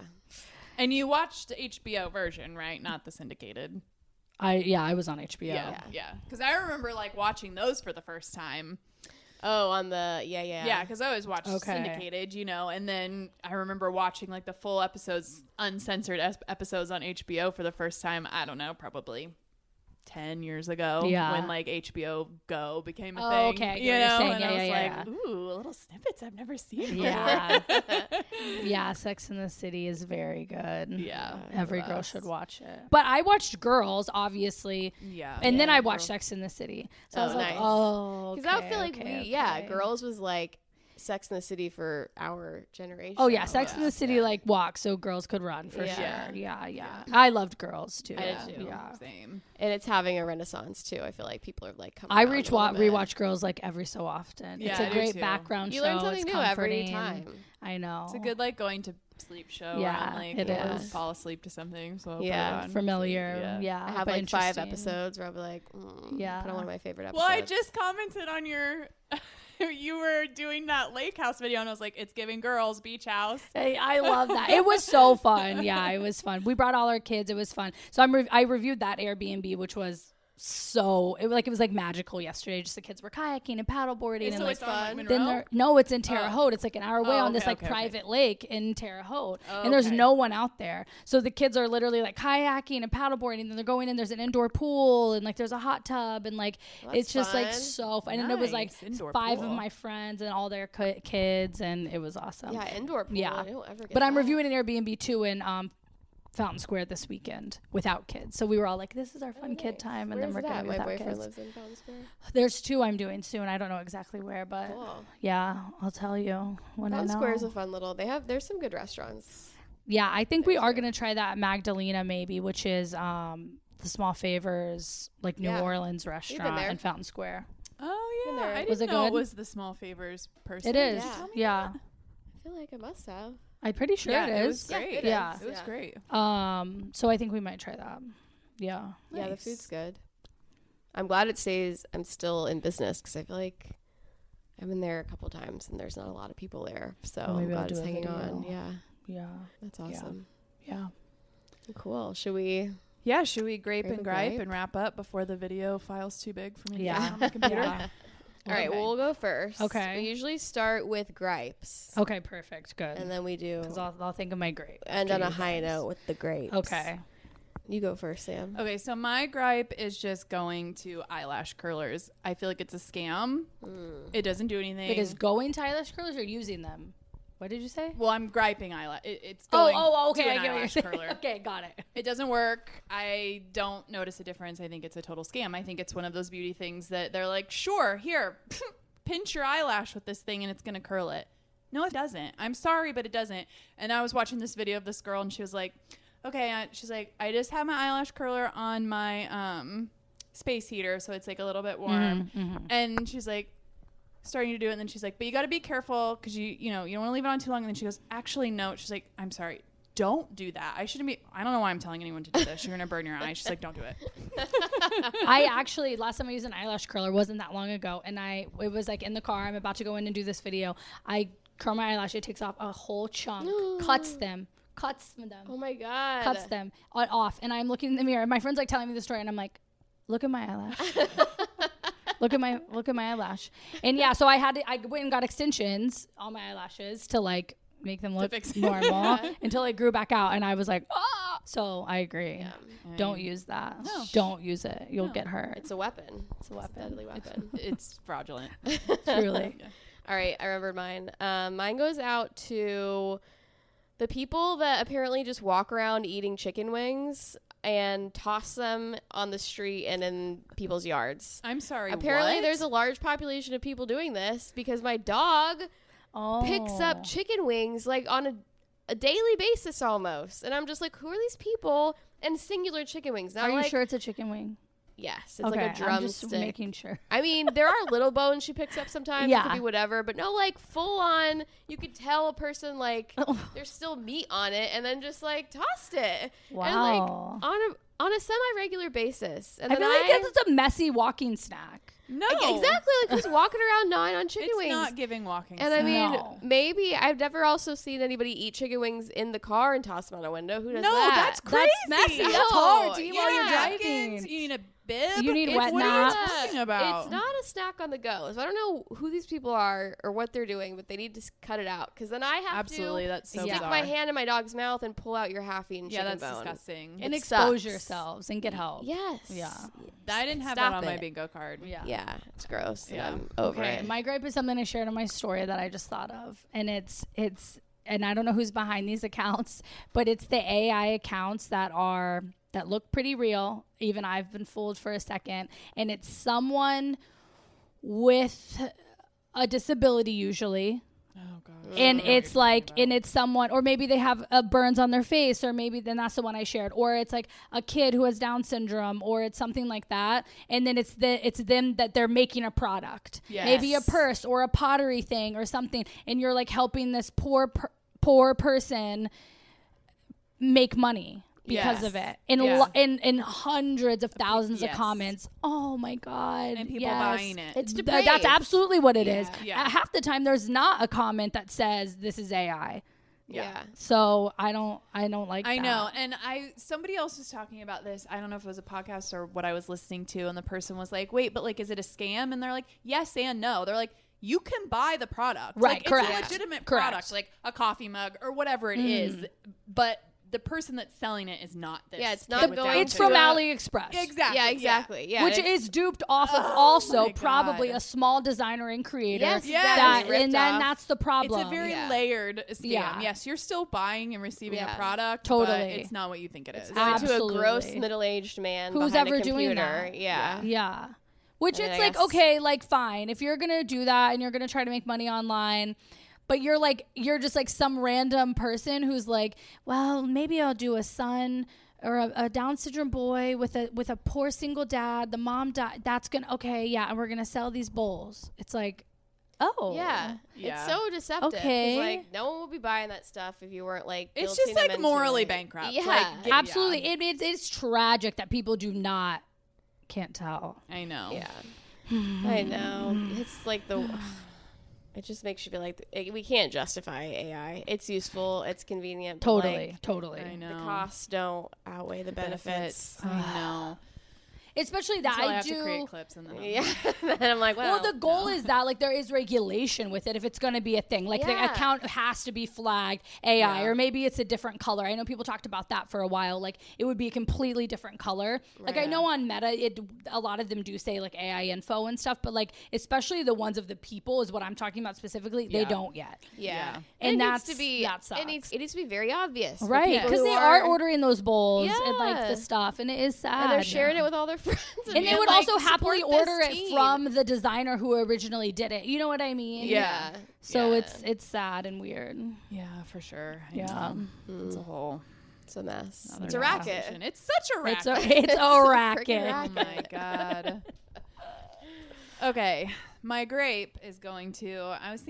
And you watched the HBO version, right? Not the syndicated. I was on HBO. Yeah. Because I remember like watching those for the first time. Oh, on the yeah. Yeah, because I always watched Okay. syndicated, and then I remember watching like the full episodes, uncensored episodes on HBO for the first time. I don't know, probably 10 years ago. Yeah. When like HBO Go became a Oh, thing. okay, I get You what you're know, saying. and Yeah, I was yeah, like, ooh, little snippets I've never seen. Yeah. Yeah, Sex and the City is very good. Yeah. Every the girl best. should watch it. But I watched Girls, obviously. Yeah. And then Yeah, I watched Girls. Sex and the City. So I Oh, was like, nice. oh, Because I feel like Girls was like Sex in the City for our generation. Oh yeah, Sex in the City like walk so girls could run for sure. Yeah. I loved Girls too. I did too. Yeah. Same. And it's having a renaissance too. I feel like people are like coming. I around a little bit. rewatch Girls like every so often. Yeah, it's I a do great too. background You show. learn something It's new comforting. every time. I know. It's a good like going to sleep show. Yeah, where I'm like, it I'll is. fall asleep to something. So I'll put Yeah. it on. Familiar. Yeah. I have but like 5 interesting. episodes where I'll be like, Yeah. put on one of my favorite episodes. Well, I just commented on your. You were doing that lake house video, and I was like, "It's giving Girls beach house." Hey, I love that. It was so fun. Yeah, it was fun. We brought all our kids. It was fun. So I reviewed that Airbnb, which was it was like magical yesterday. Just the kids were kayaking and paddleboarding and So like it's on then Monroe? no, it's in Terre Haute. It's like an hour away on this okay, like okay, private lake in Terre Haute, Oh, and there's okay. no one out there. So the kids are literally like kayaking and paddleboarding, and they're going in. There's an indoor pool and like there's a hot tub and like it's just like fun. so fun. And it was like Nice. Indoor 5 pool. of my friends and all their kids, and it was awesome. Yeah, indoor pool. Yeah. I don't ever get But I'm that. reviewing an Airbnb too in Fountain Square this weekend without kids. So we were all like, this is our fun kid time. And Where then is we're it at? going My without boyfriend kids. lives in Fountain Square. There's 2 I'm doing soon. I don't know exactly where, but Cool. yeah, I'll tell you when Fountain I know. Square is a fun little. There's some good restaurants. Yeah, I think we are going to try that Magdalena maybe, which is the Small Favors, like New Yeah. Orleans been restaurant there. in Fountain Square. Oh Been yeah, there. I Was didn't it know it good? was the Small Favors person. It is. Yeah. Yeah. I feel like I must have. I'm pretty sure Yeah, it it is. was great. it Yeah. is. It was Yeah. great. So I think we might try that. Yeah. Yeah, the Nice. food's good. I'm glad it stays. I'm still in business because I feel like I've been there a couple times and there's not a lot of people there. So Well, I'm maybe I'll glad it's do a hanging video. on. Yeah, Yeah. that's awesome. Yeah. Cool. Should we? Yeah, should we grape Grape and and gripe gripe? and wrap up before the video file's too big for me to Yeah. get on the computer? Yeah. All right. Okay. Well, we'll go first. Okay. We usually start with gripes, Okay, perfect. Good. and then we do Because I'll think of my grape. end after on a you high guys. note with the grapes. Okay. You go first, Sam. Okay, so my gripe is just going to eyelash curlers. I feel like it's a scam. It doesn't do anything. It is going to eyelash curlers or using them? What did you say? Well, I'm griping eyelash. It's going Okay. to I an get what you're eyelash saying. curler. Okay, got it. It doesn't work. I don't notice a difference. I think it's a total scam. I think it's one of those beauty things that they're like, sure, here, pinch your eyelash with this thing and it's going to curl it. No, it doesn't. I'm sorry, but it doesn't. And I was watching this video of this girl and she was like, okay, she's like, I just have my eyelash curler on my space heater, so it's like a little bit warm. And she's like, starting to do it, and then she's like, but you got to be careful because you don't want to leave it on too long. And then she goes, actually, no. She's like, I'm sorry, don't do that. I don't know why I'm telling anyone to do this. You're gonna burn your eyes. She's like, don't do it. I actually last time I used an eyelash curler wasn't that long ago, and it was like in the car. I'm about to go in and do this video. I curl my eyelash. It takes off a whole chunk, cuts them. Oh my god. Cuts them off, and I'm looking in the mirror. My friend's like telling me the story, and I'm like, look at my eyelash. look at my eyelash. And yeah, so I went and got extensions on my eyelashes to like make them look fix it. normal until it grew back out, and I was like, ah. So I agree. Don't use that. No. Don't use it. You'll get hurt. It's a weapon. It's a weapon. Deadly weapon. It's fraudulent. Truly. All right, I remembered mine. Mine goes out to the people that apparently just walk around eating chicken wings and toss them on the street and in people's yards. I'm sorry. Apparently, what? there's a large population of people doing this because my dog picks up chicken wings like on a daily basis almost. And I'm just like, who are these people? And singular chicken wings. Not Are you like, sure it's a chicken wing? Yes, it's like a I'm just drumstick. making sure. I mean, there are little bones she picks up sometimes. It Yeah. could be whatever, but no, like full on. You could tell a person like there's still meat on it, and then just like tossed it. Wow. And like on a semi-regular basis. And I then feel like it's a messy walking snack. no. exactly like who's walking around gnawing on chicken It's wings. not giving walking. And I mean, No. maybe I've never also seen anybody eat chicken wings in the car and toss them out a window. Who does no, that? that's crazy. messy. No. That's hard to eat while you're Yeah. driving. You need a bib. You need wet what naps. are you talking about? It's not a snack on the go. So I don't know who these people are or what they're doing, but they need to cut it out because then I have Absolutely, to that's so stick bizarre. my hand in my dog's mouth and pull out your half-eaten Yeah, chicken that's bone. disgusting. And It expose sucks. yourselves and get help. Yes. Yeah. I didn't have Stop that on my it. bingo card. Yeah. Yeah, it's gross. Yeah. And I'm over Okay, it. my gripe is something I shared in my story that I just thought of, and it's and I don't know who's behind these accounts, but it's the AI accounts that look pretty real. Even I've been fooled for a second, and it's someone with a disability usually, Oh god. And it's like, and it's someone, or maybe they have burns on their face, or maybe then that's the one I shared, or it's like a kid who has Down syndrome, or it's something like that. And then it's them that they're making a product, maybe a purse or a pottery thing or something, and you're like helping this poor person make money because of it, and hundreds of thousands of comments. Oh my god! And people buying it. It's depraved. That's absolutely what it is. Yeah. Half the time, there's not a comment that says this is AI. Yeah. So I don't like. I that. know, and somebody else was talking about this. I don't know if it was a podcast or what I was listening to, and the person was like, "Wait, but like, is it a scam?" And they're like, "Yes and no." They're like, you can buy the product, right? Like, correct. It's a legitimate product, like a coffee mug or whatever it is, but the person that's selling it is not this. Yeah, it's not going It's from AliExpress. Exactly. Yeah, exactly. Yeah, Which is duped off of also my probably God. a small designer and creator. Yes, that, ripped and then off. that's the problem. It's a very layered scam. Yeah. Yes, you're still buying and receiving a product, Totally. but it's not what you think it is. going to a Absolutely. gross middle-aged man Who's behind ever a doing computer. that. Yeah. Which I it's mean, like, I guess- okay, like fine. If you're going to do that and you're going to try to make money online, but you're just like some random person who's like, well, maybe I'll do a son or a Down syndrome boy with a poor single dad. The mom died. That's going to, okay, yeah, and we're going to sell these bowls. It's like, oh. Yeah. Yeah. It's so deceptive. 'Cause, Okay. like, no one would be buying that stuff if you weren't like. It's guilting just them like into morally it. bankrupt. Yeah. Like, Absolutely. It's tragic that people can't tell. I know. Yeah. I know. It's like it just makes you feel like we can't justify AI. It's useful. It's convenient. But Totally. I know. the costs don't outweigh the benefits. I know. Especially that Until I I have do. to create clips and then Yeah. And I'm like, Well, the goal is that like there is regulation with it if it's going to be a thing. Like the Yeah. account has to be flagged AI, or maybe it's a different color. I know people talked about that for a while. Like it would be a completely different color. Like I know on Meta, a lot of them do say like AI info and stuff, but like especially the ones of the people is what I'm talking about specifically. They don't yet. Yeah. And it that's needs to be. that sucks. It needs to be very obvious, for Right, people because who they are ordering those bowls and like Yeah. the stuff, and it is sad. and they're sharing it with all their friends, and they being would like, also happily "Support this order it team." from the designer who originally did it. You know what I mean? Yeah. So Yeah. it's sad and weird. Yeah, for sure. I Yeah. know. It's a whole. It's a mess. other It's a racket. conversation. It's such a racket. It's a freaking racket. Oh my god. Okay, my grape is going to. I was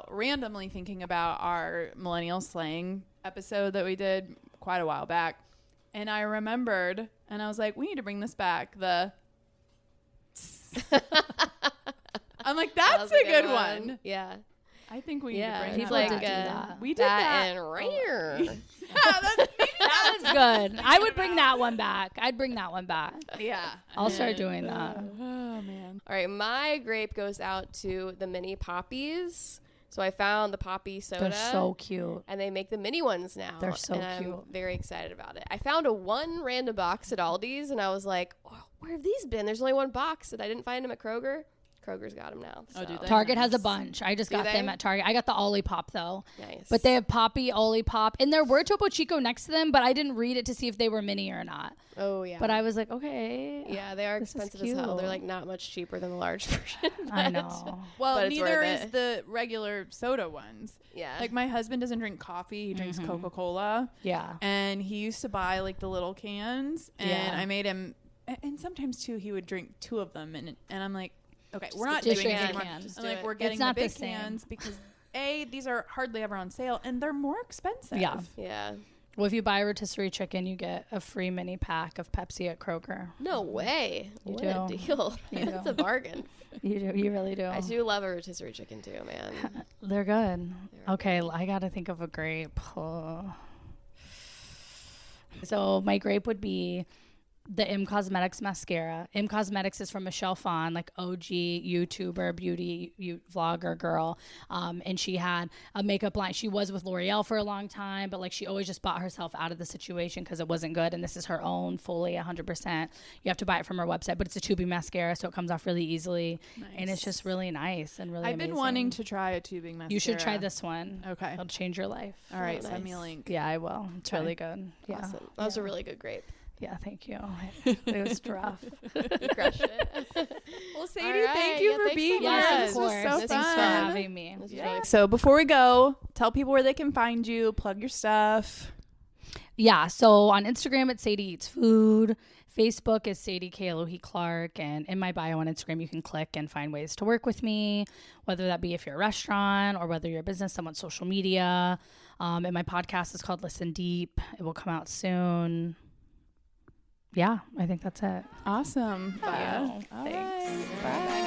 randomly thinking about our millennial slang episode that we did quite a while back, and I remembered, and I was like, we need to bring this back. I'm like, that's a good one. Yeah. I think we need to bring people that did back. do that. We did that. and rare. That was good. I would bring that one back. I'd bring that one back. Yeah. I'll start doing that. Oh man. All right, my grape goes out to the mini poppies. So I found the poppy soda. They're so cute. And they make the mini ones now. They're so and cute. I'm very excited about it. I found one random box at Aldi's, and I was like, oh, where have these been? There's only one box, and I didn't find them at Kroger. Kroger's got them now. Oh, do they? Target has a bunch. I just Do got they? them at Target. I got the Olipop though. Nice. But they have Poppy, Olipop, and there were Topo Chico next to them, but I didn't read it to see if they were mini or not. Oh, yeah. But I was like, okay. Yeah, they are This is expensive as hell. They're cute. like not much cheaper than the large version. I but- know. Well, But it's neither worth is it. the regular soda ones. Yeah. Like my husband doesn't drink coffee; he drinks Coca-Cola. Yeah. And he used to buy like the little cans, and Yeah. I made him. And sometimes too, he would drink 2 of them, and I'm like, okay, we're not just doing drink this the anymore. can. Just I'm do like, it. we're It's getting not the the big same. cans because these are hardly ever on sale, and they're more expensive. Yeah. Yeah. Well, if you buy a rotisserie chicken, you get a free mini pack of Pepsi at Kroger. No way. You What do. a deal. You That's do. a bargain. You do. You really do. I do love a rotisserie chicken too, man. They're good. Okay, I got to think of a grape. So my grape would be the M Cosmetics mascara. M Cosmetics is from Michelle Phan, like OG YouTuber, beauty vlogger girl. And she had a makeup line. She was with L'Oreal for a long time, but like she always just bought herself out of the situation because it wasn't good. And this is her own fully 100%. You have to buy it from her website, but it's a tubing mascara, so it comes off really easily. And it's just really nice and really I've been amazing. wanting to try a tubing mascara. You should try this one. Okay. It'll change your life. All right, Oh, send me a nice. link. Yeah, I will. It's Okay. really good. Yeah. Awesome. That was a really good grape. Yeah, thank you. It was rough. You crushed it. Well, Sadie, All right. thank you Yeah, for thanks being so here. much. This was so This fun. was Thanks for having me. This was really So before we go, tell people where they can find you, plug your stuff. Yeah, so on Instagram, it's Sadie Eats Food. Facebook is Sadie K. Alohi Clarke. And in my bio on Instagram, you can click and find ways to work with me, whether that be if you're a restaurant or whether you're a business, someone's social media. And my podcast is called Listen Deep. It will come out soon. Yeah, I think that's it. Awesome. Thank you. All Thanks. right. Bye.